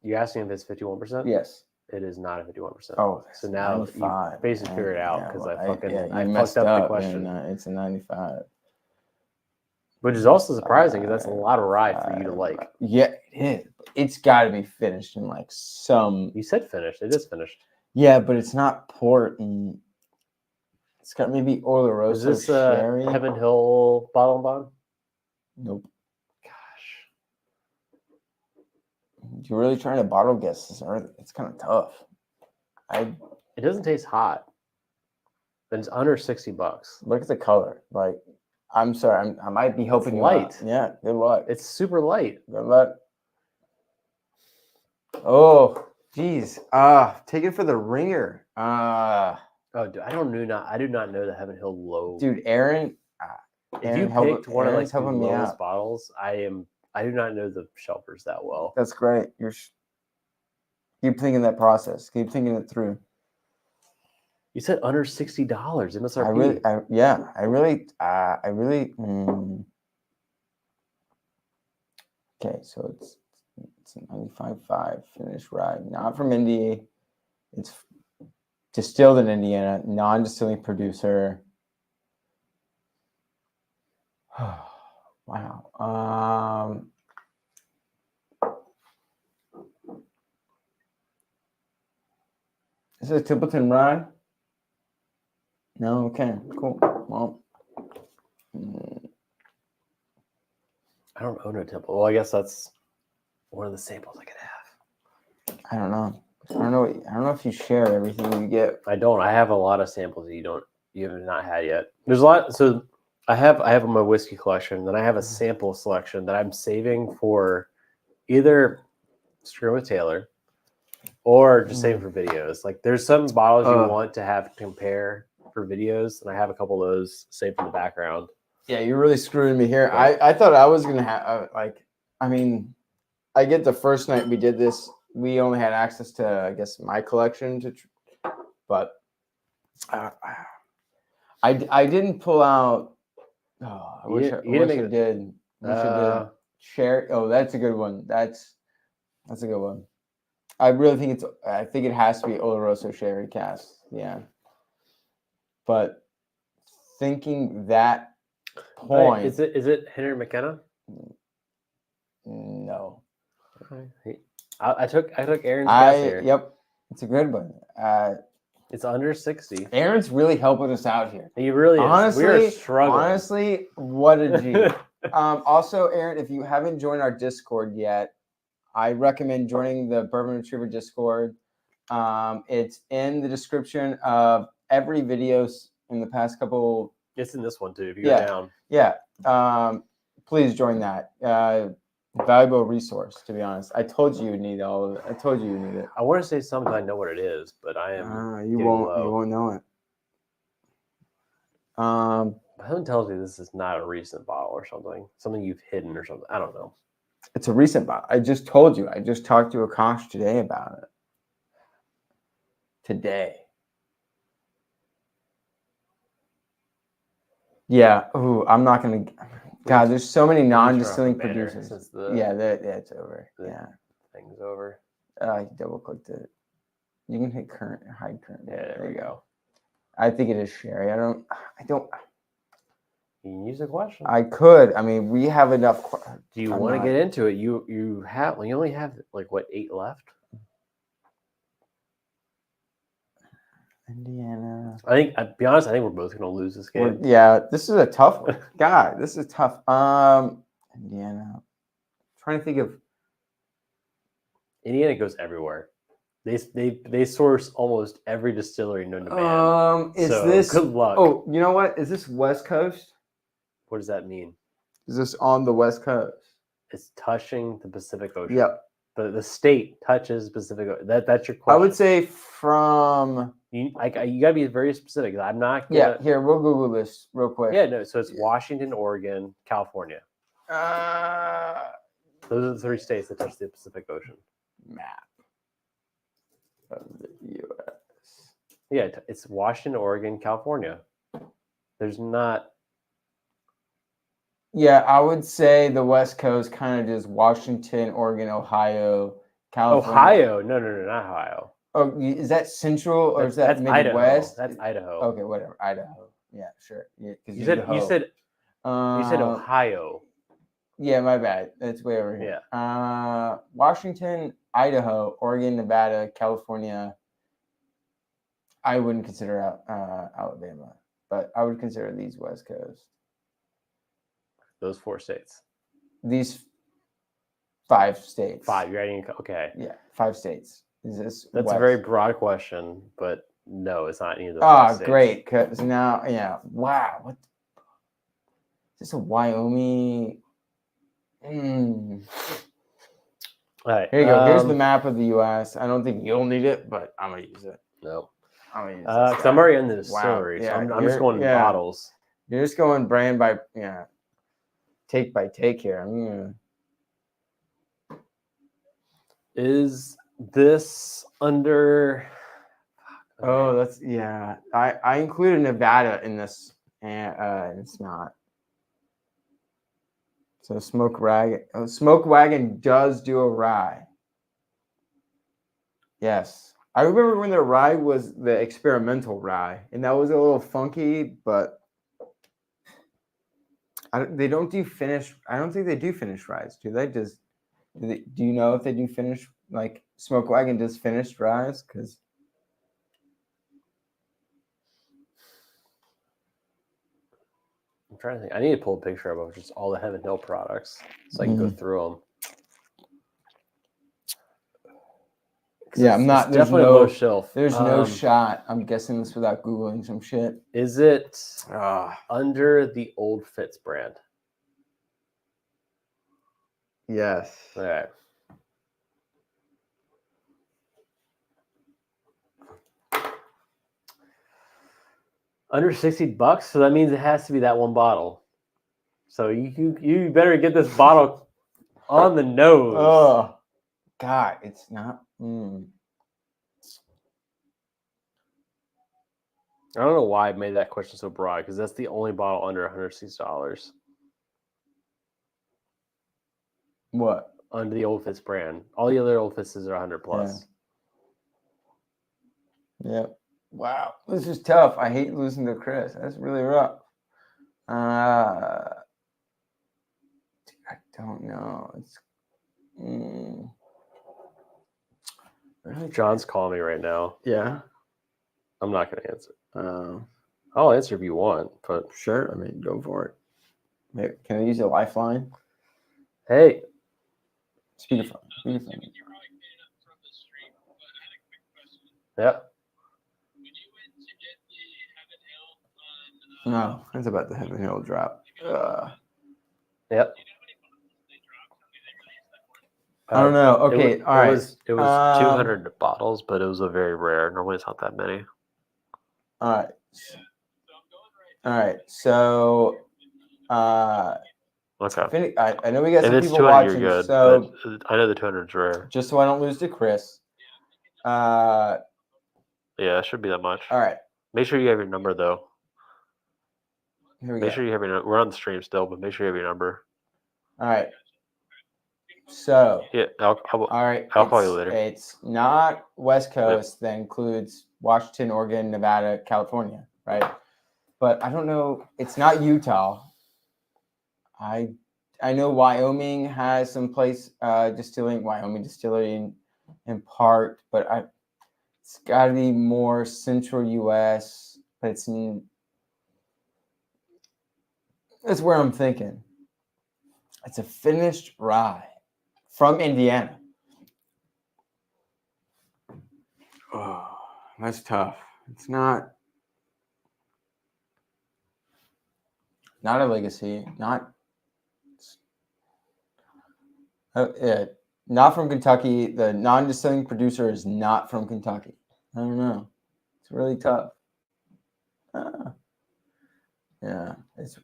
You asked me if it's 51%? Yes. It is not a 51%. Oh, so now you 95, basically man. figured it out Yeah, because well, I fucked messed up the up, question. man. It's a 95. Which is also surprising because that's a lot of rye for you to like. Yeah, it is. It's got to be finished in like some. You said finished. It is finished. Yeah, but it's not port, and it's got maybe Oloroso Is this sherry. Heaven Hill bottle and bond? Nope. Gosh. You're really trying to bottle guess this early. It's kind of tough. It doesn't taste hot. And it's under $60. Look at the color. Like, I'm sorry, I might be helping you light. out. Yeah, good luck. It's super light. Good luck. Oh, geez. Take it for the ringer. Oh, dude, I do not know the Heaven Hill low. Dude, Aaron. if you Aaron, picked one of like Aaron's the helping me lowest out. bottles, I do not know the shelfers that well. That's great. Keep thinking that process. Keep thinking it through. You said under $60 MSRP. I really. Okay, so it's a 95.5 finished rye, not from India. It's distilled in Indiana, non-distilling producer. Wow. Is it a Templeton rye? No. Okay. Cool. Well. I don't own a Temple. Well, I guess that's one of the samples I could have. I don't know. I don't know if you share everything you get. I don't. I have a lot of samples that you have not had yet. There's a lot. So I have my whiskey collection, then I have a sample selection that I'm saving for either Screw with Taylor or just same for videos. Like there's some bottles you Ugh. want to have to compare for videos, and I have a couple of those saved in the background. Yeah, you're really screwing me here. Yeah. I thought I was gonna have I mean, I get the first night we did this, we only had access to I guess my collection but I didn't pull out. Oh, I You wish didn't- I, you didn't wish make I it- did. Wish I did. Share. Oh, that's a good one. That's a good one. I really think I think it has to be Oloroso Sherry Cask. Yeah. But thinking that Wait, point, is it Henry McKenna? no. Okay. I took Aaron's guess here. Yep, it's a good one. It's under 60. Aaron's really helping us out here. He really is. We are Honestly, struggling. honestly, what a G. Also, Aaron, if you haven't joined our Discord yet, I recommend joining the Bourbon Retriever Discord. It's in the description of every video in the past couple. It's in this one too. If you Yeah. go down, Yeah. Please join that. Valuable resource, to be honest. I told you you would need all of it. I told you you need it. I want to say something I know what it is, but I am. You getting won't. low. You won't know it. Something tells me this is not a recent bottle or something. Something you've hidden or something. I don't know. It's a recent bottle. I just told you. I just talked to Akash today about it. Today. Yeah. Ooh, I'm not gonna. God, there's so many non-distilling producers. Since the Yeah, it's over. the- Yeah. thing's over. I double clicked it. You can hit hide current. Yeah, there we go. I think it is Sherry. I don't. You can use a question. I could. I mean, we have enough. Do you I'm want to not- get into it? You have. You only have like what 8 left. Indiana. I think. I'll be honest. I think we're both gonna lose this game. Yeah, this is a tough one. God, this is tough. Indiana. Trying to think of. Indiana goes everywhere. They source almost every distillery known to man. Is So, this? good luck? Oh, you know what? Is this West Coast? What does that mean? Is this on the West Coast? It's touching the Pacific Ocean. Yep. The state touches Pacific Ocean. That's your question. I would say from. you gotta be very specific. I'm not. Yeah, Gonna, here we'll Google this real quick. Yeah. No. So it's Washington, Oregon, California. Those are the 3 states that touch the Pacific Ocean. Map of the U.S. Yeah. It's Washington, Oregon, California. There's not. Yeah, I would say the West Coast kind of just Washington, Oregon, Ohio, California. Ohio. No, not Ohio. Oh, is that Central or is that That's Midwest? Idaho. That's Idaho. Okay, whatever. Idaho. Yeah, sure. Yeah, You said Ohio. Yeah, my bad. That's way over here. Yeah. Washington, Idaho, Oregon, Nevada, California. I wouldn't consider Alabama, but I would consider these West Coast. Those 4 states. These 5 states. 5. You're adding. Okay. Yeah, 5 states. Is this? That's West? a very broad question, but no, it's not any of those. Ah, 5 states. great. Because now, yeah. Wow. What? Is this a Wyoming? All right. Here you go. Here's the map of the U.S. I don't think you'll need it, but I'm gonna use it. No. I'm gonna use this Because guy. I'm already in the Wow, distillery, yeah, so I'm just you're- going yeah. bottles. You're just going brand by take by take here. Is this under? Oh, that's yeah. I included Nevada in this, and it's not. So Smoke Wagon does do a rye. Yes, I remember when the rye was the experimental rye, and that was a little funky, but they don't do finished. I don't think they do finished ryes, do they? Do you know if they do finish, like Smoke Wagon does finished ryes? Because I'm trying to think. I need to pull a picture of just all the Heaven Hill products so I can go through them. yeah, I'm not. It's There's definitely no low shelf. There's no shot. I'm guessing this without Googling some shit. Is it Ah, under the Old Fitz brand? yes. All right. Under $60, so that means it has to be that one bottle. So you better get this bottle on the nose. Oh, God, it's not. I don't know why I made that question so broad because that's the only bottle under $160 What? under the Old Fitz brand. All the other Old Fitzes are 100 plus. Yep. Wow, this is tough. I hate losing to Chris. That's really rough. I don't know. It's really. John's calling me right now. Yeah. I'm not going to answer. I'll answer if you want, but Sure. I mean, go for it. Maybe, can I use a lifeline? hey, Speakerphone. yeah. No, it's about the Heaven Hill drop. Yep. I don't know. Okay, all right. It was 200 bottles, but it was a very rare. Normally, it's not that many. All right. All right. So, Okay. I know we got If some it's people 200, watching. you're good. So, but I know the 200 is rare. just so I don't lose to Chris. Yeah, it should be that much. All right. Make sure you have your number, though. Here we Make go. sure you have your number. We're on the stream still, but make sure you have your number. All right. So, Yeah, all right. I'll call you later. It's not West Coast. That includes Washington, Oregon, Nevada, California, right? But I don't know. It's not Utah. I know Wyoming has some place distilling, Wyoming distillery in part, but it's got to be more central U.S. But that's where I'm thinking. It's a finished rye from Indiana. Oh, that's tough. It's not. Not a legacy. Not from Kentucky. The non-distilling producer is not from Kentucky. I don't know. It's really tough. Yeah, it's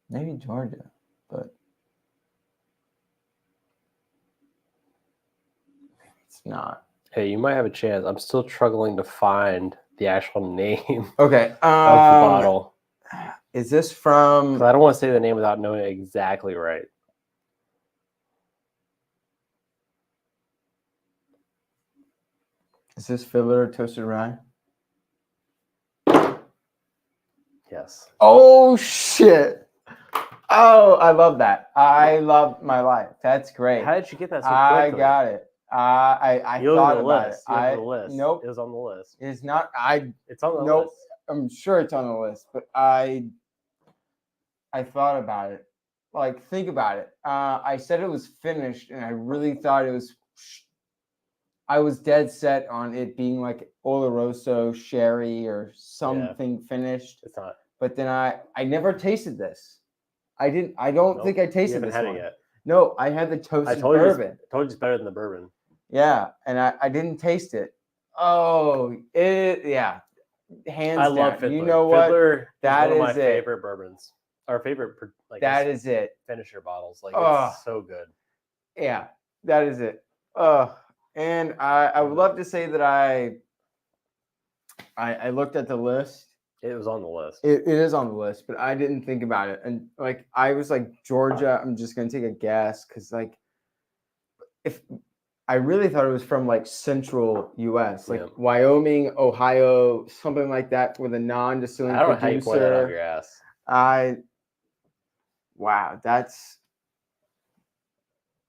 maybe Georgia, but it's not. Hey, you might have a chance. I'm still struggling to find the actual name Okay. of the bottle. Is this from? 'Cause I don't want to say the name without knowing it exactly right. Is this Fiddler Toasted Rye? Yes. Oh shit! Oh, I love that. I love my life. That's great. How did you get that so I quickly? got it. I You thought on the about list. it. You on the list. Nope. It was on the list. It's not. It's on the Nope. list. I'm sure it's on the list, but I thought about it. Like, think about it. I said it was finished, and I really thought it was. I was dead set on it being like Oloroso sherry or something finished. It's not. But then I never tasted this. I didn't. I don't Nope, think I You tasted haven't this had one. it yet. No, I had the I toasted told bourbon. you it's better than the bourbon. Yeah, and I didn't taste it. Oh, yeah. Hands I down. love Fiddler. You know what? Fiddler That is one of is my it. favorite bourbons. Our favorite, like That is it. finisher bottles. Like Ugh. it's so good. Yeah, that is it. And I would love to say that I looked at the list. It was on the list. It is on the list, but I didn't think about it. And like I was like Georgia, I'm just gonna take a guess because like if I really thought it was from like central US, like Yeah. Wyoming, Ohio, something like that with a non-distilling I don't know how you pulled that out of producer. your ass. Wow, that's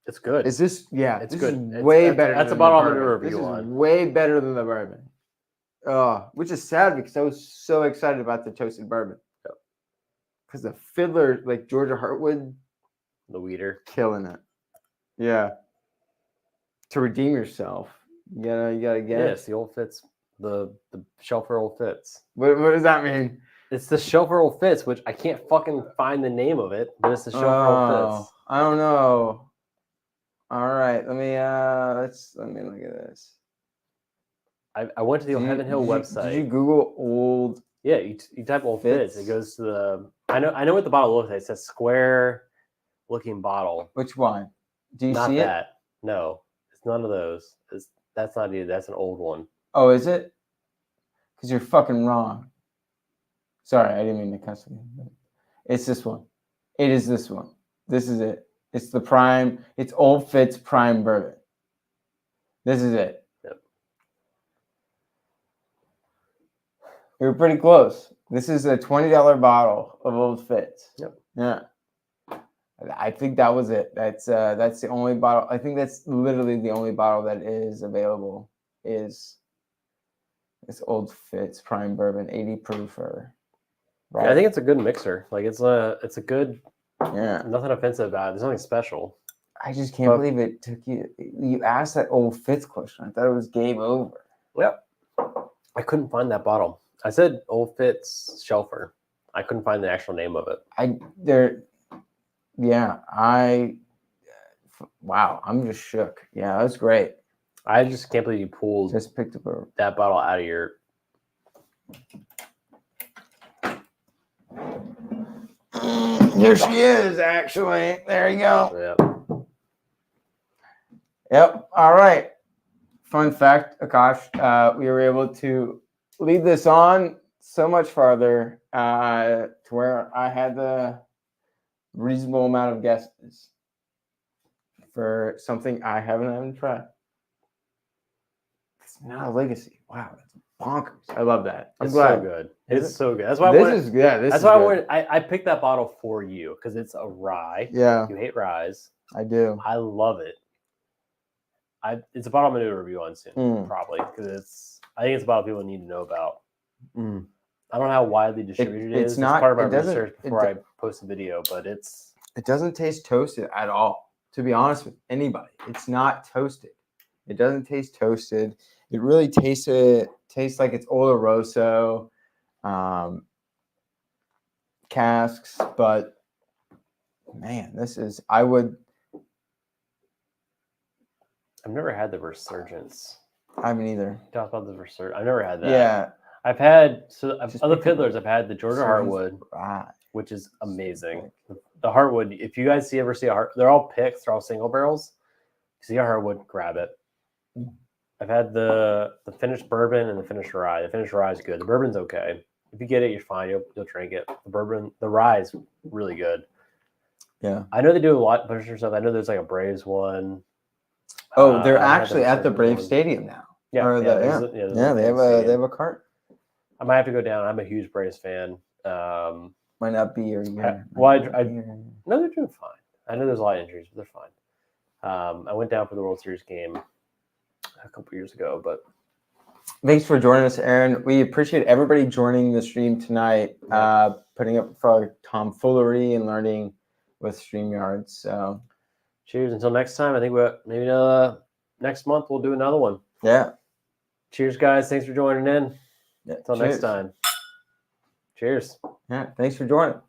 It's good. is this yeah, It's this good. is It's- way that's- better. that's than a bottle the I'm gonna bourbon. review This is on. way better than the bourbon. Which is sad because I was so excited about the toasted bourbon. Yep. Because the Fiddler, like Georgia Heartwood, The Weeder. killing it. Yeah. To redeem yourself, you gotta get Yes, the Old Fitz. The Shelfer Old Fitz. What does that mean? It's the Shelfer Old Fitz, which I can't fucking find the name of it, but it's the Shelfer Old Fitz. I don't know. All right, let me look at this. I went to the Heaven Hill website. Did you Google Old Yeah, you type Old Fitz. It Fitz. goes to the. I know what the bottle looks like. It's a square looking bottle. Which one? Do you Not see that. it? No, it's none of those. That's not it. That's an old one. Oh, is it? Because you're fucking wrong. Sorry, I didn't mean to cuss you. It's this one. It is this one. This is it. It's the prime. It's Old Fitz Prime Bourbon. This is it. Yep. We were pretty close. This is a $20 bottle of Old Fitz. Yep. Yeah. I think that was it. That's the only bottle. I think that's literally the only bottle that is available. Is this Old Fitz Prime Bourbon 80 proofer. Right. Yeah, I think it's a good mixer. Like it's a good. Yeah. Nothing offensive about it. There's nothing special. I just can't believe it took you. You asked that Old Fitz question. I thought it was game over. Yep. I couldn't find that bottle. I said Old Fitz Shelfer. I couldn't find the actual name of it. Wow, I'm just shook. Yeah, that was great. I just can't believe you pulled Just picked up that bottle out of your. Here she is, actually. There you go. Yeah. Yep. All right. Fun fact, Akash, we were able to lead this on so much farther to where I had the reasonable amount of guesses for something I haven't tried. It's not a legacy. Wow, that's bonkers. I love that. I'm It's glad. so good. Is It's it? so good. That's why I This wanted. is good. This That's is why I good. wanted. I picked that bottle for you because it's a rye. Yeah, You hate ryes. I do. I love it. It's a bottle I'm gonna do a review on soon, Mm. probably because I think it's a bottle people need to know about. Mm. I don't know how widely distributed it it's is. not- It's part of my it doesn't- research it before do- I post a video, but it's It doesn't taste toasted at all, to be honest with anybody. It's not toasted. It doesn't taste toasted. It really tastes like it's Oloroso casks, but man, I've never had the Resurgence. I haven't either. Talk about the Resurgence. I've never had that. Yeah. I've had Just other because fiddlers. I've had the Georgia Heartwood, Right. which is amazing. The Heartwood. If you guys ever see a Heart, they're all picks. They're all single barrels. If you see a Heartwood, grab it. I've had the finished bourbon and the finished rye. The finished rye is good. The bourbon's okay. If you get it, you're fine. You'll drink it. The rye is really good. Yeah. I know they do a lot of Busher stuff. I know there's like a Braves one. Oh, they're I had actually at the Resurgence Brave one. Stadium now. Yeah, Or there's they have stadium. a cart. I might have to go down. I'm a huge Braves fan. Might not be your year. well, Might not be your year. No, they're doing fine. I know there's a lot of injuries, but they're fine. I went down for the World Series game a couple years ago, but Thanks for joining us, Aaron. We appreciate everybody joining the stream tonight, putting up for our tomfoolery and learning with StreamYard. So, cheers. Until next time, I think maybe next month we'll do another one. yeah. Cheers, guys. Thanks for joining in. Yeah, Until cheers. next time. Cheers. Yeah, thanks for joining.